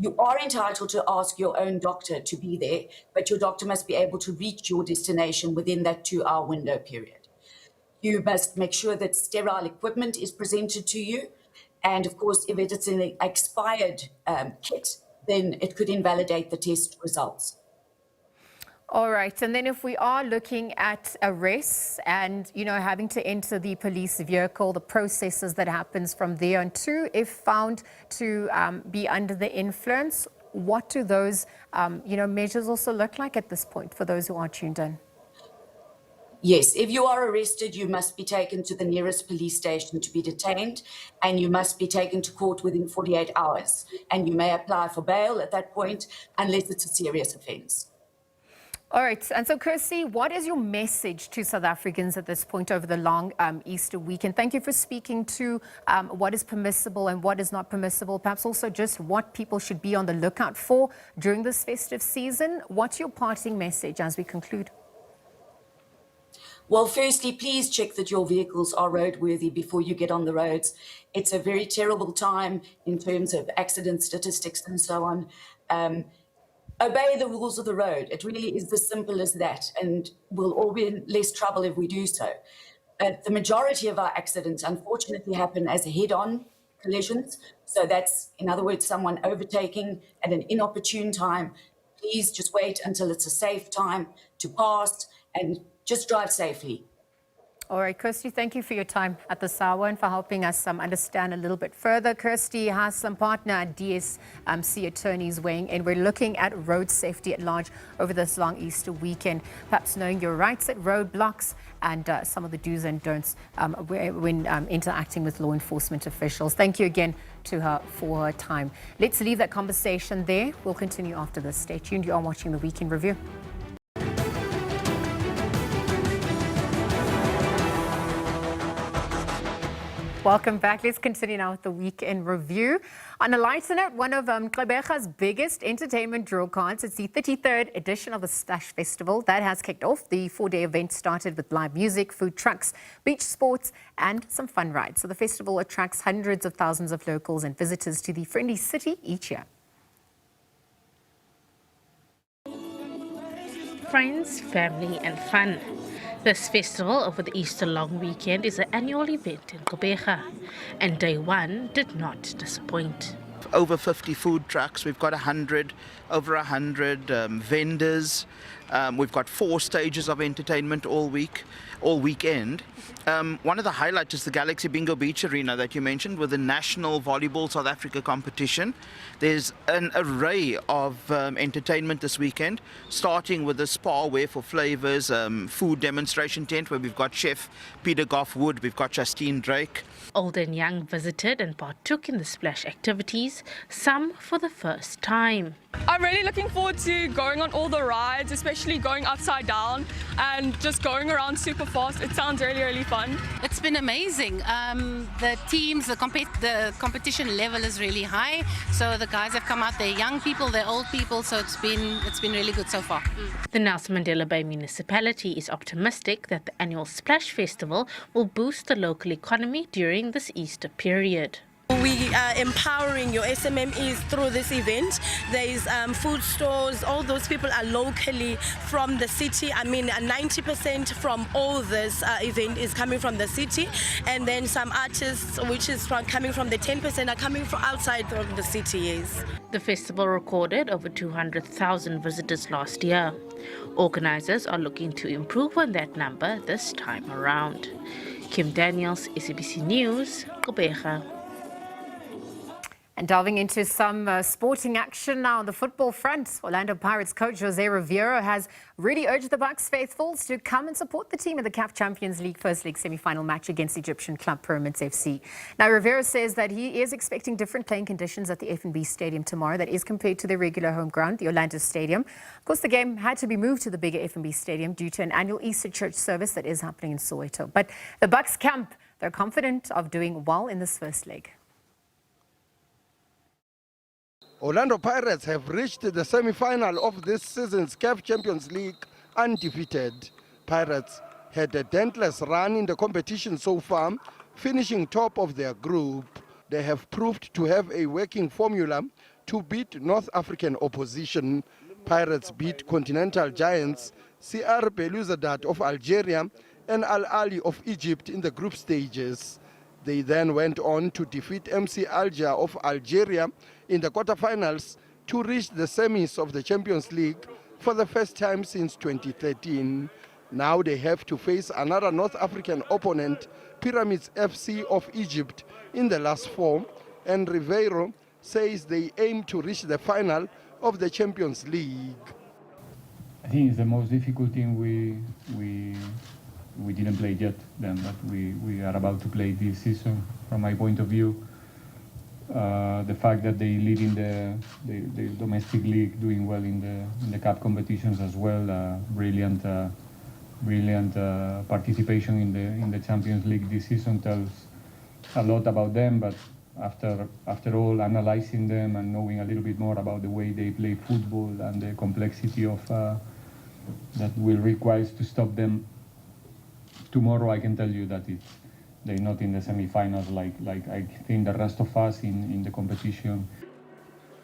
You are entitled to ask your own doctor to be there, but your doctor must be able to reach your destination within that 2-hour window period. You must make sure that sterile equipment is presented to you. And of course, if it is an expired kit, then it could invalidate the test results. All right. And then if we are looking at arrests and, having to enter the police vehicle, the processes that happens from there on to, if found to be under the influence, what do those, measures also look like at this point for those who are tuned in? Yes, if you are arrested, you must be taken to the nearest police station to be detained, and you must be taken to court within 48 hours. And you may apply for bail at that point, unless it's a serious offence. All right. And so, Kirsty, what is your message to South Africans at this point over the long Easter weekend? Thank you for speaking to what is permissible and what is not permissible, perhaps also just what people should be on the lookout for during this festive season. What's your parting message as we conclude? Well, firstly, please check that your vehicles are roadworthy before you get on the roads. It's a very terrible time in terms of accident statistics and so on. Obey the rules of the road. It really is as simple as that, and we'll all be in less trouble if we do so. The majority of our accidents, unfortunately, happen as head-on collisions. So that's, in other words, someone overtaking at an inopportune time. Please just wait until it's a safe time to pass and just drive safely. All right, Kirsty, thank you for your time at this hour and for helping us understand a little bit further. Kirsty has some partner at DSC attorneys weighing in. We're looking at road safety at large over this long Easter weekend, perhaps knowing your rights at roadblocks and some of the do's and don'ts when interacting with law enforcement officials. Thank you again to her for her time. Let's leave that conversation there. We'll continue after this. Stay tuned. You are watching the Weekend Review. Welcome back. Let's continue now with the Weekend Review. On a lighter note, one of Gqeberha's biggest entertainment draw cards, it's the 33rd edition of the Splash Festival. That has kicked off. The 4-day event started with live music, food trucks, beach sports and some fun rides. So the festival attracts hundreds of thousands of locals and visitors to the friendly city each year. Friends, family and fun. This festival over the Easter long weekend is an annual event in Gqeberha, and day one did not disappoint. Over 50 food trucks, we've got over 100 vendors. We've got 4 stages of entertainment all weekend. One of the highlights is the Galaxy Bingo Beach Arena that you mentioned with the National Volleyball South Africa competition. There's an array of entertainment this weekend, starting with the Spa Ware for Flavors food demonstration tent where we've got Chef Peter Goff-Wood, we've got Justine Drake. Old and young visited and partook in the splash activities, some for the first time. I'm really looking forward to going on all the rides, especially going upside down and just going around super fast. It sounds really, really fun. It's been amazing. The teams, the competition level is really high. So the guys have come out, they're young people, they're old people, so it's been really good so far. The Nelson Mandela Bay municipality is optimistic that the annual Splash Festival will boost the local economy during this Easter period. We are empowering your SMMEs through this event. There is food stores, all those people are locally from the city. I mean, 90% from all this event is coming from the city, and then some artists, which is coming from the 10%, are coming from outside of the city, yes. The festival recorded over 200,000 visitors last year. Organisers are looking to improve on that number this time around. Kim Daniels, SABC News, Gqeberha. And delving into some sporting action now on the football front, Orlando Pirates coach Jose Riveiro has really urged the Bucks faithfuls to come and support the team in the CAF Champions League First League semi-final match against Egyptian club Pyramids FC. Now, Riveiro says that he is expecting different playing conditions at the FNB Stadium tomorrow, that is compared to their regular home ground, the Orlando Stadium. Of course, the game had to be moved to the bigger FNB Stadium due to an annual Easter church service that is happening in Soweto. But the Bucks camp, they're confident of doing well in this first leg. Orlando Pirates have reached the semi-final of this season's CAF Champions League undefeated. Pirates had a dentless run in the competition so far, finishing top of their group. They have proved to have a working formula to beat North African opposition. Pirates beat continental giants CR Belouizdad of Algeria and Al Ahly of Egypt in the group stages. They then went on to defeat MC Alger of Algeria in the quarterfinals to reach the semis of the Champions League for the first time since 2013. Now they have to face another North African opponent, Pyramids FC of Egypt, in the last 4, and Riveiro says they aim to reach the final of the Champions League. I think it's the most difficult thing we didn't play yet, then, but we are about to play this season. From my point of view, the fact that they lead in the domestic league, doing well in the cup competitions as well, brilliant participation in the Champions League this season tells a lot about them. But after all, analyzing them and knowing a little bit more about the way they play football and the complexity of that will require to stop them tomorrow, I can tell you that they're not in the semi-finals like I think the rest of us in the competition.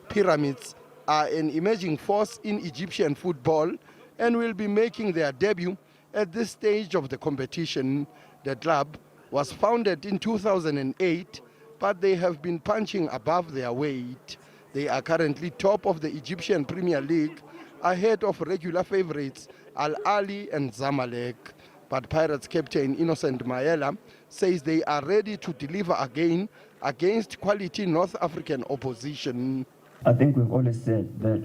Pyramids are an emerging force in Egyptian football and will be making their debut at this stage of the competition. The club was founded in 2008, but they have been punching above their weight. They are currently top of the Egyptian Premier League, ahead of regular favorites Al Ahly and Zamalek. But Pirates captain Innocent Mayela says they are ready to deliver again against quality North African opposition. I think we've always said that,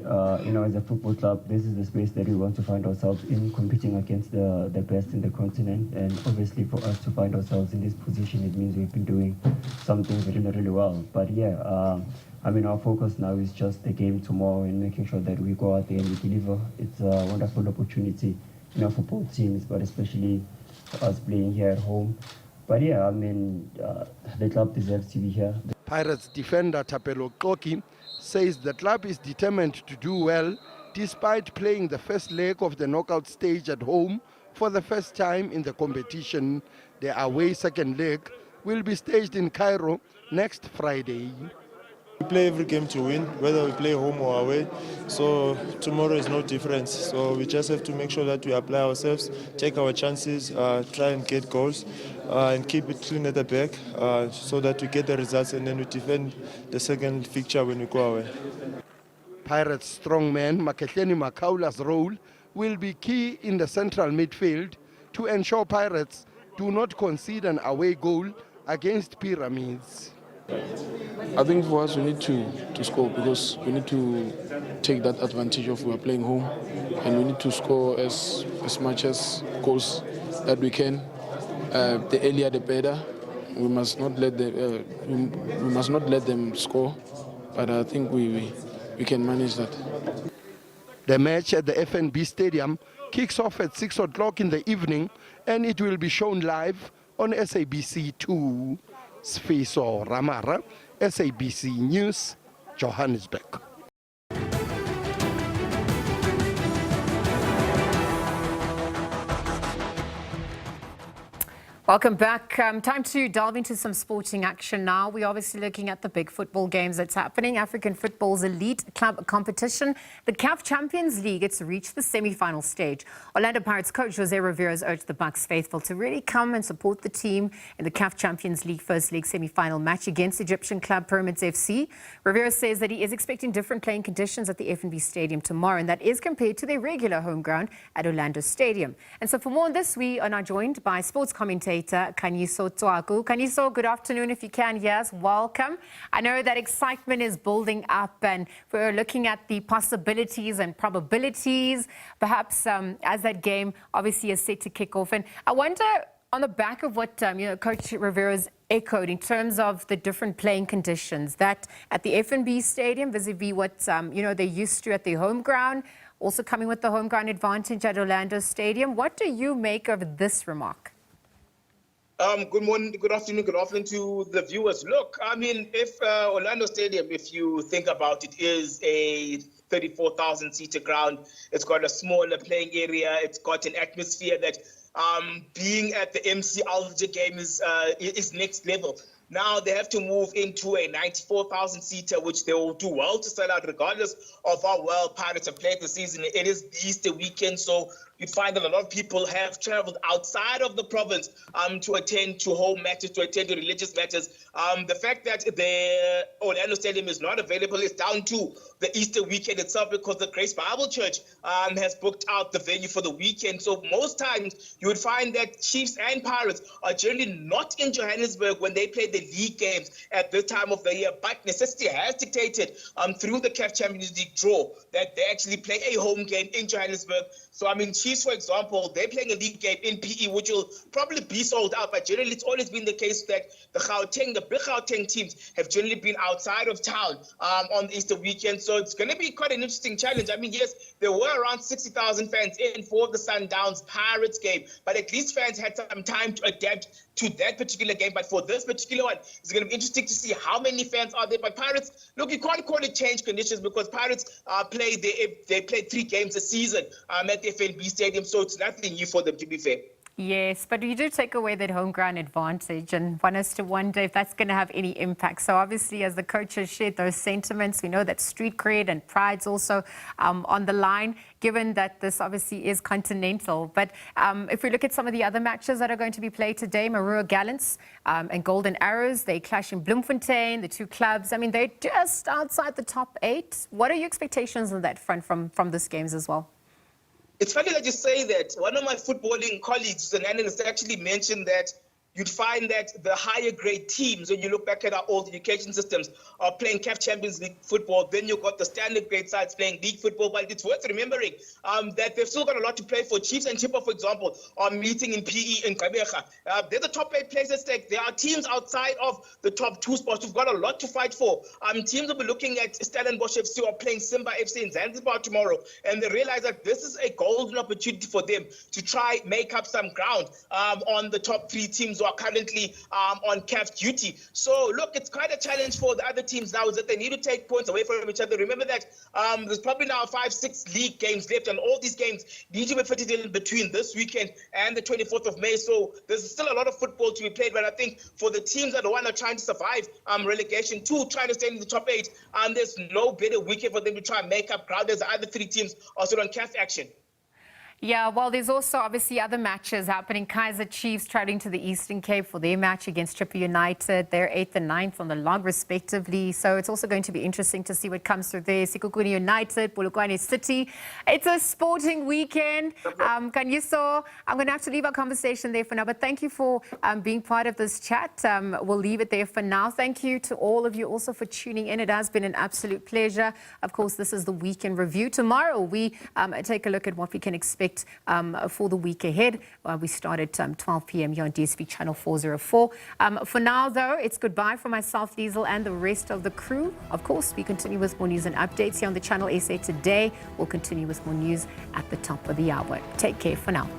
as a football club, this is the space that we want to find ourselves in, competing against the best in the continent. And obviously for us to find ourselves in this position, it means we've been doing some things really, really well. But yeah, our focus now is just the game tomorrow and making sure that we go out there and we deliver. It's a wonderful opportunity in our football teams, but especially for us playing here at home. But yeah, the club deserves to be here. Pirates defender Tapelo Koki says the club is determined to do well despite playing the first leg of the knockout stage at home for the first time in the competition. The away second leg will be staged in Cairo next Friday. We play every game to win, whether we play home or away. So tomorrow is no difference. So we just have to make sure that we apply ourselves, take our chances, try and get goals, and keep it clean at the back so that we get the results and then we defend the second fixture when we go away. Pirates strongman Maketleni Makaula's role will be key in the central midfield to ensure Pirates do not concede an away goal against Pyramids. I think for us we need to score because we need to take that advantage of we are playing home and we need to score as much as goals that we can. The earlier the better. We must not let them score, but I think we can manage that. The match at the FNB Stadium kicks off at 6 o'clock in the evening and it will be shown live on SABC 2. Sfiso Ramara, SABC News, Johannesburg. Welcome back. Time to delve into some sporting action now. We're obviously looking at the big football games that's happening. African football's elite club competition. The CAF Champions League, it's reached the semi-final stage. Orlando Pirates coach Jose Rivera has urged the Bucks faithful to really come and support the team in the CAF Champions League First League semi-final match against Egyptian club Pyramids FC. Rivera says that he is expecting different playing conditions at the FNB Stadium tomorrow, and that is compared to their regular home ground at Orlando Stadium. And so for more on this, we are now joined by sports commentator Kaniso Twaku. Kaniso, good afternoon if you can. Yes, welcome. I know that excitement is building up and we're looking at the possibilities and probabilities, perhaps as that game obviously is set to kick off. And I wonder, on the back of what Coach Rivera's echoed in terms of the different playing conditions, that at the FNB Stadium vis-a-vis what they're used to at the home ground, also coming with the home ground advantage at Orlando Stadium. What do you make of this remark? Good morning, good afternoon to the viewers. Look, if Orlando Stadium, if you think about it, is a 34,000-seater ground. It's got a smaller playing area. It's got an atmosphere that being at the MC Alger game is next level. Now they have to move into a 94,000-seater, which they will do well to sell out regardless of how well Pirates have played this season. It is the Easter weekend, so you find that a lot of people have traveled outside of the province to attend to home matches, to attend to religious matches. The fact that the Orlando Stadium is not available is down to the Easter weekend itself, because the Grace Bible Church has booked out the venue for the weekend. So most times you would find that Chiefs and Pirates are generally not in Johannesburg when they play the league games at this time of the year. But necessity has dictated through the CAF Champions League draw that they actually play a home game in Johannesburg. So, Chiefs, for example, they're playing a league game in PE, which will probably be sold out. But generally, it's always been the case that the big Gauteng teams have generally been outside of town on the Easter weekend. So it's going to be quite an interesting challenge. Yes, there were around 60,000 fans in for the Sundowns Pirates game, but at least fans had some time to adapt to that particular game. But for this particular one, it's going to be interesting to see how many fans are there. But Pirates, look, you can't call it change conditions because Pirates they played 3 games a season at the FNB Stadium, so it's nothing new for them, to be fair. Yes, but you do take away that home ground advantage, and one has to wonder if that's going to have any impact. So obviously, as the coach has shared those sentiments, we know that street cred and pride's also on the line, given that this obviously is continental. But if we look at some of the other matches that are going to be played today, Marua Gallants and Golden Arrows, they clash in Bloemfontein, the two clubs. They're just outside the top 8. What are your expectations on that front from this games as well? It's funny that you say that. One of my footballing colleagues, an analyst, actually mentioned that you'd find that the higher grade teams, when you look back at our old education systems, are playing CAF Champions League football. Then you've got the standard grade sides playing league football. But it's worth remembering that they've still got a lot to play for. Chiefs and Chippa, for example, are meeting in PE in Gqeberha. They're the top 8 places at stake. There are teams outside of the top 2 spots who've got a lot to fight for. Teams will be looking at Stellenbosch FC or playing Simba FC in Zanzibar tomorrow. And they realize that this is a golden opportunity for them to try make up some ground on the top 3 teams who are currently on CAF duty. So look, it's quite a challenge for the other teams now, is that they need to take points away from each other. Remember that there's probably now 5-6 league games left, and all these games need to be fitted in between this weekend and the 24th of May. So there's still a lot of football to be played, but I think for the teams that are trying to survive relegation, 2 trying to stay in the top 8, there's no better weekend for them to try and make up ground. There's the other 3 teams also on CAF action. Yeah, well, there's also obviously other matches happening. Kaizer Chiefs traveling to the Eastern Cape for their match against Chippa United. They're 8th and 9th on the log, respectively. So it's also going to be interesting to see what comes through there. Sekhukhune United, Polokwane City. It's a sporting weekend. Kanyiso, I'm going to have to leave our conversation there for now. But thank you for being part of this chat. We'll leave it there for now. Thank you to all of you also for tuning in. It has been an absolute pleasure. Of course, this is the weekend review. Tomorrow, we take a look at what we can expect for the week ahead. We start at 12 p.m. here on DSV Channel 404. For now, though, it's goodbye from myself, Diesel, and the rest of the crew. Of course, we continue with more news and updates here on the Channel SA Today. We'll continue with more news at the top of the hour. Take care for now.